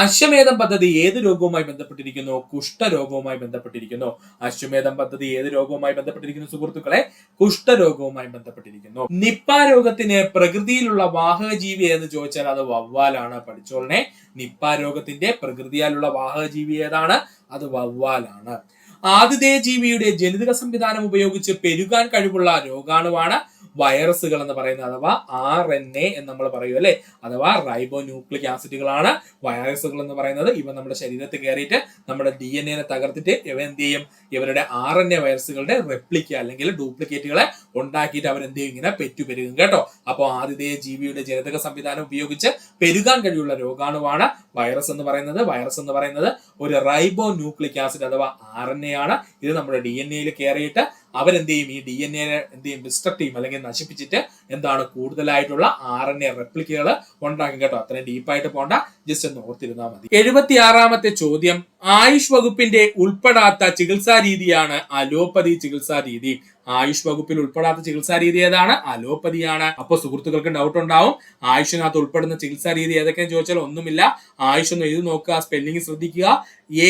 അശ്വമേധം പദ്ധതി ഏത് രോഗവുമായി ബന്ധപ്പെട്ടിരിക്കുന്നു? കുഷ്ഠരോഗവുമായി ബന്ധപ്പെട്ടിരിക്കുന്നു. അശ്വമേധം പദ്ധതി ഏത് രോഗവുമായി ബന്ധപ്പെട്ടിരിക്കുന്നു സുഹൃത്തുക്കളെ? കുഷ്ഠരോഗവുമായി ബന്ധപ്പെട്ടിരിക്കുന്നു. നിപ്പ രോഗത്തിന് പ്രകൃതിയിലുള്ള വാഹക ജീവി എന്ന് ചോദിച്ചാൽ അത് വവ്വാലാണ്. പഠിച്ചോളനെ. നിപ്പ രോഗത്തിന്റെ പ്രകൃതിയാലുള്ള വാഹക ജീവി ഏതാണ്? അത് വവ്വാലാണ്. ആതിഥേയ ജീവിയുടെ ജനിതക സംവിധാനം ഉപയോഗിച്ച് പെരുകാൻ കഴിവുള്ള രോഗാണുവാണ് വൈറസുകൾ എന്ന് പറയുന്നത്, അഥവാ RNA എന്ന് നമ്മൾ പറയും അല്ലെ, അഥവാ റൈബോ ന്യൂക്ലിക് ആസിഡുകളാണ് വൈറസുകൾ എന്ന് പറയുന്നത്. ഇവ നമ്മുടെ ശരീരത്തിൽ കയറിയിട്ട് നമ്മുടെ DNA തകർത്തിട്ട് ഇവ എന്ത് ചെയ്യും? ഇവരുടെ RNA വൈറസുകളുടെ റെപ്ലിക്ക അല്ലെങ്കിൽ ഡ്യൂപ്ലിക്കേറ്റുകളെ ഉണ്ടാക്കിയിട്ട് അവർ എന്ത് ചെയ്യും? ഇങ്ങനെ പെറ്റുപെരുകും കേട്ടോ. അപ്പോൾ ആതിഥേയ ജീവിയുടെ ജനിതക സംവിധാനം ഉപയോഗിച്ച് പെരുകാൻ കഴിവുള്ള രോഗാണുവാണ് വൈറസ് എന്ന് പറയുന്നത്. വൈറസ് എന്ന് പറയുന്നത് ഒരു റൈബോ ന്യൂക്ലിക് ആസിഡ് അഥവാ RNA ആണ്. ഇത് നമ്മുടെ DNA കയറിയിട്ട് അവരെന്ത് ചെയ്യും? ഈ DNA എന്ത് ചെയ്യും? ഡിസ്ട്രക്ട് ചെയ്യും അല്ലെങ്കിൽ നശിപ്പിച്ചിട്ട് എന്താണ് കൂടുതലായിട്ടുള്ള RNA റെപ്ലിക്കകൾ ഉണ്ടാക്കും കേട്ടോ. അത്രയും ഡീപ്പായിട്ട് പോണ്ട, ജസ്റ്റ് ഒന്ന് ഓർത്തിരുന്നാൽ മതി. 76ാമത്തെ ചോദ്യം, ആയുഷ് വകുപ്പിന്റെ ഉൾപ്പെടാത്ത ചികിത്സാ രീതിയാണ് അലോപ്പതി ചികിത്സാ രീതി. ആയുഷ് വകുപ്പിൽ ഉൾപ്പെടാത്ത ചികിത്സാ രീതി ഏതാണ്? അലോപ്പതിയാണ്. അപ്പൊ സുഹൃത്തുക്കൾക്ക് ഡൗട്ട് ഉണ്ടാവും, ആയുഷിനകത്ത് ഉൾപ്പെടുന്ന ചികിത്സാ രീതി ഏതൊക്കെയാന്ന് ചോദിച്ചാൽ ഒന്നുമില്ല. ആയുഷ് ഒന്ന് എഴുതി നോക്കുക, സ്പെല്ലിംഗ് ശ്രദ്ധിക്കുക.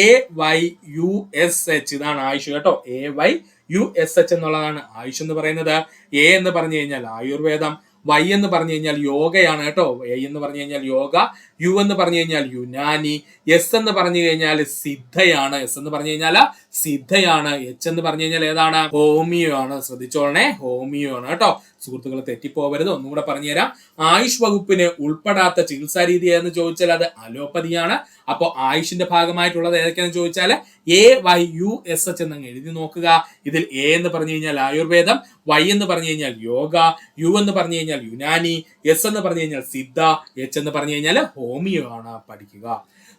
AYUSH ഇതാണ് ആയുഷ് കേട്ടോ. AYUSH എന്നുള്ളതാണ് ആയുഷ് എന്ന് പറയുന്നത്. A എന്ന് പറഞ്ഞു കഴിഞ്ഞാൽ ആയുർവേദം, Y എന്ന് പറഞ്ഞു കഴിഞ്ഞാൽ യോഗയാണ് കേട്ടോ. A എന്ന് പറഞ്ഞു കഴിഞ്ഞാൽ യോഗ, U എന്ന് പറഞ്ഞു കഴിഞ്ഞാൽ യുനാനി, S എന്ന് പറഞ്ഞു കഴിഞ്ഞാൽ സിദ്ധയാണ്. S എന്ന് പറഞ്ഞു കഴിഞ്ഞാൽ സിദ്ധയാണ്. H എന്ന് പറഞ്ഞു കഴിഞ്ഞാൽ ഏതാണ്? ഹോമിയോ ആണ്. ശ്രദ്ധിച്ചോളണേ, ഹോമിയോ ആണ് കേട്ടോ. സുഹൃത്തുക്കൾ തെറ്റിപ്പോവരുത്. ഒന്നും കൂടെ പറഞ്ഞുതരാം. ആയുഷ് വകുപ്പിന് ഉൾപ്പെടാത്ത ചികിത്സാ രീതി എന്ന് ചോദിച്ചാൽ അത് അലോപ്പതിയാണ്. അപ്പോൾ ആയുഷിന്റെ ഭാഗമായിട്ടുള്ളത് ഏതൊക്കെയാണെന്ന് ചോദിച്ചാൽ AYUSH എന്നങ്ങ് എഴുതി നോക്കുക. ഇതിൽ A എന്ന് പറഞ്ഞു കഴിഞ്ഞാൽ ആയുർവേദം, Y എന്ന് പറഞ്ഞു കഴിഞ്ഞാൽ യോഗ, U എന്ന് പറഞ്ഞു കഴിഞ്ഞാൽ യുനാനി, S എന്ന് പറഞ്ഞു കഴിഞ്ഞാൽ സിദ്ധ, H എന്ന് പറഞ്ഞു കഴിഞ്ഞാൽ ഹോമിയോ ആണ്. പഠിക്കുക.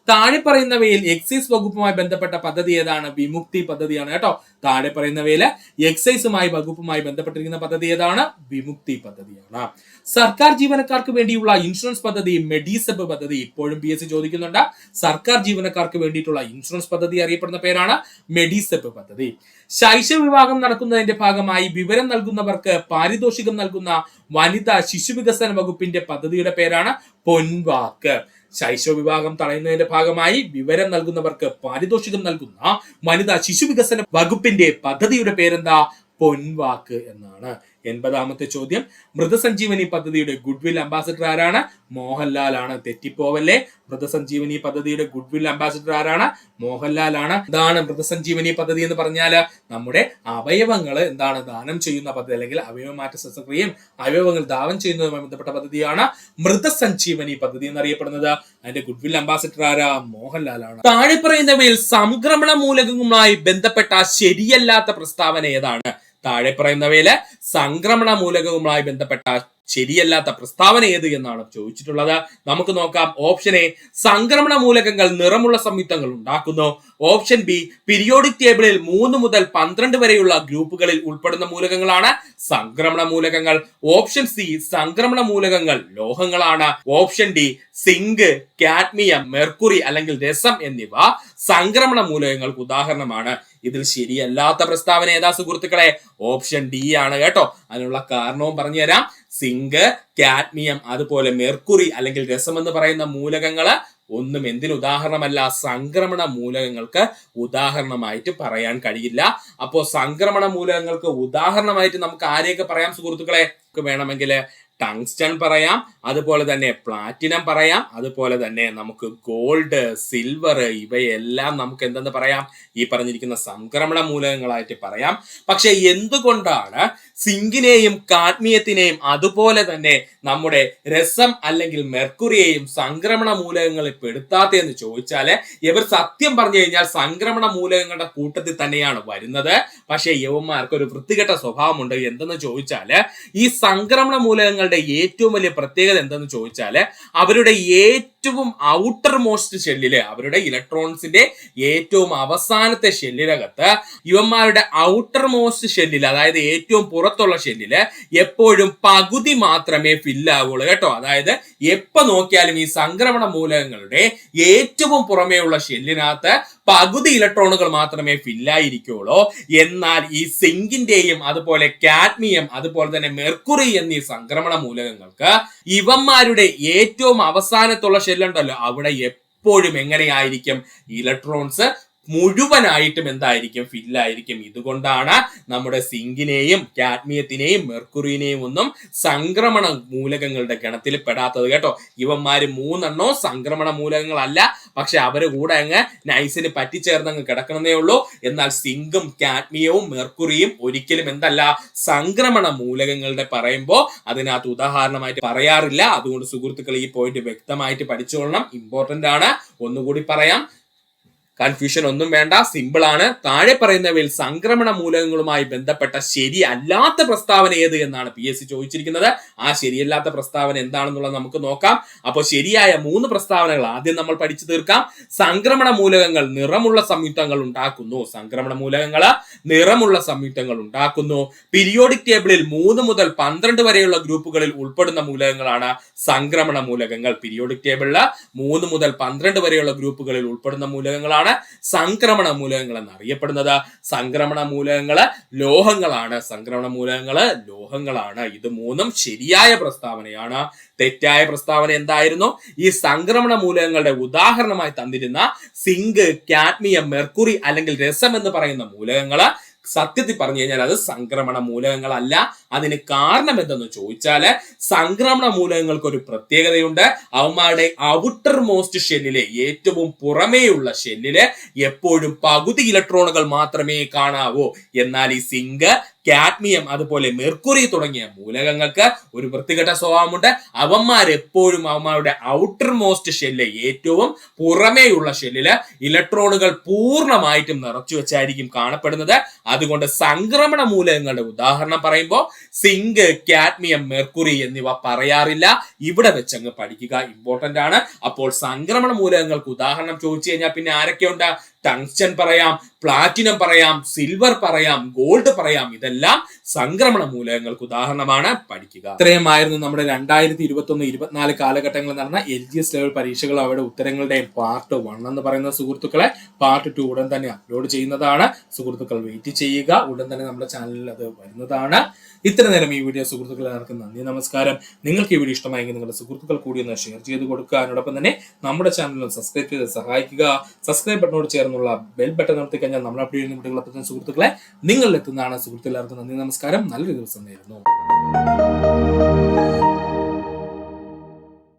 താഴെ പറയുന്നവയിൽ എക്സൈസ് വകുപ്പുമായി ബന്ധപ്പെട്ട പദ്ധതി ഏതാണ്? വിമുക്തി പദ്ധതിയാണ് കേട്ടോ. താഴെ പറയുന്നവയില് എക്സൈസുമായി വകുപ്പുമായി ബന്ധപ്പെട്ടിരിക്കുന്ന പദ്ധതി ഏതാണ്? വിമുക്തി പദ്ധതിയാണ്. സർക്കാർ ജീവനക്കാർക്ക് വേണ്ടിയുള്ള ഇൻഷുറൻസ് പദ്ധതി മെഡിസെപ്പ് പദ്ധതി ഇപ്പോഴും PSC ചോദിക്കുന്നുണ്ട്. സർക്കാർ ജീവനക്കാർക്ക് വേണ്ടിയിട്ടുള്ള ഇൻഷുറൻസ് പദ്ധതി അറിയപ്പെടുന്ന പേരാണ് മെഡിസെപ്പ് പദ്ധതി. ശൈശവ വിവാഹം നടക്കുന്നതിന്റെ ഭാഗമായി വിവരം നൽകുന്നവർക്ക് പാരിതോഷികം നൽകുന്ന വനിതാ ശിശു വികസന വകുപ്പിന്റെ പദ്ധതിയുടെ പേരാണ് പൊൻവാക്ക്. ശൈശവ വിവാഹം തടയുന്നതിന്റെ ഭാഗമായി വിവരം നൽകുന്നവർക്ക് പാരിതോഷികം നൽകുന്ന വനിതാ ശിശു വികസന വകുപ്പിന്റെ പദ്ധതിയുടെ പേരെന്താ? പൊൻവാക്ക് എന്നാണ്. 80ാമത്തെ ചോദ്യം, മൃതസഞ്ജീവനി പദ്ധതിയുടെ ഗുഡ്വിൽ അംബാസിഡർ ആരാണ്? മോഹൻലാൽ ആണ്. തെറ്റിപ്പോവല്ലേ. മൃതസഞ്ജീവനി പദ്ധതിയുടെ ഗുഡ്വിൽ അംബാസിഡർ ആരാണ്? മോഹൻലാൽ ആണ്. ഇതാണ് മൃതസഞ്ജീവനി പദ്ധതി എന്ന് പറഞ്ഞാല് നമ്മുടെ അവയവങ്ങൾ എന്താണ് ദാനം ചെയ്യുന്ന പദ്ധതി, അല്ലെങ്കിൽ അവയവമാറ്റ ശസ്ത്രക്രിയയും അവയവങ്ങൾ ദാനം ചെയ്യുന്നതുമായി ബന്ധപ്പെട്ട പദ്ധതിയാണ് മൃതസഞ്ജീവനി പദ്ധതി എന്നറിയപ്പെടുന്നത്. അതിന്റെ ഗുഡ്വിൽ അംബാസിഡർ ആരാ? മോഹൻലാൽ ആണ്. താഴെ പറയുന്നവയിൽ സംക്രമണ മൂലകങ്ങളുമായി ബന്ധപ്പെട്ട ശരിയല്ലാത്ത പ്രസ്താവന ഏതാണ്? താഴെ പറയുന്നവയില് സംക്രമണ മൂലകവുമായി ബന്ധപ്പെട്ട ശരിയല്ലാത്ത പ്രസ്താവന ഏത് എന്നാണ് ചോദിച്ചിട്ടുള്ളത്. നമുക്ക് നോക്കാം. ഓപ്ഷൻ എ, സംക്രമണ മൂലകങ്ങൾ നിറമുള്ള സംയുക്തങ്ങൾ ഉണ്ടാക്കുന്നു. ഓപ്ഷൻ ബി, പീരിയോഡിക് ടേബിളിൽ 3 മുതൽ 12 വരെയുള്ള ഗ്രൂപ്പുകളിൽ ഉൾപ്പെടുന്ന മൂലകങ്ങളാണ് സംക്രമണ മൂലകങ്ങൾ. ഓപ്ഷൻ സി, സംക്രമണ മൂലകങ്ങൾ ലോഹങ്ങളാണ്. Option D, zinc, cadmium, mercury അല്ലെങ്കിൽ രസം എന്നിവ സംക്രമണ മൂലകങ്ങൾക്ക് ഉദാഹരണമാണ്. ഇതിൽ ശരിയല്ലാത്ത പ്രസ്താവന ഏതാ സുഹൃത്തുക്കളെ? ഓപ്ഷൻ ഡി ആണ് കേട്ടോ. അതിനുള്ള കാരണവും പറഞ്ഞുതരാം. സിങ്ക്, കാഡ്മിയം, അതുപോലെ മെർക്കുറി അല്ലെങ്കിൽ രസം എന്ന് പറയുന്ന മൂലകങ്ങള് ഒന്നും എന്തിന് ഉദാഹരണമല്ല? സംക്രമണ മൂലകങ്ങൾക്ക് ഉദാഹരണമായിട്ട് പറയാൻ കഴിയില്ല. അപ്പോ സംക്രമണ മൂലകങ്ങൾക്ക് ഉദാഹരണമായിട്ട് നമുക്ക് ആരെയൊക്കെ പറയാം സുഹൃത്തുക്കളെ? വേണമെങ്കിൽ ടങ്സ്റ്റൺ പറയാം, അതുപോലെ തന്നെ പ്ലാറ്റിനം പറയാം, അതുപോലെ തന്നെ നമുക്ക് ഗോൾഡ്, സിൽവർ ഇവയെല്ലാം നമുക്ക് എന്തെന്ന് പറയാം? ഈ പറഞ്ഞിരിക്കുന്ന സംക്രമണ മൂലകങ്ങളായിട്ട് പറയാം. പക്ഷെ എന്തുകൊണ്ടാണ് സിങ്കിനെയും കാഡ്മിയത്തിനെയും അതുപോലെ തന്നെ നമ്മുടെ രസം അല്ലെങ്കിൽ മെർക്കുറിയെയും സംക്രമണ മൂലകങ്ങളിൽ പെടുത്താത്തതെന്ന് ചോദിച്ചാല്, ഇവർ സത്യം പറഞ്ഞു കഴിഞ്ഞാൽ സംക്രമണ മൂലകങ്ങളുടെ കൂട്ടത്തിൽ തന്നെയാണ് വരുന്നത്. പക്ഷെ യവന്മാർക്ക് ഒരു വൃത്തികെട്ട സ്വഭാവമുണ്ട്. എന്തെന്ന് ചോദിച്ചാല്, ഈ സംക്രമണ മൂലകങ്ങൾ മൂലകങ്ങളുടെ ഏറ്റവും വലിയ പ്രത്യേകത എന്തെന്ന് ചോദിച്ചാല് അവരുടെ ഏറ്റവും ഔട്ടർ മോസ്റ്റ് ഷെല്ലില്, അവരുടെ ഇലക്ട്രോൺസിന്റെ ഏറ്റവും അവസാനത്തെ ഷെല്ലിനകത്ത് ഇവന്മാരുടെ ഔട്ടർ മോസ്റ്റ് ഷെല്ലിൽ, അതായത് ഏറ്റവും പുറത്തുള്ള ഷെല്ലില് എപ്പോഴും പകുതി മാത്രമേ ഫില്ലാവുള്ളൂ കേട്ടോ. അതായത് എപ്പോ നോക്കിയാലും ഈ സംക്രമണ മൂലകങ്ങളുടെ ഏറ്റവും പുറമേയുള്ള ഷെല്ലിനകത്ത് പകുതി ഇലക്ട്രോണുകൾ മാത്രമേ ഫില്ലായിരിക്കുള്ളൂ. എന്നാൽ ഈ സിങ്കിന്റെയും അതുപോലെ കാഡ്മിയം അതുപോലെ തന്നെ മെർക്കുറി എന്നീ സംക്രമണ മൂലകങ്ങൾക്ക് ഇവന്മാരുടെ ഏറ്റവും അവസാനത്തുള്ള ഷെല്ലുണ്ടല്ലോ അവിടെ എപ്പോഴും എങ്ങനെയായിരിക്കും ഇലക്ട്രോൺസ് മുഴുവനായിട്ടും എന്തായിരിക്കും ഫില്ലായിരിക്കും. ഇതുകൊണ്ടാണ് നമ്മുടെ സിങ്കിനെയും കാഡ്മിയത്തിനെയും മെർക്കുറിനെയും ഒന്നും സംക്രമണ മൂലകങ്ങളുടെ ഗണത്തിൽ പെടാത്തത് കേട്ടോ. ഇവന്മാര് 3 സംക്രമണ മൂലകങ്ങളല്ല, പക്ഷെ അവര് കൂടെ അങ്ങ് നൈസിന് പറ്റിച്ചേർന്നങ്ങ് കിടക്കണമെന്നേ ഉള്ളൂ. എന്നാൽ സിങ്കും കാഡ്മിയവും മെർക്കുറിയും ഒരിക്കലും എന്തല്ല സംക്രമണ മൂലകങ്ങളുടെ പറയുമ്പോൾ അതിനകത്ത് ഉദാഹരണമായിട്ട് പറയാറില്ല. അതുകൊണ്ട് സുഹൃത്തുക്കൾ ഈ പോയിന്റ് വ്യക്തമായിട്ട് പഠിച്ചുകൊള്ളണം, ഇമ്പോർട്ടന്റ് ആണ്. ഒന്നുകൂടി പറയാം, കൺഫ്യൂഷൻ ഒന്നും വേണ്ട, സിമ്പിൾ ആണ്. താഴെ പറയുന്നവയിൽ സംക്രമണ മൂലകങ്ങളുമായി ബന്ധപ്പെട്ട ശരിയല്ലാത്ത പ്രസ്താവന ഏത് എന്നാണ് PSC ചോദിച്ചിരിക്കുന്നത്. ആ ശരിയല്ലാത്ത പ്രസ്താവന എന്താണെന്നുള്ളത് നമുക്ക് നോക്കാം. അപ്പോൾ ശരിയായ 3 പ്രസ്താവനകൾ ആദ്യം നമ്മൾ പഠിച്ചു തീർക്കാം. സംക്രമണ മൂലകങ്ങൾ നിറമുള്ള സംയുക്തങ്ങൾ ഉണ്ടാക്കുന്നു. സംക്രമണ മൂലകങ്ങൾ നിറമുള്ള സംയുക്തങ്ങൾ ഉണ്ടാക്കുന്നു. പീരിയോഡിക് ടേബിളിൽ 3 മുതൽ 12 വരെയുള്ള ഗ്രൂപ്പുകളിൽ ഉൾപ്പെടുന്ന മൂലകങ്ങളാണ് സംക്രമണ മൂലകങ്ങൾ. പീരിയോഡിക് ടേബിളിൽ 3 മുതൽ 12 വരെയുള്ള ഗ്രൂപ്പുകളിൽ ഉൾപ്പെടുന്ന മൂലകങ്ങളാണ് സംക്രമണ മൂലകങ്ങൾ എന്നറിയപ്പെടുന്നത്. സംക്രമണ മൂലകങ്ങള് ലോഹങ്ങളാണ്. സംക്രമണ മൂലകങ്ങള് ലോഹങ്ങളാണ്. ഇത് 3 ശരിയായ പ്രസ്താവനയാണ്. തെറ്റായ പ്രസ്താവന എന്തായിരുന്നു? ഈ സംക്രമണ മൂലകങ്ങളുടെ ഉദാഹരണമായി തന്നിരുന്ന സിങ്ക്, കാഡ്മിയം, മെർക്കുറി അല്ലെങ്കിൽ രസം എന്ന് പറയുന്ന മൂലകങ്ങള് സത്യത്തിൽ പറഞ്ഞു കഴിഞ്ഞാൽ അത് സംക്രമണ മൂലകങ്ങളല്ല. അതിന് കാരണം എന്തെന്ന് ചോദിച്ചാല് സംക്രമണ മൂലകങ്ങൾക്ക് ഒരു പ്രത്യേകതയുണ്ട്. അവന്മാരുടെ ഔട്ടർ മോസ്റ്റ് ഷെല്ലിലെ ഏറ്റവും പുറമേയുള്ള ഷെല്ലില് എപ്പോഴും പകുതി ഇലക്ട്രോണുകൾ മാത്രമേ കാണാവൂ. എന്നാൽ ഈ സിങ്ക്, കാഡ്മിയം അതുപോലെ മെർക്കുറി തുടങ്ങിയ മൂലകങ്ങൾക്ക് ഒരു വൃത്തികെട്ട സ്വഭാവമുണ്ട്. അവന്മാരെപ്പോഴും അവന്മാരുടെ ഔട്ടർ മോസ്റ്റ് ഷെല്ല്, ഏറ്റവും പുറമേയുള്ള ഷെല്ലില് ഇലക്ട്രോണുകൾ പൂർണ്ണമായിട്ടും നിറച്ചു വെച്ചായിരിക്കും കാണപ്പെടുന്നത്. അതുകൊണ്ട് സംക്രമണ മൂലകങ്ങളുടെ ഉദാഹരണം പറയുമ്പോൾ സിങ്ക്, കാഡ്മിയം, മെർക്കുറി എന്നിവ പറയാറില്ല. ഇവിടെ വെച്ചങ്ങ് പഠിക്കുക, ഇമ്പോർട്ടന്റ് ആണ്. അപ്പോൾ സംക്രമണ മൂലകങ്ങൾക്ക് ഉദാഹരണം ചോദിച്ചു കഴിഞ്ഞാൽ പിന്നെ ആരൊക്കെയുണ്ട്? ടങ്സ്റ്റൻ പറയാം, പ്ലാറ്റിനം പറയാം, സിൽവർ പറയാം, ഗോൾഡ് പറയാം. ഇതെല്ലാം സംക്രമണ മൂലകങ്ങൾക്ക് ഉദാഹരണമാണ്. പഠിക്കുക. ഇത്രയുമായിരുന്നു നമ്മുടെ 2021-24 കാലഘട്ടങ്ങളിൽ നടന്ന LGS ലെവൽ പരീക്ഷകൾ അവരുടെ ഉത്തരങ്ങളുടെ പാർട്ട് 1 എന്ന് പറയുന്ന സുഹൃത്തുക്കളെ. പാർട്ട് 2 ഉടൻ തന്നെ അപ്ലോഡ് ചെയ്യുന്നതാണ്. സുഹൃത്തുക്കൾ വെയിറ്റ് ചെയ്യുക, ഉടൻ തന്നെ നമ്മുടെ ചാനലിൽ അത് വരുന്നതാണ്. ഇത്ര നേരം ഈ വീഡിയോ സുഹൃത്തുക്കളെ എല്ലാവർക്കും നന്ദി, നമസ്കാരം. നിങ്ങൾക്ക് ഈ വീഡിയോ ഇഷ്ടമായെങ്കിൽ നിങ്ങളുടെ സുഹൃത്തുക്കൾ കൂടി ഒന്ന് ഷെയർ ചെയ്ത് കൊടുക്കുക. അതിനോടൊപ്പം തന്നെ നമ്മുടെ ചാനൽ സബ്സ്ക്രൈബ് ചെയ്ത് സഹായിക്കുക. സബ്സ്ക്രൈബ് ബട്ടണോട് ചേർന്നുള്ള ബെൽ ബട്ടൺ നിർത്തി കഴിഞ്ഞാൽ നമ്മൾ അപ്ലോഡ് ചെയ്യുന്ന വീഡിയോകളെ സുഹൃത്തുക്കളെ നിങ്ങളിൽ എത്തുന്നതാണ്. സുഹൃത്തുക്കളെ എല്ലാവർക്കും നന്ദി, നമസ്കാരം. നല്ലൊരു ദിവസം നേരുന്നു.